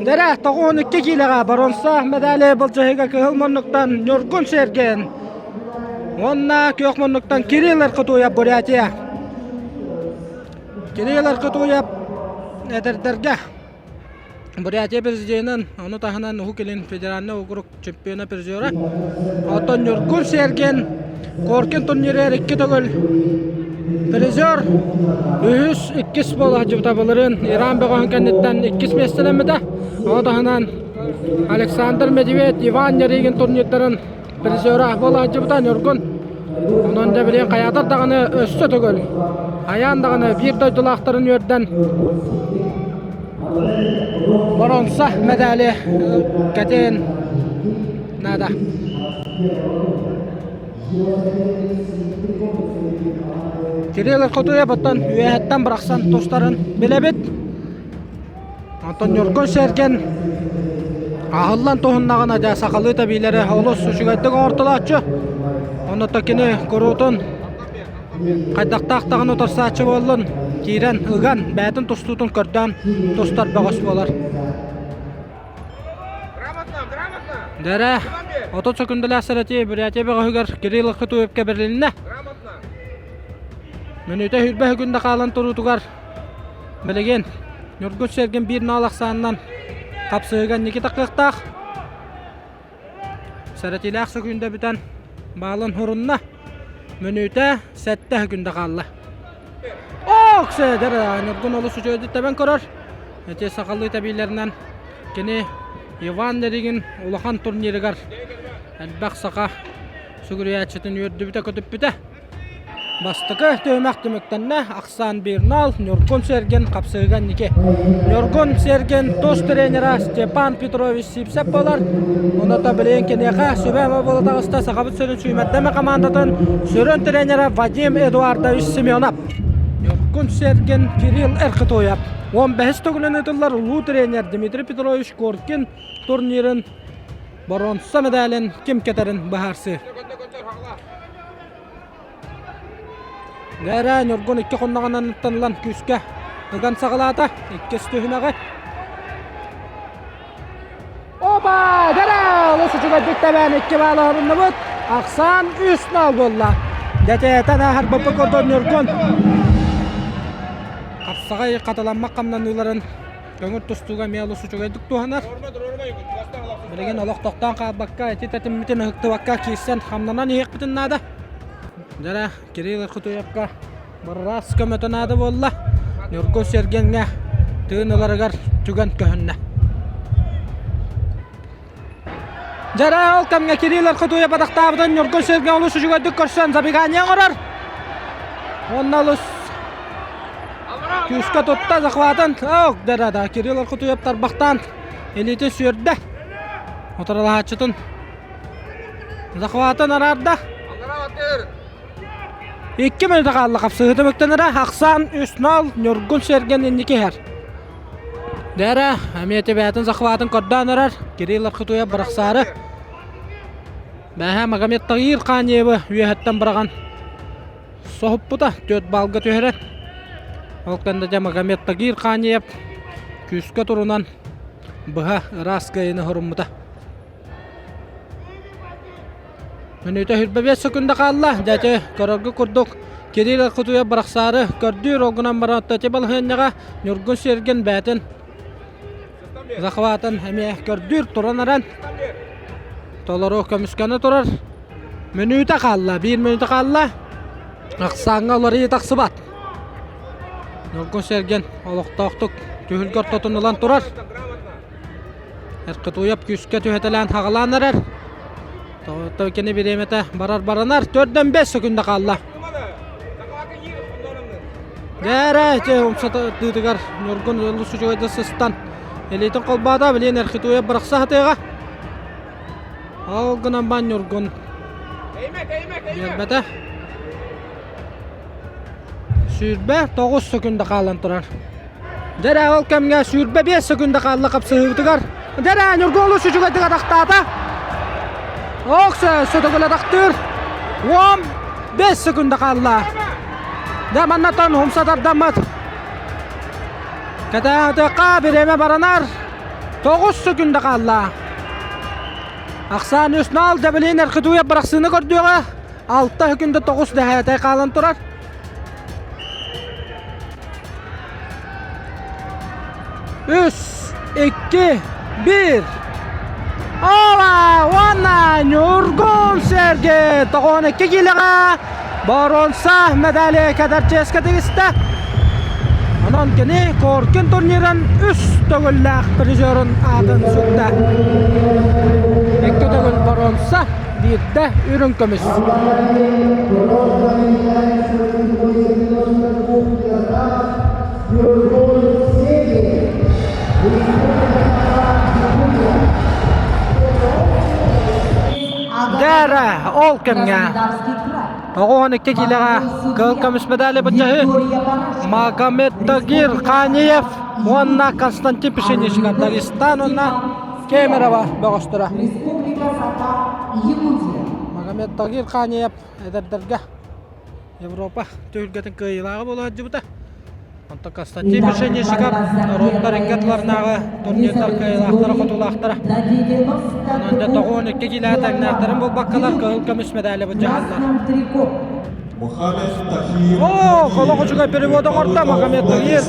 Дәрә, 12 килога баронса медали былжыгы кылмоннуктан Нургун Серген. Онна көкмоннуктан Кирилл Аркутуя Бурятия. Кирилл Аркутуя эдердерге. Бурятия президентын, оны тахынан Хукелин федеральный округ чемпиона призера. Отон Нургун Серген Коркин турнирер 2 төгөл. Призер үз 2 бола жыбтабылырын Иран бөгөн кеннеттен 2 местелемеде. Отахынан Александр Медведев, Иван Неригин турнирларын призера бола жыбта Нургун. Онон да билен каятар даганы өссө төгөл. Аян даганы бир дойдулактарын өрдөн. Баронса медали кетен нада. Кирилл Аркутуя баттан үәттен быраксан достарын билебит. Антон Нургун Серген ахыллан тоһуннагына да сакалы табилери олос сүгәттек орталачы. Оны токене корутун кайдактактагын отурсачы болдун. Кирен ыган бәтин тустутун көрдөн достар багыс болар. Дәрә, ото секундалар сәрәти Бурятия бәгәгәр Кирилл Аркутуевка берлинне. Минута хүрбә күндә калан турутугар. Белеген Нургун Серген бир налаксаннан капсыган Никита Кыктак. Сәрәтиләр секундә бүтән балын хурунна. Минута 7 күндә калды. Оксе дәрә Нургун олы сүҗөдә табан көрөр. Әтә сакаллы табиләрнән кене Иван Неригин улахан турниригар әлбәк сака Suguriyatçıtın yördübüte kötüpbüte. Bastıkı tövməkdimiktenне Aksan Birnal, Nurgun Sergen kapsıgan nike. Nurgun Sergen toz trenera Stepan Petrovich Sipsep bolar. Onu da bileyin keneka Sübema Bolotağısta sakabıt sörün süymetleme komandatın sörün trenera Vadim Eduardovich Semyonov. Nurgun Sergen Kirill Erkitoyev. 15 togulun ötüller ulu trener Dmitri Petrovich Gorkin turnirin bronza medalin kim keterin baharsı. Gara Nurgun iki konnağından tanılan küske. Nıgan sağlata ikkisi tühünağı. Opa! Gara! Olusu çıkardık da ben iki bağlı horunlu bud. Aksan üst nal bolla. Deteyeten ahar baba kodon Nurgun. Kapsagay katalanmak kamdan yılların göngür tustuğu meyal olusu çıkardık tuhanar. Bilgin olaq toqtan qabakka eti tetimmitin hıktı vakka kiysen hamdanan yiyek bitin nada. Jara Kirill Erkitoyevka barras kömötön adı bolla. Nurgun Sergen'e tığınalarıgar tügön köhünne. Jara olkamga Kirill Erkitoyev adaqtabıdan Nurgun Sergen olusu çıkardık korsan zabiganyan orar. Onnalus küska tutta zakvatan. Derada Kirill Erkitoyev tarbaqtan elitin sürdü. Otaralahatçıtın zakvatan ararda. 2 minute qaldı qapsığı demektenere Aksan Üstnal Nurgun Sergen indiki her. Dere amiyeti bayatın zakvatın koddan arar. Kirill Erkitoyev bıraksarı. Baha Magomed Tagir Qaniyevi üyehetten bırakan. Sohup bu da 4 balga tüheren. Olkanda Magomed Tagir Qaniyev küske turunan Baha raskayını horumuda. Minute 25 sekunda qaldı. Jace karargı kurduk. Kirill Erkitoyev bıraksarı. Gördü rogunan baratta tebal henyaga Nurgun Sergen batin. Zakvatan hemiye gördü turanaran. Tolaro kömüskana turar. Minute qaldı. 1 minute qaldı. Aksanга olary taksıbat. Nurgun Sergen oloqtaqtuk tühülgör totunulan turar. Erkitoyev küske tühetelen haqalanar. Tavkeni bir emete baranar 4'den 5 sekunda qaldı. Gara ce umsata dıdıgar Nurgun yolu sucuğuydu sıstan. Elitin kolbada bilen Erkitoyev bıraksa hatıga. Algınan ban Nurgun. Yerbete. Sürbe 9 sekunda qalan turar. Dara olkamga sürbe 5 sekunda qaldı qapsıdıgar. Dara Nurgun yolu sucuğuydu adaqtata. Oksa sotogula daktır. 15 sekunda qaldı. Damannatan humsatar damat. Kata taqa bireme baranar. 9 sekunda qaldı. Aksan Üstnal Debilin Erkitoyev bıraksını gördüğü 6 sekunda 9 dehayatay qalan turar. Üç, 2, 1. Ola, wana Nurgun Sergen toğon 2 kiloga bronza medali kadar ceska tegiste. Anon kini Gorkin turnirin üst togulak prizörün adın sutta. 2 togul bronza, 1'de ürün kömüs. Dara olkamga oğon 2 kiloga kılkamış medali bıçağı Magomed Tagir Qaniyev onna Konstantin Pshenishka Dagestan onna kamera var bağıştıra Magomed Tagir Qaniyev ederderge Avrupa tölgetin kıyılağı bolacı buta Anta Konstantin Pshenishka Rotlar engatlarnağı turnirler kıyılaqtara qutulaqtara Nanda toğon 2 kilo tagnartarın bu bakkalar kılkamış medali bıçağılar Kolo koçuga perivoda qorta Magomed Tagir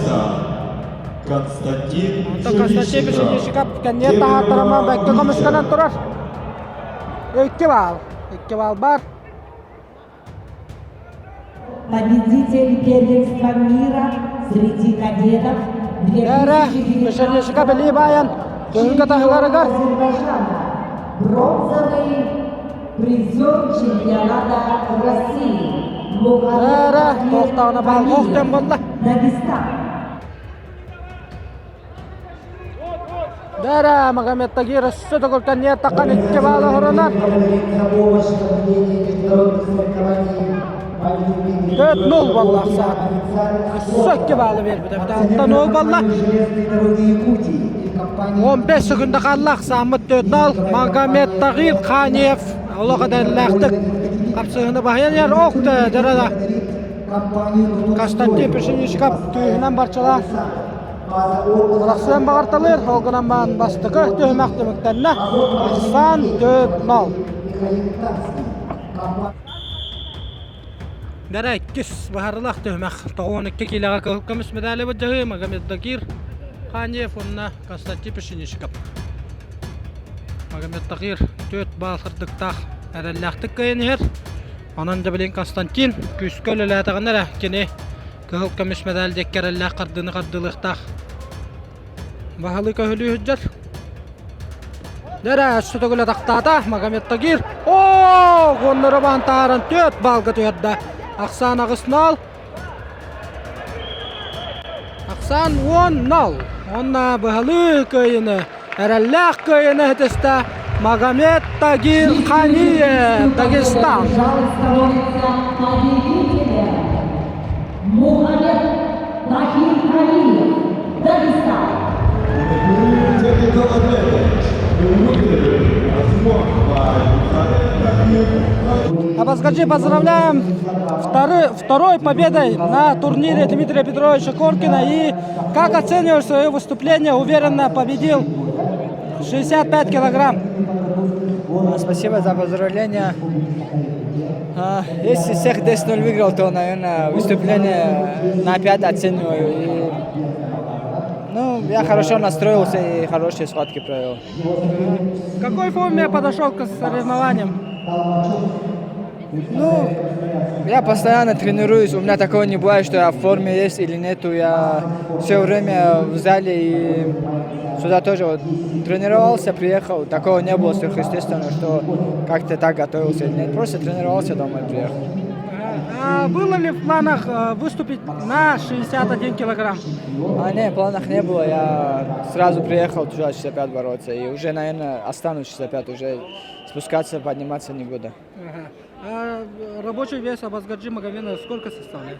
Anta Konstantin Pshenishka kanyet tahatarama bakka komiskanan turar 2 bal bar Победитель первенства мира среди кадетов Pshenishka beli bayan Tölge tahılarıgar Азербайджана. Бронзовый призер чемпионата России. Дара, тоқтауына бал қоқтен болды. Дагестан. Дара, Магомед Тагир үсті түгілкен не таққан 2 балы ғырынан. 4-0 болды Ақсан. Үсті 2 балы бербеді. Алтан ол болды. 15 секунда қалды Ақсан. 4-0. Магомед Тагир Қаниев. Олаға дәліләқтік. Қапсығында бағайан ер оқты. Дәрада. Константин Пешенишкап түйінен барчыла. Рақсыен бағарталыр. Олғынан баған бастықы түйімәқті мүктеніне. Ақсан 4-0. Дәрі 2 бағарылақ түйімәқ. 12 келеға көккіміс медалі бұджағы Магомед Тагир Қаниев, онына Константин Пешенишкап. Магомед Тагир 4 бағырдықтақ әрәлләқтік көйін ер. Онан да білен Константин күскөл әләтіғын әрі кені көғыл көміс медал деккер әлләқ қардыны қардылықтақ. Бағалы көхілі хүджар. Дәрі үсті түгілі тақтата Магомед Тагир. Ғонлары бағын тағарын 4 балғы түйерді. Ақсан ағысынал. Ақсан 10-0. Онна бағалы көйіні әрәлләқ көйіні хетісті Магомед Тагир Қаниев, Дагестан. Мухаммед Тагир Қаниев, Дагестан. Абазгаджи, поздравляем второй победой на турнире Дмитрия Петровича Коркина. И как оцениваешь свое выступление? Уверенно победил 65 килограмм. Спасибо за поздравления. Если всех 10-0 выиграл, то, наверное, выступление на 5 оцениваю. И, я хорошо настроился и хорошие схватки провел. В какой форме подошел к соревнованиям? Я постоянно тренируюсь. У меня такого не бывает, что я в форме есть или нету. Я все время в зале и сюда тоже тренировался, приехал. Такого не было сверхъестественного, что как-то так готовился или нет. Просто тренировался дома и приехал. А было ли в планах выступить на 61 килограмм? Нет, в планах не было. Я сразу приехал туда 65 бороться. И уже, наверное, останусь 65. Уже спускаться, подниматься не буду. А рабочий вес Абазгаджи Магомедова сколько составляет?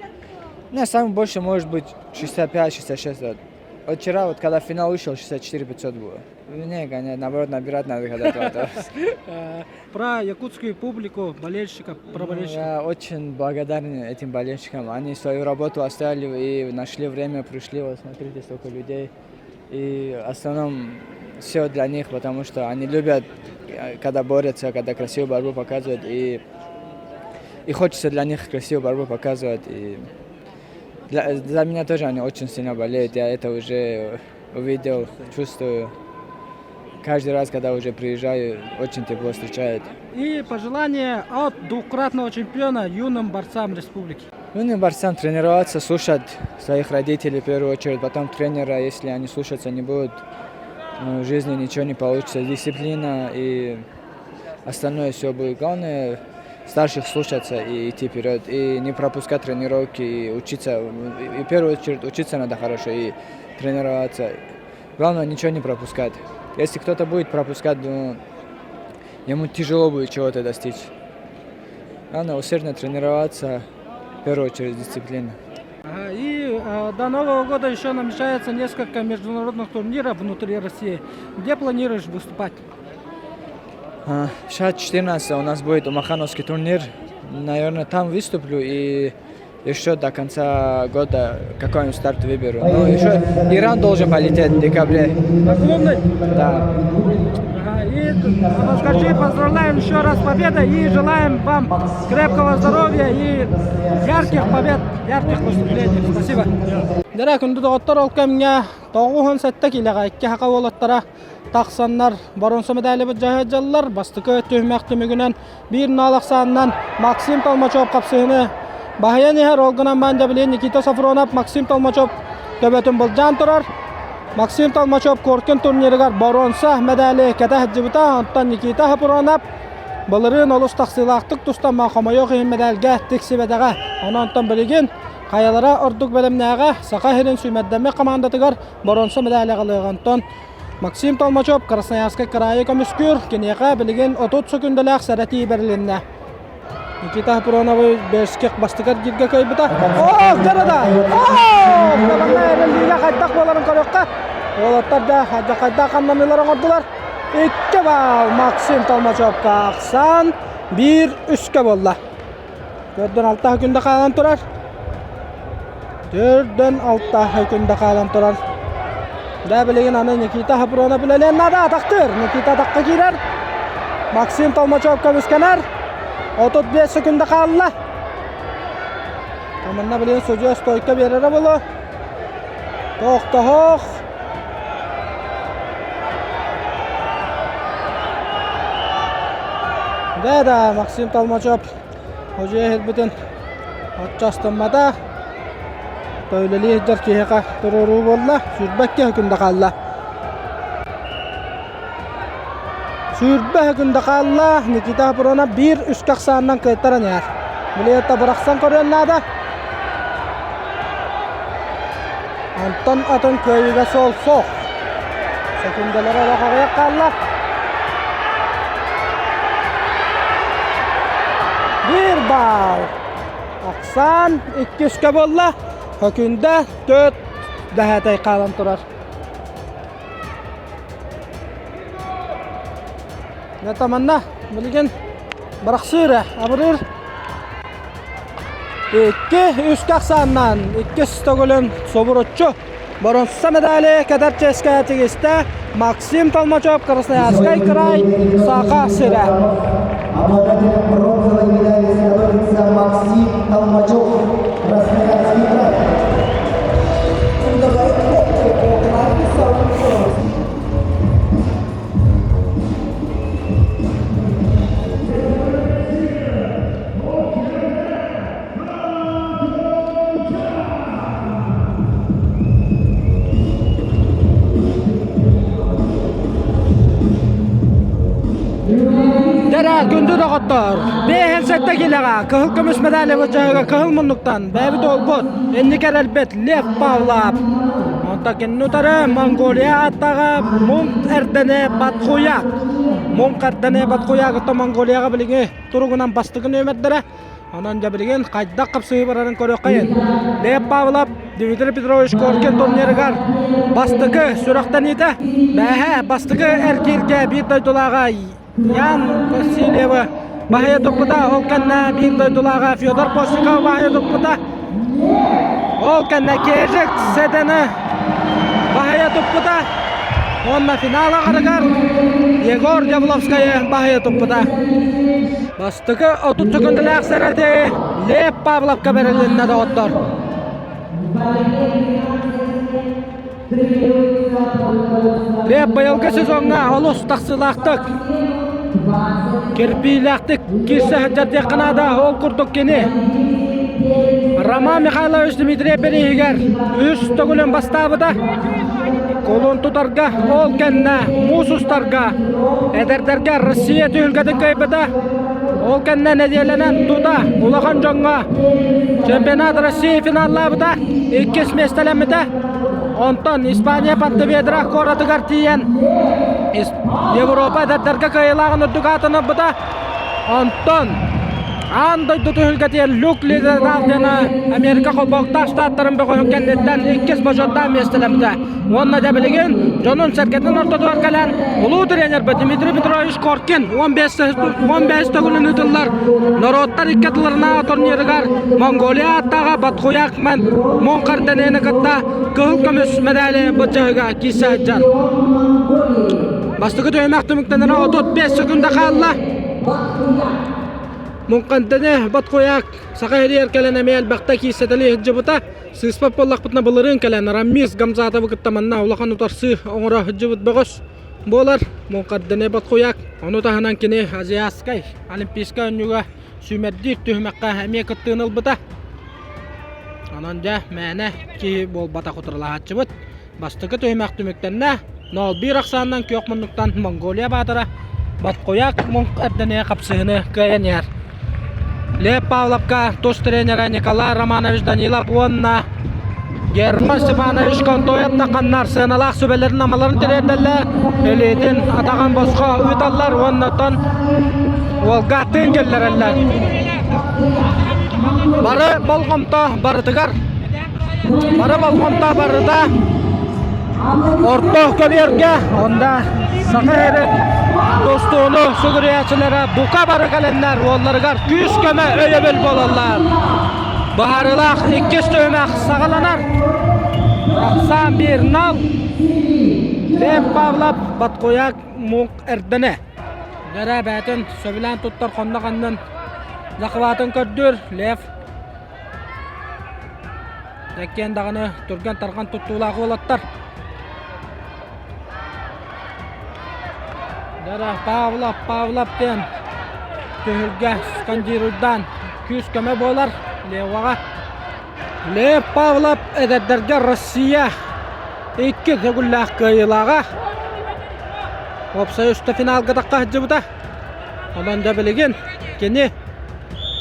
Самый больше может быть 65-66. Вот вчера, когда финал вышел, 64 500 было. Наоборот, набирать надо когда-то. Про якутскую публику, болельщиков, про болельщиков. Я очень благодарен этим болельщикам. Они свою работу оставили и нашли время, пришли. Вот смотрите, столько людей. И в основном все для них, потому что они любят, когда борются, когда красивую борьбу показывают. И хочется для них красивую борьбу показывать. И за меня тоже они очень сильно болеют. Я это уже увидел, чувствую. Каждый раз, когда уже приезжаю, очень тепло встречают. И пожелание от двукратного чемпиона юным борцам республики. Юным борцам тренироваться, слушать своих родителей в первую очередь, потом тренера. Если они слушаться не будут, в жизни ничего не получится. Дисциплина и остальное все будет. Главное старших слушаться и идти вперед. И не пропускать тренировки, и учиться. И в первую очередь учиться надо хорошо и тренироваться. Главное ничего не пропускать. Если кто-то будет пропускать, ему тяжело будет чего-то достичь. Главное усердно тренироваться, в первую очередь дисциплина. И до Нового года еще намечается несколько международных турниров внутри России. Где планируешь выступать? Сейчас 14 у нас будет Умахановский турнир. Наверное, там выступлю и еще до конца года какой-нибудь старт выберу. Но еще Иран должен полететь в декабре. На клубный? Да. И скажи, поздравляем еще раз с победой и желаем вам крепкого здоровья и ярких побед, ярких выступлений. Спасибо. Дәрә күнді доғыттар ол кәмге тоғуын сәтті келеға 2 хақа олаттара тақсанлар баронсы медалі бұд жағы жалылар. Бастықы түймәқті мүгінен бір налақсанынан Максим Толмачев қапсығыны Bahaya nihar olgunan bence bilen Nikita Safronov, Максим Толмачев töbetün bulcan turar. Максим Толмачев korkin turnirigar baronsa medali kata hajjibuta ontan Nikita Safronov Balırın olus taksılaqtık tustан maqamayoq medalga teksibedege. Onondan bilgin qayalara orduk belemnäge saqa herin sümeddeme komandatıgar boronsa medalya qalığanton Максим Толмачев Красноярский крае комиссар кенега билген 30 секундалак сарати берлинне. Никита Хапуроновый бешкек бастыкар гидге кайбыта. О, жарада. О, баланна лига кайдак боларын көрөккө. Олаттар да хажа кайда камнамылар ордулар. 2 бал Максим Толмачевка 91-3 болду. 4-6 күндө калган турар. 4-6 күндө калган турар. Da bilgin ana Nikita Hapurona bilen nada ataktır. Nikita dakika girer. Максим Толмачев komiskener. 35 sekunda kaldı. Tamanna bilen sojuya stoyka berere bolu. Toqtoq. Da Максим Толмачев hojuya helbeten atçastınmada. Böyleli eder ki heka dururu bolla sürbekki hükümde kalla. Sürbe hükümde kalla Nikita Hapurona 1-3 kaksandan kayıttaran yer. Biliyette bıraksan koruyan nada. Anton atın köyüge sol soq. Sekundelere bakağıya kalla. 1 bal. 92 bolla. Hökünde 4 dahatay qalan turar. Natamanna bilgin bıraksıra abrir. 2-3 kaksandan 2 stogolun soburotçu. Boronsa medali kadar Cheskaya tegiste Максим Толмачев Красноярский край Сақа сыра. Обладателем бронзовой медали становится Максим Толмачев, Красноярский край. Gündü doktor. Behen settekilega kıhıl kümüs medali vıcahıga kıhıl munluktan bäbit olbut. Enniker elbet Lev Pavlov. Ontakin nutarı Mongolia attaga Munk erdene Batkoyak. Munk erdene Batkoyak ıtta Mongoliyaga biligi turugunan bastıgın ömetlere. Ononca bilgin qayda qapsığı bararın körök kayın. Lev Pavlov Dmitry Petrovich Korkin turnerigar bastıgı süraktan ide. Bähe bastıgı erkirge bir doydulaga Yan Vasilyeva bahaya toppuda olkanna bir doydulaga Fyodor Postikov bahaya toppuda olkanna kejik sedeni bahaya toppuda onna finala qaragar Yegor Yavlovskaya bahaya toppuda bastıgı 30 sekundalak sarati Lev Pavlovga berilende de ottor Lev bayılgı sezonga olus taksılaqtık Kirpilaqtık kirse hajjat yaqinada ol kurduk keni Roman Mikhailovich Dmitriy Berihigar üst togulun bastabıda kolun tutarga ol kenna musustarga ederderga Rossiya tühülgedin kaybıda ol kenna nediyelenen tuda ulaqan jonga Çempionat Rossiya finallabıda 2 mestelemide Ondan İspanya patlı vedrak koratıgar tiyen Evropa ederderga kayılağın ödükatını bıda Ondan Anday tutu hülgetiyen Luke lider dağdığına Amerika Kobokta Ştatların bekoyun kendinden 2 boşottan mestelemde Onunla da bilgin Jonun serketin ortada arkalan Ulu trener Dmitry Petrovich Korkin 15 togulun üdüller Narodlar ikkatlarına turnirigar Mongolia attaga Batkoyak men Monkar deneyini katta Kıhıl kömüs medali bıcağıga kisa hajjar Bastıgı döymek tümüktenine 35 sekunda kaldı Monkandene Batkoyak Sakayri erkelen emel bakta kisa dali hajjabıta Sığıspap bollak bıtna bılırın kelen Ramiz Gamzata bıkıttamanna Ulaqan utarsı oğra hajjabıt bağış Bolar Monkandene Batkoyak Onu tahanan kini Aziyaskay Olimpiska önüge Sümerdir tühmekka hemiye kıttığın bıta Anonca mene ki bol bata kuturla hajjabıt Bastıgı tühmek tümüktenine 0-1 aksandan kök munluktan Mongolia batıra Баткояк мон эрдене капсыгыны кыйынер. Лев Павловка туз тренера Николай Романович Данилов онна Герман Степанович Контоятта каннар сыналақ сөбелерін амаларын терерделер. Элейтін атаған босқа үйталлар оннатан олға тенгеллерелер. Бары болғымта барытыгар. Бары болғымта барыда Орто көберге онда сақайры достуğunu sügüriyatçılara buka barı kalenler onlarıgar küs köme öyebel bolallar. Baharılaq ikkes töymek sağalanar. Aksan bir nal Lev Pavlov Batkoyak Munk Erdene. Gara bätin söbilen tuttar konda kandan Zakıvatın kördür Lev Tekken dağını turgan tarkan tuttuğulağı olattar. Gara Pavlov den Tühülge Skandiruddan küs köme bolar Levvağa Lev Pavlov ederderge Rossiya İki tegullah kıyılağa Opsa üstü finalga dakka hıcıbıda Olan da biligin Keni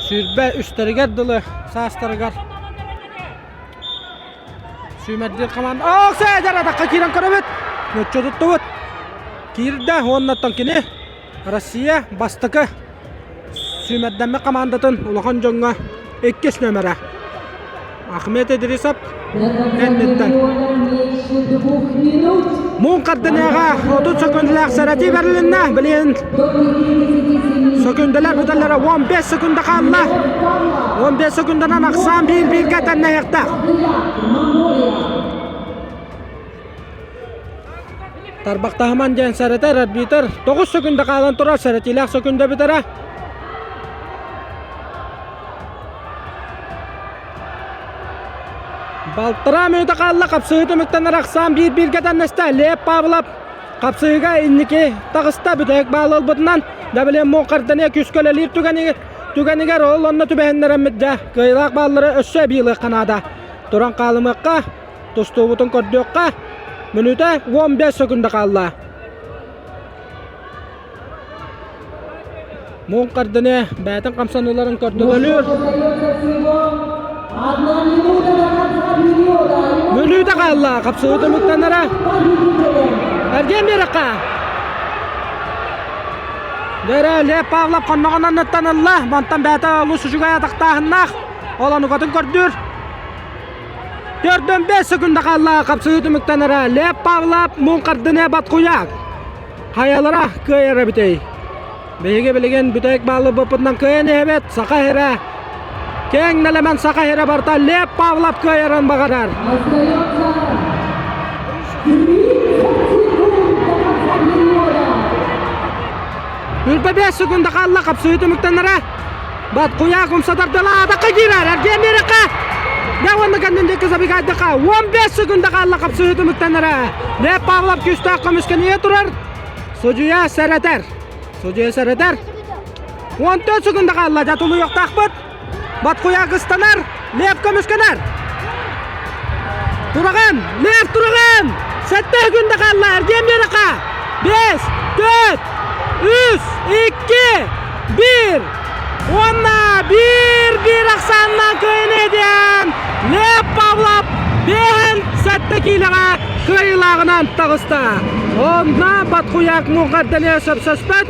Sürbe üsteriger dılı Sastırıgar Süymeddir kaman Oğsa eder dakka kiran köröbet Nötçö tuttu bud Kirde onunla kini Rossiya bastıkı Süymeddenme kamandatın Ulağın jonga ikkis nömere Ahmet Edrisov Ennitten Mun qaddınağa 30 sekundlıq sərəti verilinə bilin Sekundlar bütəllərə 15 sekunda qallı 15 sekundadan aqsan bir qətənə yaqda Tarbaqda haman gen sərətə arbiter 9 sekunda qalan turar sərətiləq sekunda bitərə Baltıra müyde qalla qapsığı tümükten raqsan bir qətənəstə Lev Pavlov qapsığıga inniki tağısta bütek bağlı budundan da bilen moqardaniya küsköleliyip tüganiger ol onna tübehenlerem midde qıylaq bağları össe bilı qanada Turan qalımıqqa tustu butun kördüqqa minüte 15 sekunda qalla Moqardaniya bətin qamsanıların kördüqölür Mülüde qalla qapsığı tümüktenlere Ergen bir raqqa Dere Lev Pavlov qonnağından nötten Allah Bantan bəti olu sucugaya taqtağınaq Olanı qatın kördür 4-5 sekunda qalla qapsığı tümüktenlere Lev Pavlov Munkardine Batkoyak Hayalara kıyara bitey Beyge bilgen bütek bağlı bıpından kıyani evet Saka hera Keng nelemen saka hera barta Lev Pavlov kıyaran bağadar Ülpe 5 sekunda qalla qapsığı tümüktenlere Batkoyak umsadar dala daqa girer Ergen bir raqqa Devamlı kendindeki zabika dakika 15 sekunda qalla qapsığı tümüktenlere Lev Pavlov küstü hakkı müskeniye durar Sucuya sereter 14 sekunda qalla jatulu yok taqbıt Batkoyak istanar Lev kömüskener Turağın Lev turağın 7 sekunda qalla ergen bir raqqa 5 4 3 2 1 Onna bir aqsandan köyün edin Lev Pavlov behen 7 kilağa kıyılağından tağısta Onna Batkoyak muqaddaniya söpsöspet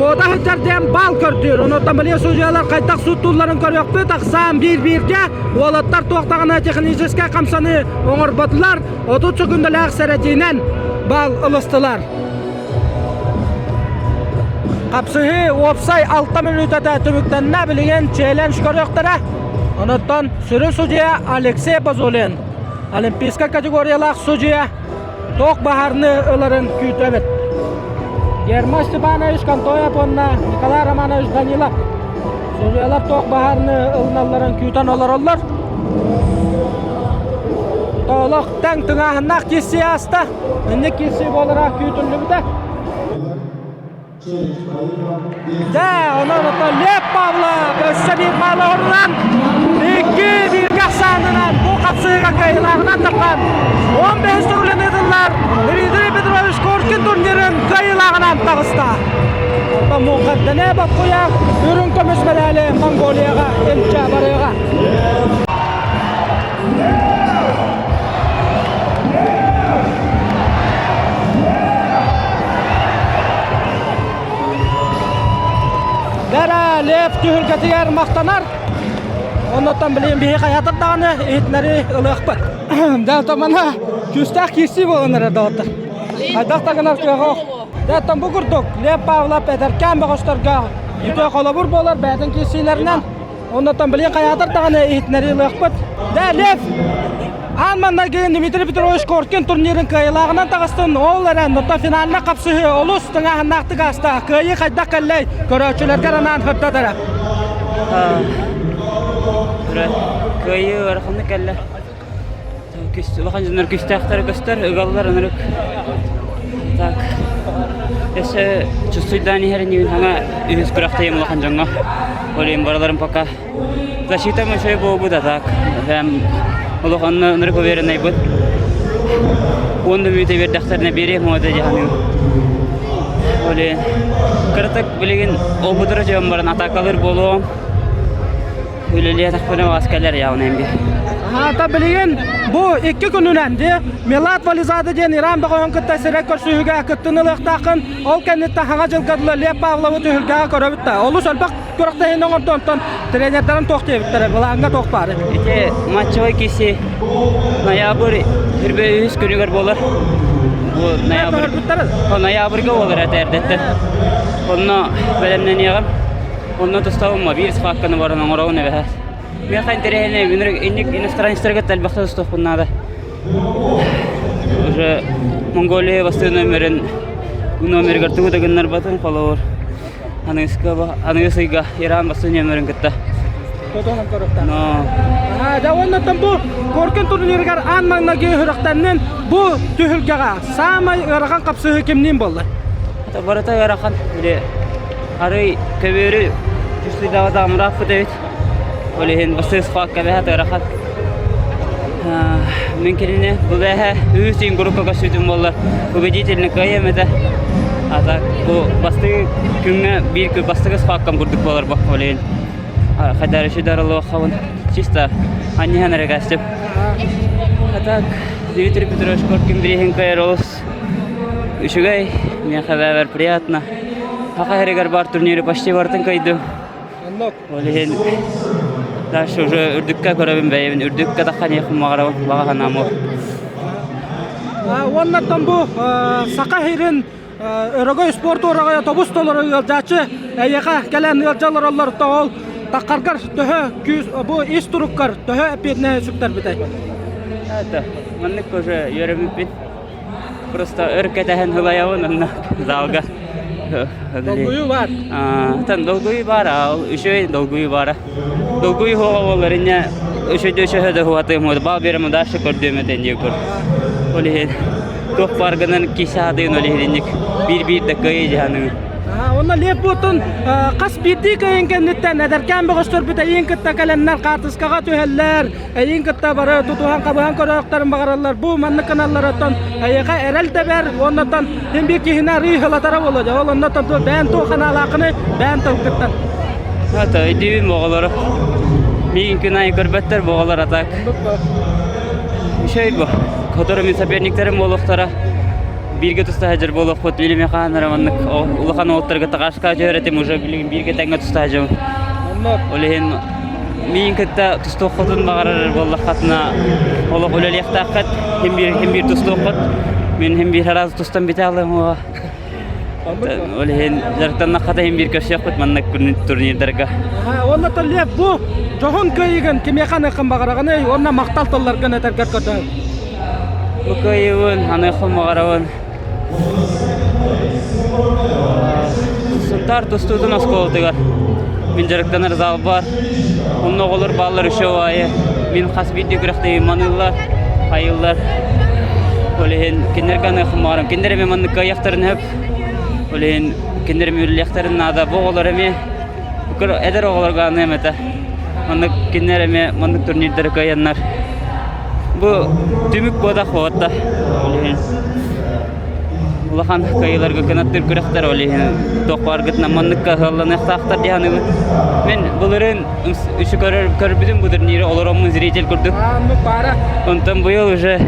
Boda hüccerden bal kördür Onottan bilye sucuyalar qaytaq sutulların körüyok büt Aqsan bir-birge Olattar toqtağına texnijiske kamsanı oңır batılar 30 sekundalaq sərətiyinen bal ılıstılar Qapsığı opsay 6 minütədə tümüktenine bilgen challenge körüyoqtara Onottan sürü sucuya Aleksey Bazolin Olimpiska kategoriyalaq sucuya Toq baharını ıların kütübet German Stepanovic Kantoya ponna Nikolay Romanovich Danilov Sucuyalar toq baharını ılınalların kütän olar Toğluq təng tüngahınaq kesi asta Indik kesi bolara kütünlü de Ondan Lev Pavlov össe bir malı orunan 2 bir qaqsanından bu qapsığa kayılağından taqan 15 turlen edinler Dmitri Petrovich Korkin turnirin kayılağından tağısta Sene bakkuya ürün kömüş medali Mongoliyaga elçi barıga. Dara lep tühülketiger maqtanar. Ondan bileyim bir hayatır dağını etleri ılıqpıt. Dağıta mana küstaq kesi boğunları dağıtı. Aydaq tağınar köyğo. Dağıtan bu kurduk. Lep bağlap ederken bağışlarga. Yüte kolabur bolar bədin kesilerinden. Ondan bileyim hayatır dağını etleri ılıqpıt. Da lep Almanlar gelin Dmitri Petrovich Korkin turnirin kayılağından tağыстın oğulların nota finaline kapsığı olus tığahın naqtı qasta. Kayı qaydaq kallay köröçülerge ranan hırtadara. Kayı arxanı kalla. Küstü baxanjınlar küstaqtar göster ıgallar anırık. Tak. Ese чувствительный херни хана из крахтаем лаханжанга. Олим бараларым пока. Защита мы шой богу да так. Hem Олоханны нырык уверенный был. Он думает вер дахтарна бере мода жаһаны. Оле кыртык билеген обудыр жамбарын атакалар болу. Өлеле тақпана аскерлер яуны эмди. Ta bilin bu 2 gününden de Milad Valizade den İran bağın kıtta serekor suyuga kıttınılık taqın ol kenette hağa jılgadlı lep avlavı tühülga köröbütte. Olus albaq körökte henin ondan trenerlerin toqtebitler bulanga toqpar. Ete maçoy kesi noyabr 23 günüger bolar. Bu noyabr. O noyabrga bolar aterdette. Onu belemden yağım. Onu tustavma bir sıfakkını varın orawun ebe. Men xanterene minrik innik иностранецтерге талбахта стопун надо. Уже Монголия васты номер гарту дагыннар батын фолловер. Анысыга Иран васты номерин кытта. Котонан көрөктөн. Но. Да оннан бу Коркин турниргер анмаңнаги хырыктаннын бу тühülгага самай ыраган капсыгы кимнин болду? Ата барата ыраган биле арый көбөрү жүстү давада мурафы дейт. ولهن بسيط فاك بها ترخت ممكن إنه بده يوسين جروكا كشيتم والله وبديت النكاية متى هذا هو بستي كنا بيرك بستي فاك كم كردك والله بح ولهن خدار شدار الله خوان شيستا أني هنا رجعت هذا ديمتري بتروش كوركين بريهن كيروس وشو جاي مين خبر برياتنا هذا هرجع بار تورنير باشتي بارتن كيدو ولهن Daş ürdükkä görevim beyim, ürdükkä takan yakın mağara bağa namur. Ondan bu Sakahirin Örögöy sport oraya otobüs doları yolcaçı yağa gelen yolcular onlar da ol takargar töhö bu isturukkar töhö epidne süktär bitay. Evet, mannik koşa yöremipin. Просто örketehen hılayavın zalga. Dolguyu var. Tan dolguyu var, üşüy dolguyu var. Dolguyu hovalarına üşüdü huatım oldu. Babirem daşı gördüğüm tenci kor. Oleh çok farkından kişadın olehlik bir dakikayı canım. Ona lep butun kas bitti kayın kendinden ederken bir göster bir de yin kitta kalanlar kartıskaga tüheller yin kitta bara tutuhan kabuhan koraktarın bagarallar bu manlı kanallardan ayağa erel teber ondan hem bir kihina rihalatara olacak ondan ben to kanalakını ben tılkıttan. Hatta idivim boğaları mümkün ay görbetter boğalar atak. Şey bu kadar misafirliklerim boluktara birge tusta hajar boluq pot bilime kanara manlık ulakan oğullarga taqaşka jöretim уже bilgin birge tanga tusta hajam. Olehen min kitta tusta xotun bagarar bolla xatna ola olel yaxtaqat hem bir tusta xot men hem bir haraz tustan bitalam o. Olehen jartan naqata hem bir köşe xot manlık turnirlerga. Onda talep bu Johon kayıgın kimyakan yakın bagaragany onna maqtal tollarga neterger kötü. Bu kayıgın ana yakın bagaravın Sultar dostudun askoltugar. Min jarıktanar zal var. Onun oğullar ballar üşev ayı. Min has video kırıqtayım manıllar, hayıllar. Olehen kinderkan yakın bagaram. Kinderime manlık kayaktarın hep. Olehen kinderime ürlektarın nada bu oğullar eme. Bukar eder oğullar gana emete. Manlık kinderime manlık turnirleri kayanlar. Bu tümük boda xovatta. Olehen улахан кайыларга канаттыр күрәхтер олиһин токпар гытна манныкка халланы тахтар дияны мен булырын үчү көрбүдүм будыр нире олоромун зритель күрдүк Ну пара. онтон быйыл уже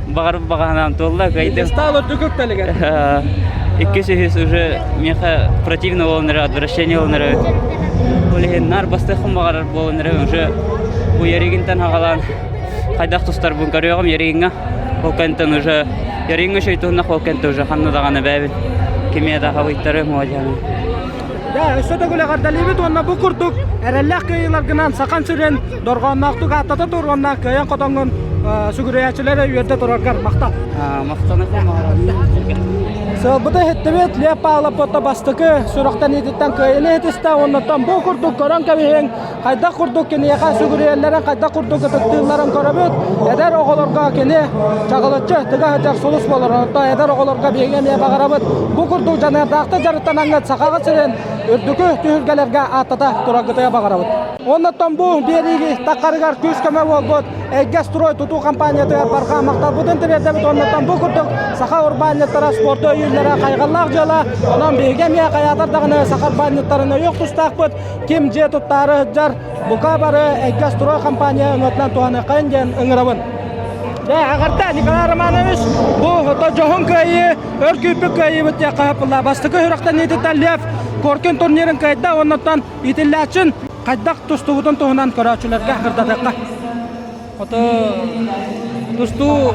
баганам толла кайды Стало дүкөктелеген. иккисис уже меха противно болнары отвращение болнары олиһин нар бастыхым багар болнары уже бу яригинтен хагалан кайдак тустар бун көрөгөм яригинга Волкентон уже яринга шейтунна Волкентон уже ханна даганы бәбин кемияда хавыттары муаҗаны. Да, өсөдө гөле гардалибит онна бу курдук. Эреллек кыйлар гынан сакан сүрен доргоннактык атата турганна кыян котонгон сүгүрөячүлөр үйөрдө тураргар мактап. Мактаны Сылбыда хеттебет лепала пота бастыкы сурактан идиттен кыйыны хетисте оннотон бу курдук көрөн кебиһен кайда курдук кини яка сүгүрөөлөрүн кайда курдук тыктыыларын көрөбүт эдер оголорго кини чагалычы тыга хетер сулус болор онто эдер оголорго биген я багарабыт бу курдук жанардакты жарыттан аңгат сакага сирен үрдүкү түһүргелерге атата турагытыя багарабыт оннотон бу бериги такарыгар күз көмө болбут эгге строй тутуу компаниятыгар барга макталбытын тиредебит оннотон бу курдук саха урбанияттара спорто үйлөрө кайгаллак жала онон биге мия каятар дагы сахар банияттарына yok тустакпыт ким же туттары жар бука бары эгге строй компания өтүнөн туаны кайын ыңырабын агарда Николай Романович бу ото жохун кайы өркүпүк кайы бит якапла бастыкы хүрактан нететтен лев коркин турнирин кайда оннотон итиллачин кайдак тустубутун туунан көрөчүлөргө кырдадакка ото тусту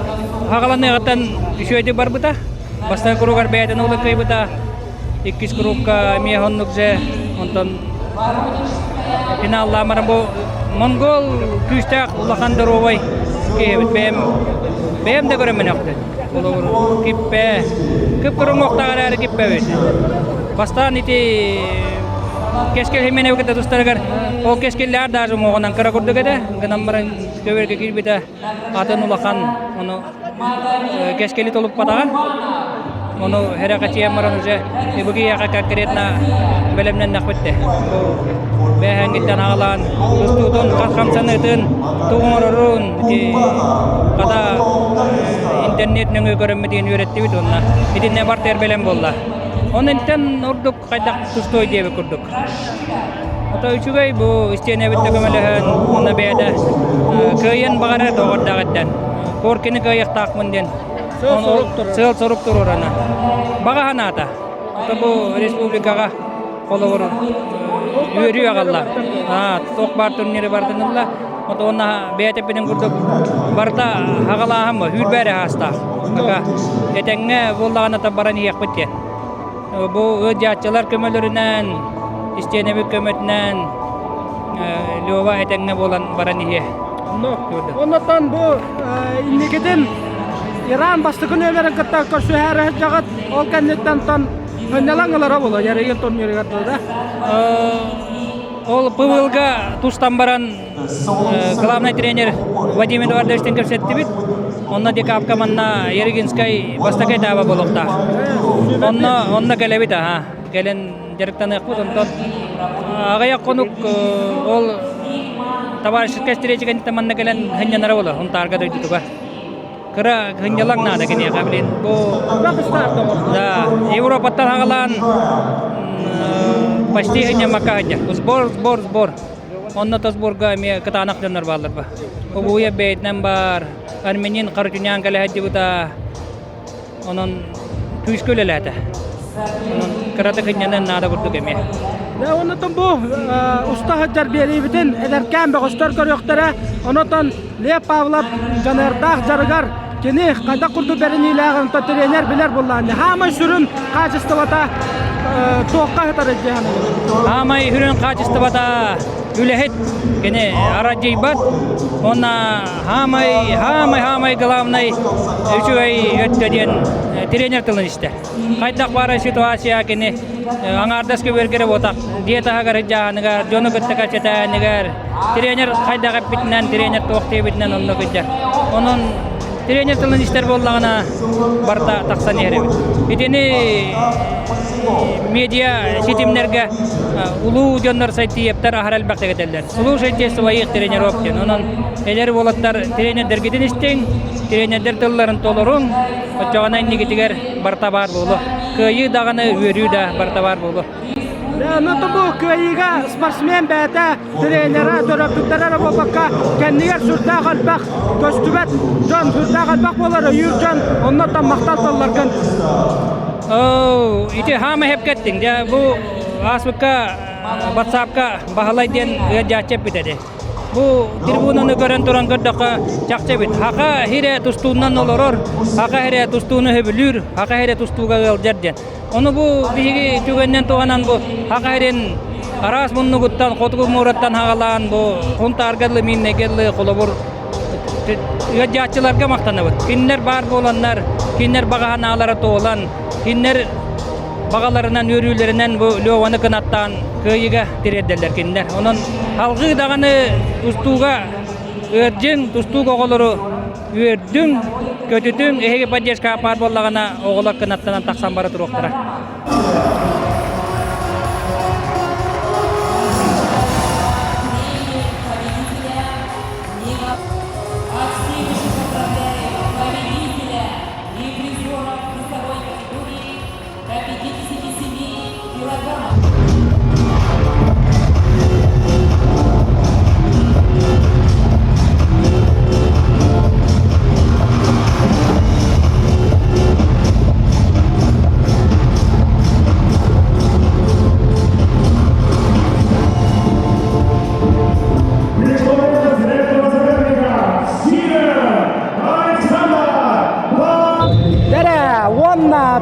хагаланыгытан үшөйдү барбыта бастан куругар бәйтен улы кайбыта иккис курукка мехоннук же онтон финалла марам бу монгол күстак улахандар обай кебит бем де көрөм менекте улур киппе кып курун октагар киппе бит бастан ити кескел хемене бекете тустаргар ол кескеллер даже могонан кара курдук эде гынамбарын көбөргө кирбите атын улахан ону кескели толуп батаган ону херакатия маран уже буги яка конкретно белемнен накбетте бэхангиттен агалан тустудун каскамсанытын туңорорун када интернетнен көрөммедин үйрөттүбүт онна итинне бартер белем болла онентен урдук кайдак тустой дебе курдук ото үчүгөй бу истенебитте көмөлөһөн уна бээде кыйын багара тогордагыттан коркини кыйыктакмын ден сыл сорук турur ана баганата ото бу республикага колобор үйрүү агалла токбар турнири бардынылла ото онна бээтепинен курдук барда агалаахам хүрбэре хаста ага этеңге боллаганата баран иякпытте бу ыдячылар көмөлөрүнөн истенебит көмөтүнөн лёва этеңге болан баран ие оннотон бу иннигидин Иран бастыкын өмөрөн кытта көрсө хәрә жагат ол кеннеттен тон хөннелаңлары боло ярыгын турнирге да ол ПВЛга тустан баран главный тренер Вадим Эдуардовичтен көрсөттү бит онна декапка манна Ерегинскай бастакай таба болохта онна келебит келен жарыктан акпыт онтон агая конук ол товарищеская встреча кенте манна келен хыннанара боло онтарга дойдуга кыра хыннялаң нада кене кабилен бу да Европаттан агалан почти хыння макаja сбор онна сборга ме катанак дөнөр балдар ба бу я бейтнен бар арменин карчунян кале хадибута онон түскөлеләтә онон кырата хыннянан нада курдук эме да онотон бу уста хаджар берибитин эдер кембе гостор көрөктөрө онотон Лев Павлов жанардак жарыгар кини кайда курду беринилэгин тренер билер булланды хамай сүрүн качествовата тоокка хатарыжаны хамай хүрүн качествовата үлехет кини араджийбат онна хамай главный үчөй өттөден тренер тылын иште кайдак бара ситуация кини аңардас көбөргере отак диетага гарыжаныгар жону көттөкө четаныгар тренер кайдага битнен тренер токтебитнен онно кыжа онун тренер тылын иштер боллагына барта таксан эребит. Итени медиа сетимнерге улуу жоннор сайтыптар ахаралбак дегетелер. Улуу шейтес лайык тренировка. Онон элер болаттар тренердер гидин иштең, тренердер тылларын толорун, отчогана иннигитигер барта бар болу. Кыйы даганы өрүү да барта бар болу. Ну bu köyüge sportsmen bäte trenera töröptüklere babakka kendiler sürtä galbak köstübet jon sürtä galbak bolar yürcan ondan maktal tollarken. Iti hama hep ketting ya bu asbaka WhatsApp'ka bahalay den jaçep bitede. Bu tribunаны көрөн туран гыддакка чакчебит. Хака хире тустунан олорор, хака хире тустуну хөбүлүр, хака хире тустуга галжарден. Onu bu bihi tügenden toğanan bu haqairen aras munnuguttan qotugu murattan haqalan bu quntargadlı minnegelli qolobur yajatçılarga maqtanabıt. Kinler bar bolanlar, kinler bagahanalara toğulan, kinler bagalarından örülerinden bu lövani kınattan kıyıga tiredderler kinler. Onun halgı dağını tustuga örcün, tustuga oğuluru ördün, kötütün, ehege padjeşka par bollagana oğulak kınattan taksan bara turuqtara.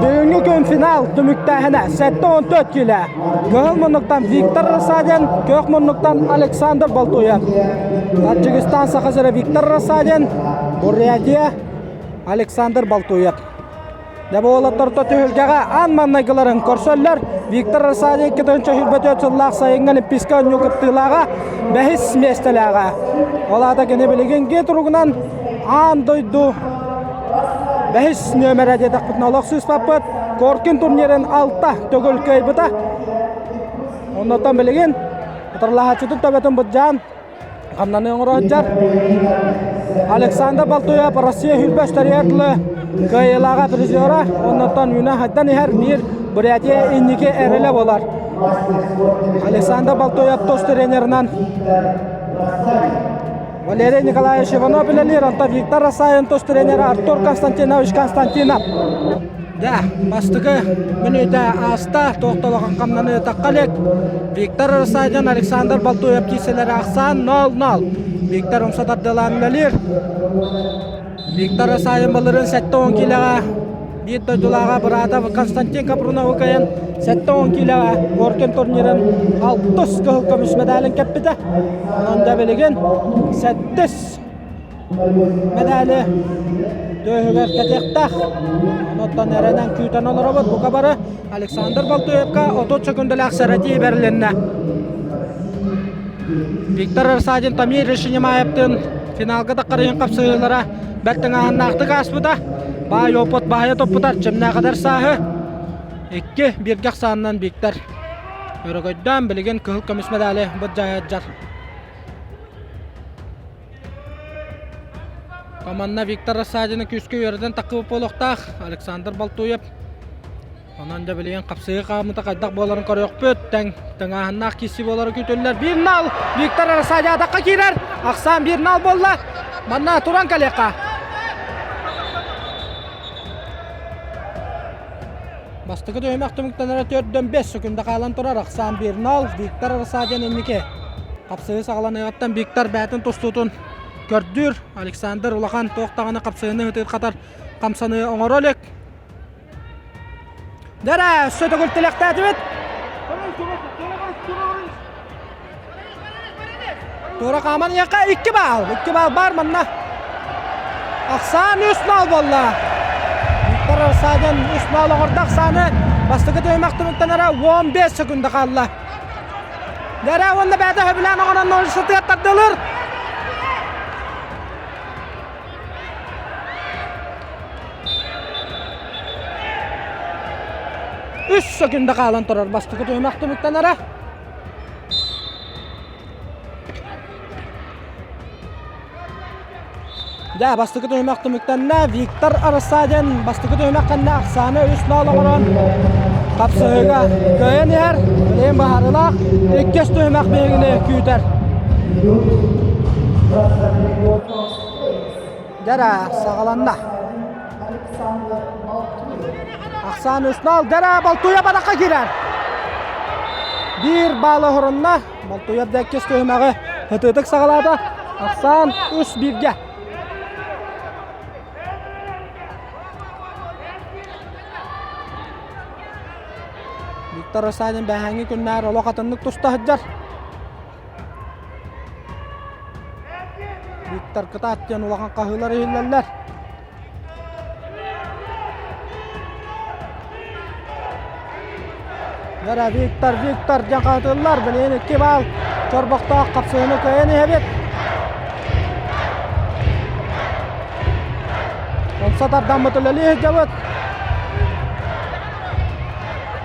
Бүгінгі күн финал түміктәхіне 7-14 келі. Көгіл мұнықтан Виктор Расаден, көк мұнықтан Александр Балтуян. Таджикистан сақызыры Виктор Расаден, Бурятия Александр Балтуян. Дәбі олаттарда түйілгеға ан маннайгыларын көрсөллер. Виктор Расаден 2-ші хүрбәті өтсіллақ сайынған Олимпийска өнюкіттіліға бәхіс местеліға. Олада кені білеген кетіруғынан ан дойду Бәхіс нөмірі дедік бұтын олық сөз папыт, Коркин турнирін алта төгіл көй бұта. Оннаттан білеген, ұтырлаға чүтіп төбетін бұт жан, қамнаны оңыры өтжар. Александр Балтуяп, Россия хүрбәштері әртілі көйілаға призиора, оннаттан үйіне хайдан ехер бір Бурятия иннеке әрілі болар. Александр Балтуяп тоз тренерінен Валерий Николаевич Иванов білелер, онта Виктор Расайын тоз тренері Артур Константинович Константинов. Да, бастығы мінеті аста тоқталған қамнаны таққалек. Виктор Расайын Александр Балтуяп кейселері ақсан 0-0. Виктор ұмсатардылан білелер. Виктор Расайын бұлырын 7-10 келеға. Бейт дойдулаға Бұрадов Константин Капрунов өкайын 7-10 келеға. Горкен турнирін 6 кығыл көміс медалін кәппіді. Онда білеген 7 медалі дөйгер кәтектақ. Оноттан әрінен күйтен олары бұд. Бұға бары Александр Балтуевқа 30 секунділі ақсарати бәріленіне. Виктор Расадин Тамир Решинемаевтың финалға таққарыйын қапсығылара бәттің ағыннақты қаспыда. Бай опыт бая топпутар жемне қадар сағы. 2-1 санынан Виктор өрігөйден білген күхіл көміс медалі бұд жайы жар. Команда Виктор Расадины күскі өріден таққы болуқтақ Александр Балтуев. Онан да білген қапсығы қамыта қайдақ боларын көрек бөт. Тәң ағыннақ кесі болары күтілілер. 1-0 Виктор Расадин атаққа керер. Ақсан 1-0 болды. Манна туран кәлекқа. Бастығы дөймәк түміктенері 4-5 секунда қалан тұрар. Ақсан 1-0 Виктор Расадин енеке. Қапсығы сағалан еғаттан Виктор бәтін тұстутын көрдір. Александр Улахан тоқтағаны қапсығыны өтет қатар қамсаны оңыр олек. Дәрі сөті күлтілікті әдібет. Тура қаман еқа 2 бал. 2 бал бар мұнна. Ақсан 3-0 болды. Виктор Расадин 3-0 оғырды Ақсаны. Бастығы дөймәк түміктенері 15 секунда қалды. Дәрі онда бәді хөбілән оғынан нөжі сұрты еттардылыр. 3 sekunda kalan turar. Bastıkı duymakta müktenere. Ya bastıkı duymakta müktenere. Viktor Arsajan bastıkı duymakta Aksanı üstüne alıvaran. Kapsayıga köyen yer. Bileğin baharıla. İkkes duymak beğeni küyter. Dera sağalanda. Aksan üstüne al. Dera Baltuya badaka girer. Bir bağlı horunna. Baltuya dekkes duymağı. Hıtıdık sağaladı. Aksan 3-1'ge. Viktor Arsajan bähängi künnär olokatınlık tusta hıccar. Viktor kıtaatyan ulakan kahıları hilleller. Yara Viktor jakatıllar bilen 2 bal. Çorbakta kapsayını köyeni hebet. Onsatar damıtılali hıccavat.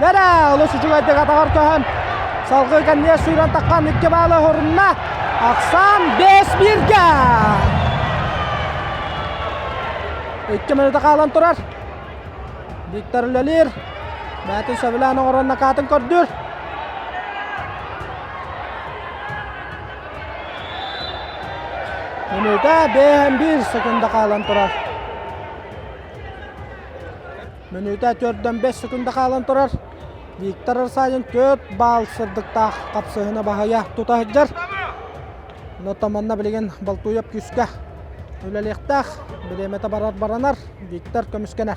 Yara ulu sucuk edek atakar köhen. Salgı kendiye suyran takkan 2 balı horunna. Aksan 5-1'ge. 2 minuta kalan turar. Viktor Lelir. Batin sebelah orang nakatın kordur. Minuta 1 sekunda kalan turar. Minuta 4-5 sekunda kalan turar. Viktor Arsajan 4 bal sırdıkta kapsayına bahaya tutahıccar. Notamanna bilegen Baltuyap küska. Ülelekta bilemete baranar. Viktor kömüskener.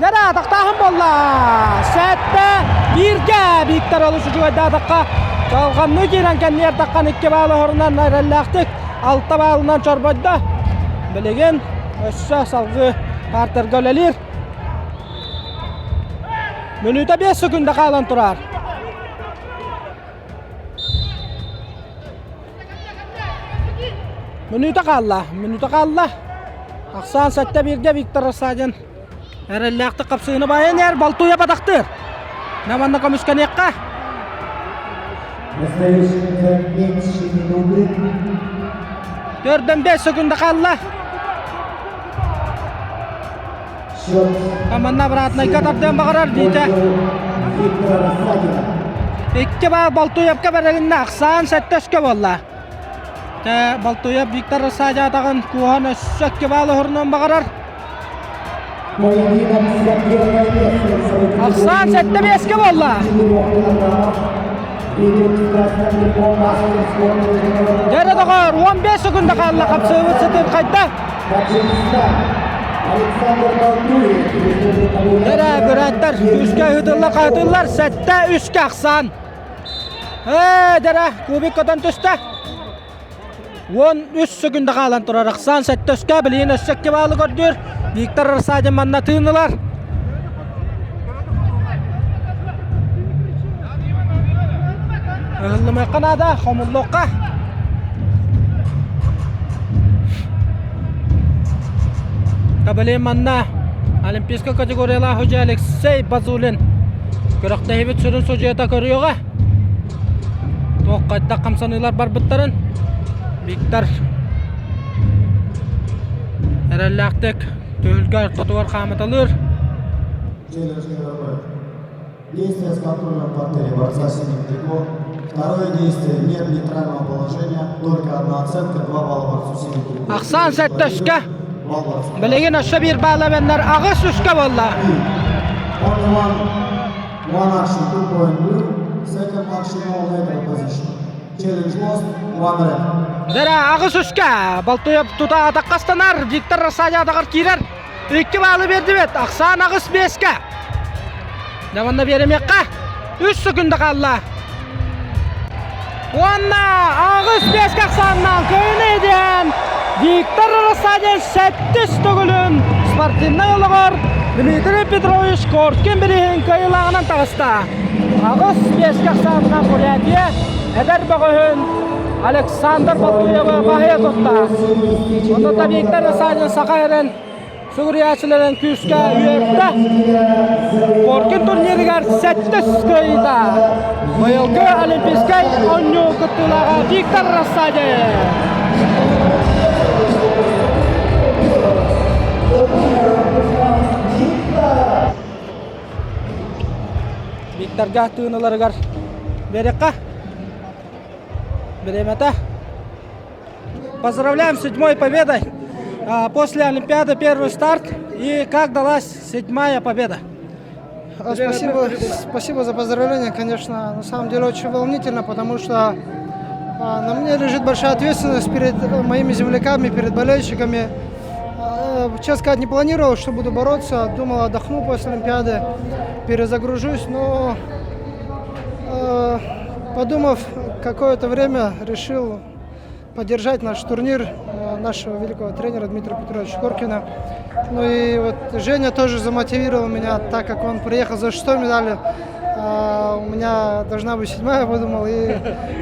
Nere taktahım bolla. Sette 1'ge Viktor oluşucu edda takka. Çalganını giren kendiyer takkan 2 bağlı horundan ayrıllaktık. 6 bağlıdan çorbayda. Bilegen össe salgı parter gölelir. Minuta 5 sekunda kalan turar. Minuta kalla. Aksan sette 1'ge Viktor Arsajan. Erellakta kapsayını bayan yer Baltuya badaktır. Namanda komiskan yakka. 4-5 sekunda kalla. Kamanna beratna ikatardan bakarar diyece. 2 bağ Baltuyapka berelinde Aksan setteşke bolla. Baltuyap Viktor Arsajan atağın kuhan össek 2 bağlı horundan bakarar. Aksan sette 5'ge bolla. Jere dokor 15 sekunda kalla kapsayı sıtır kayda. Jere görenler 3'ge hıdırla katırlar sette 3'ge Aksan. Jere kubik kodan tüste. 13 sekunda kalan turar Aksan sette 3'ge bileğin össek bağlı gördür. Viktor Arsajan manna tığınılar. Ihılımı kanada, homulluqqa. Kabali manna Olimpiska kategoriyala hoca Alexey Bazulin. Görakta hevit sürün sojeta körüyoga. Toqqayda kamsanılar barbıtların. Viktor Erellaktık. Tühülgar totuvar qamet alır. Действие с контролем потери борца синих трико. Второе действие нет нейтрального положения, только одна оценка, 2 балла борцу синих трико. Aksan sette 3'ge. Bilegin össe 1 bağla benler ağız 3'ge bolla. One action, 2 point blue. Second action, all lateral position. Challenge lost, 1 red. Dere ağız 3'ge. Baltuya tuta atak kastanar. Viktor Arsajan atakar kirer. 2 bağlı berdi bet. Aksan ağız 5'ge. Devanda beremekka. 3 sekunda kalla. Wanna ağız 5'ge Aksan'dan köyüne eden. Viktor Arsajan settis tugulun. Sportinna yolugor. Dmitri Petrovich Korkin birihin kayılağının tağısta. Ağız 5'ge Aksan'dan Kuryatiye. Eder bağıhın. Alexander Baltuyeva bahaya tutta. Onda da Viktor Arsajan sakayırın. Suriyaçıların küske üyekte Korkin turnirigar settes köyda Bayılgı Olimpiskay onyu kutulağa Viktor Rasayev Виктор Гахтыналарыгар Берека Беремета. Поздравляем с 7-й победой. После Олимпиады первый старт. И как далась 7-я победа? Спасибо за поздравления, конечно. На самом деле очень волнительно, потому что на мне лежит большая ответственность перед моими земляками, перед болельщиками. Честно сказать, не планировал, что буду бороться. Думал, отдохну после Олимпиады, перезагружусь, но подумав какое-то время, решил поддержать наш турнир, нашего великого тренера Дмитрия Петровича Коркина. Ну и вот Женя тоже замотивировал меня, так как он приехал за 6-й медалью. У меня должна быть 7-я, подумал. И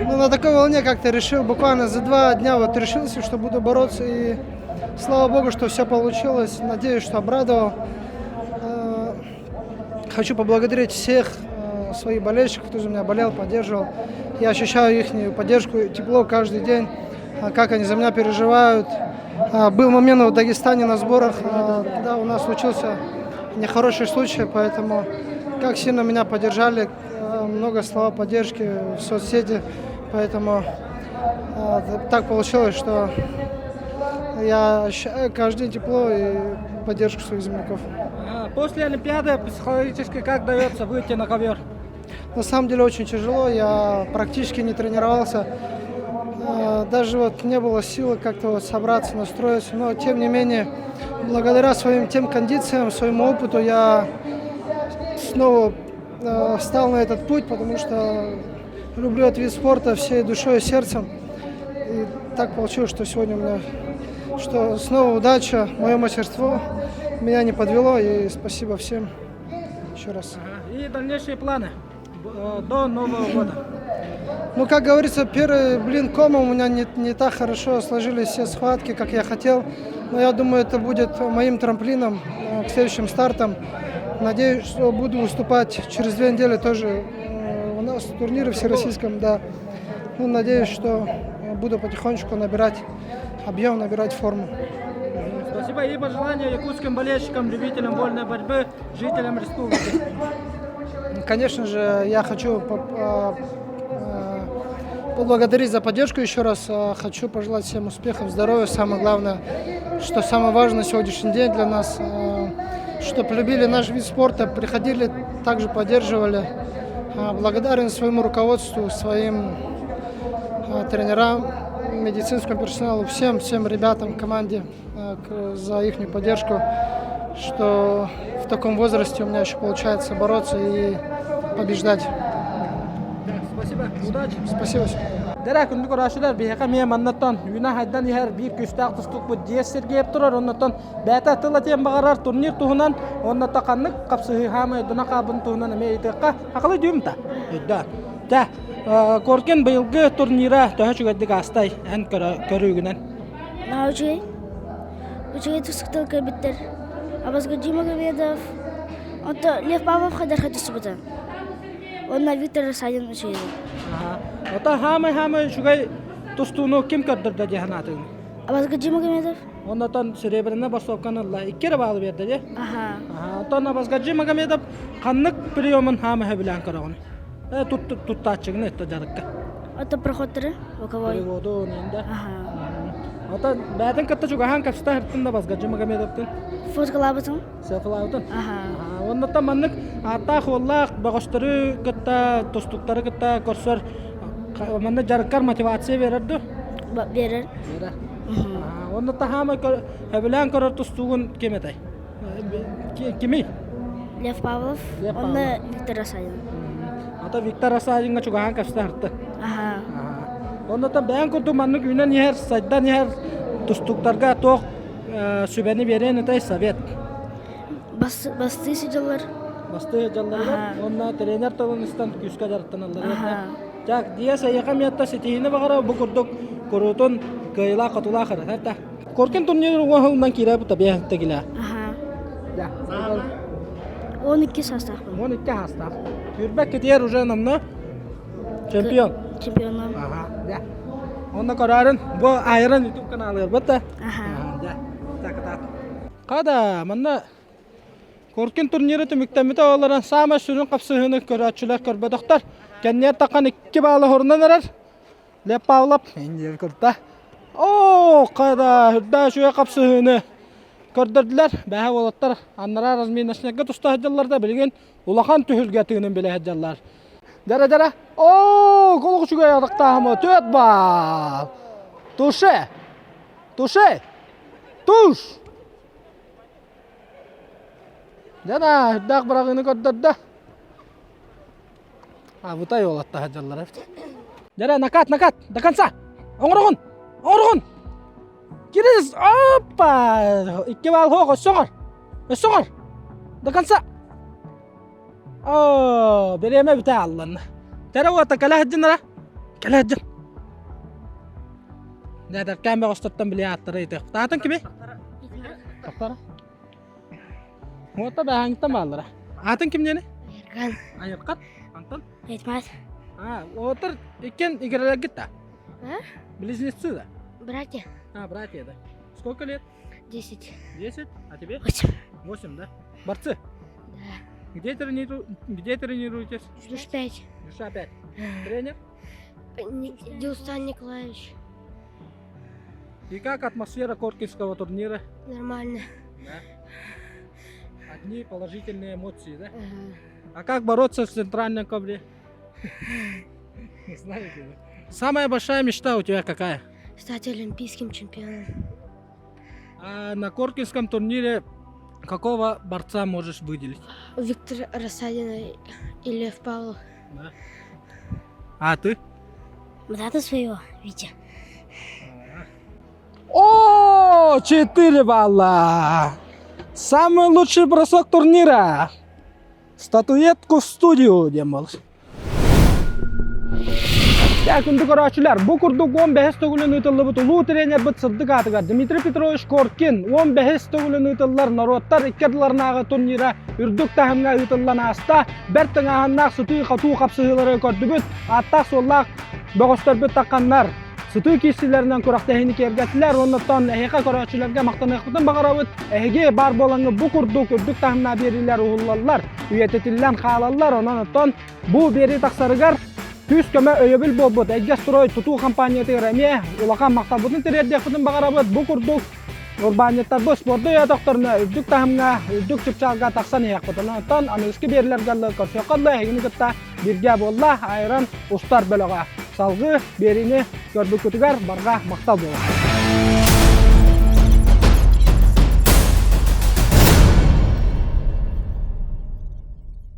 на такой волне как-то решил, буквально за 2 дня вот решился, что буду бороться. И слава богу, что все получилось. Надеюсь, что обрадовал. Хочу поблагодарить всех своих болельщиков, кто за меня болел, поддерживал. Я ощущаю их поддержку, тепло каждый день, как они за меня переживают. Был момент в Дагестане на сборах, когда у нас случился нехороший случай, поэтому как сильно меня поддержали, много слов поддержки в соцсети, поэтому так получилось, что я ощущаю каждый день тепло и поддержку своих земляков. После Олимпиады психологически как дается выйти на ковер? На самом деле очень тяжело, я практически не тренировался, даже вот не было силы как-то вот собраться, настроиться, но тем не менее, благодаря своим тем кондициям, своему опыту я снова встал на этот путь, потому что люблю этот вид спорта всей душой и сердцем. И так получилось, что сегодня у меня, что снова удача, мое мастерство меня не подвело, и спасибо всем еще раз. И дальнейшие планы до Нового года? Ну, как говорится, первый блин кома у меня не так хорошо сложились все схватки, как я хотел. Но я думаю, это будет моим трамплином к следующим стартам. Надеюсь, что буду выступать через 2 недели тоже у нас турниры всероссийском, да. Ну, надеюсь, что буду потихонечку набирать объем, набирать форму. Спасибо и пожелания якутским болельщикам, любителям вольной борьбы, жителям республики. Конечно же, я хочу поблагодарить за поддержку еще раз. Хочу пожелать всем успехов, здоровья. Самое главное, что самое важное на сегодняшний день для нас, чтобы любили наш вид спорта, приходили, также поддерживали. Благодарен своему руководству, своим тренерам, медицинскому персоналу, всем ребятам в команде за их поддержку, что в таком возрасте у меня еще получается бороться и побеждать. Спасибо, удачи. Спасибо. Дәрәк күндік ұрашылар бейхқа мен маннаттан үйна хайдан ехер бір күстақ тұстық бұл дес сергейіп тұрар, оннаттан бәті атыла тем бағарар турнир тұғынан, оннатта қаннық қапсығы хамы дүна қабын тұғынан әме етіққа ақылы дүйімта. Коркен бұйылғы турнира төһі жүгәдік астай ән көрігінен. Учей тұсықтыл кәбіттер. Абазға Дима Гаведов. Онта Лев Павлов қадар қайты сұбыта. Онна Виктор Расадин учейді. Ота хамы жүгәй тұстуыны кем көрдірді дегенатың? Абазға Дима Гаведов. Оннатан серебріне басуапқан Алла иккері бағалы берді де? Отан Абазға Дима Гаведов қаннық приемын хамы хөбілән көріғын. Туттатчығын етті жадыққа. Ота проходтыры? Боковой. Приводу нейінде. Ота бәтін кітті жүгәхан кәпсіта хірттін Абазға Дима Гаведовтың? Фотокалабытың? Сефалаутын. Оннатан маннық ата қоллақ бағыстыры кітті, тұстықтары кітті көрсөр манны жарыққар мотивация берерді? Берер. Оннатан хамы хөбілән көрір тұстуғын кеметай? Кеми? Лев Павлов, онна Виктор Расадин. Ата Виктор Расадинға жүгәхан кәпсіта хіртті? Оннатан бән күрді маннық үйнен ехер, сайдан ехер тұстықтарға тоқ sübeni veren etay Sovet. Bastığı sıcalar. Bastığı sıcalar. Onunla trener tavanıstan küska jartanalar. Jak dia saya kami atas setihine bagara bu kurduk kurutun kayla katula khara. Korken turnir wa hundan kira bu tabiah tegila. Да. 12 состав. 12 состав. Юрбек кетер уже намна. Чемпион. Чемпионом. Ага, да. Онда карарын бу айран YouTube каналы бар да. Ага. Да. Так. Када манна Коркин турниры төмөктәмәтә алардан сама сүрен капсыгыны көрәчүләр көрбәдәктәр. Кәннәр такан 2 балы хорнан арар. Леп павлап инде көртә. О, када хәдә шуя капсыгыны көрдүрләр. Бәһә болаттар аннара разминашнәгә туста һәҗәлләрдә белгән улахан төһүлгә тыгынын белә һәҗәлләр. Дара. О, гол кучуга ядыкта һәм 4 бал. Туше. Туш. Дана, дак брагыны көрдөрдө. Бутай олатта хаджаллар эфти. Дара, накат, до конца. Оңрогун. Кирис, опа! 2 бал хого, соңор. До конца. О, береме бутай алланы. Дара ота кала хаджынара. Кала хаджын. Дада камера остаттан биле аттыры ите. Таатын кими? Таптара. Мота бәһәңтә маллара. Атын ким нене? Айыркан. Антон? Этмас. Отыр екен игралар гитта. Близнецы да? Братья. Братья, да. Сколько лет? 10. 10? А тебе? 8. 8, да? Борцы? Да. Где тренируетесь? Душ 5. Душа 5. Тренер? Дилстан Николаевич. И как атмосфера Коркинского турнира? Нормально. Да. Одни положительные эмоции, да? А как бороться в центральном ковре? Знаете, да? Самая большая мечта у тебя какая? Стать олимпийским чемпионом. А на Коркинском турнире какого борца можешь выделить? Виктор Рассадин и Лев Павлов. Да. А ты? Брата своего, Витя. О, 4 балла! Самый лучший бросок турнира. Статуэтку в студию демалыш. Күнді көрәчілер, бұл күрдік 15 төгілін ұйтылы бұт ұлу тренер бұт сырдық атығар. Дмитрий Петрович Коркин 15 төгілін ұйтылылар народтар иккерділарнағы турнира үрдік тәхімға ұйтылылан аста бәрттің ағыннақ сұтый қату қапсығылары көрді бұт. Аттақ соллақ бөғістер бұт таққанлар. Сұтый кесілерінен көріқтәхіні кергәтілер, оннаттан әйеқа көрәчілерге мақтан әйқытын бағарауыт. Әйге бар болаңы бұл күрдік үрдік тәхімна берілер ұғылалар, үйететілен қалалар, оннаттан бұл бері тақсарығар Түс көмө өйөбіл болбуд, әйге строй тұту компанияты рәме, улақан мақтабудын терерде құдын бағарабыд, бұл күрдік урбанеттар бұл спорты өйөтіқторына үрдік тахымға, үрдік чыпчалға тақсан еқ бұдын. Онтан анығысқы берілергерлі көрсеқалды әйгіні күтті бірге болла айран ұстар бөліға. Салғы беріні көрбі күтігер барға мақтал болы.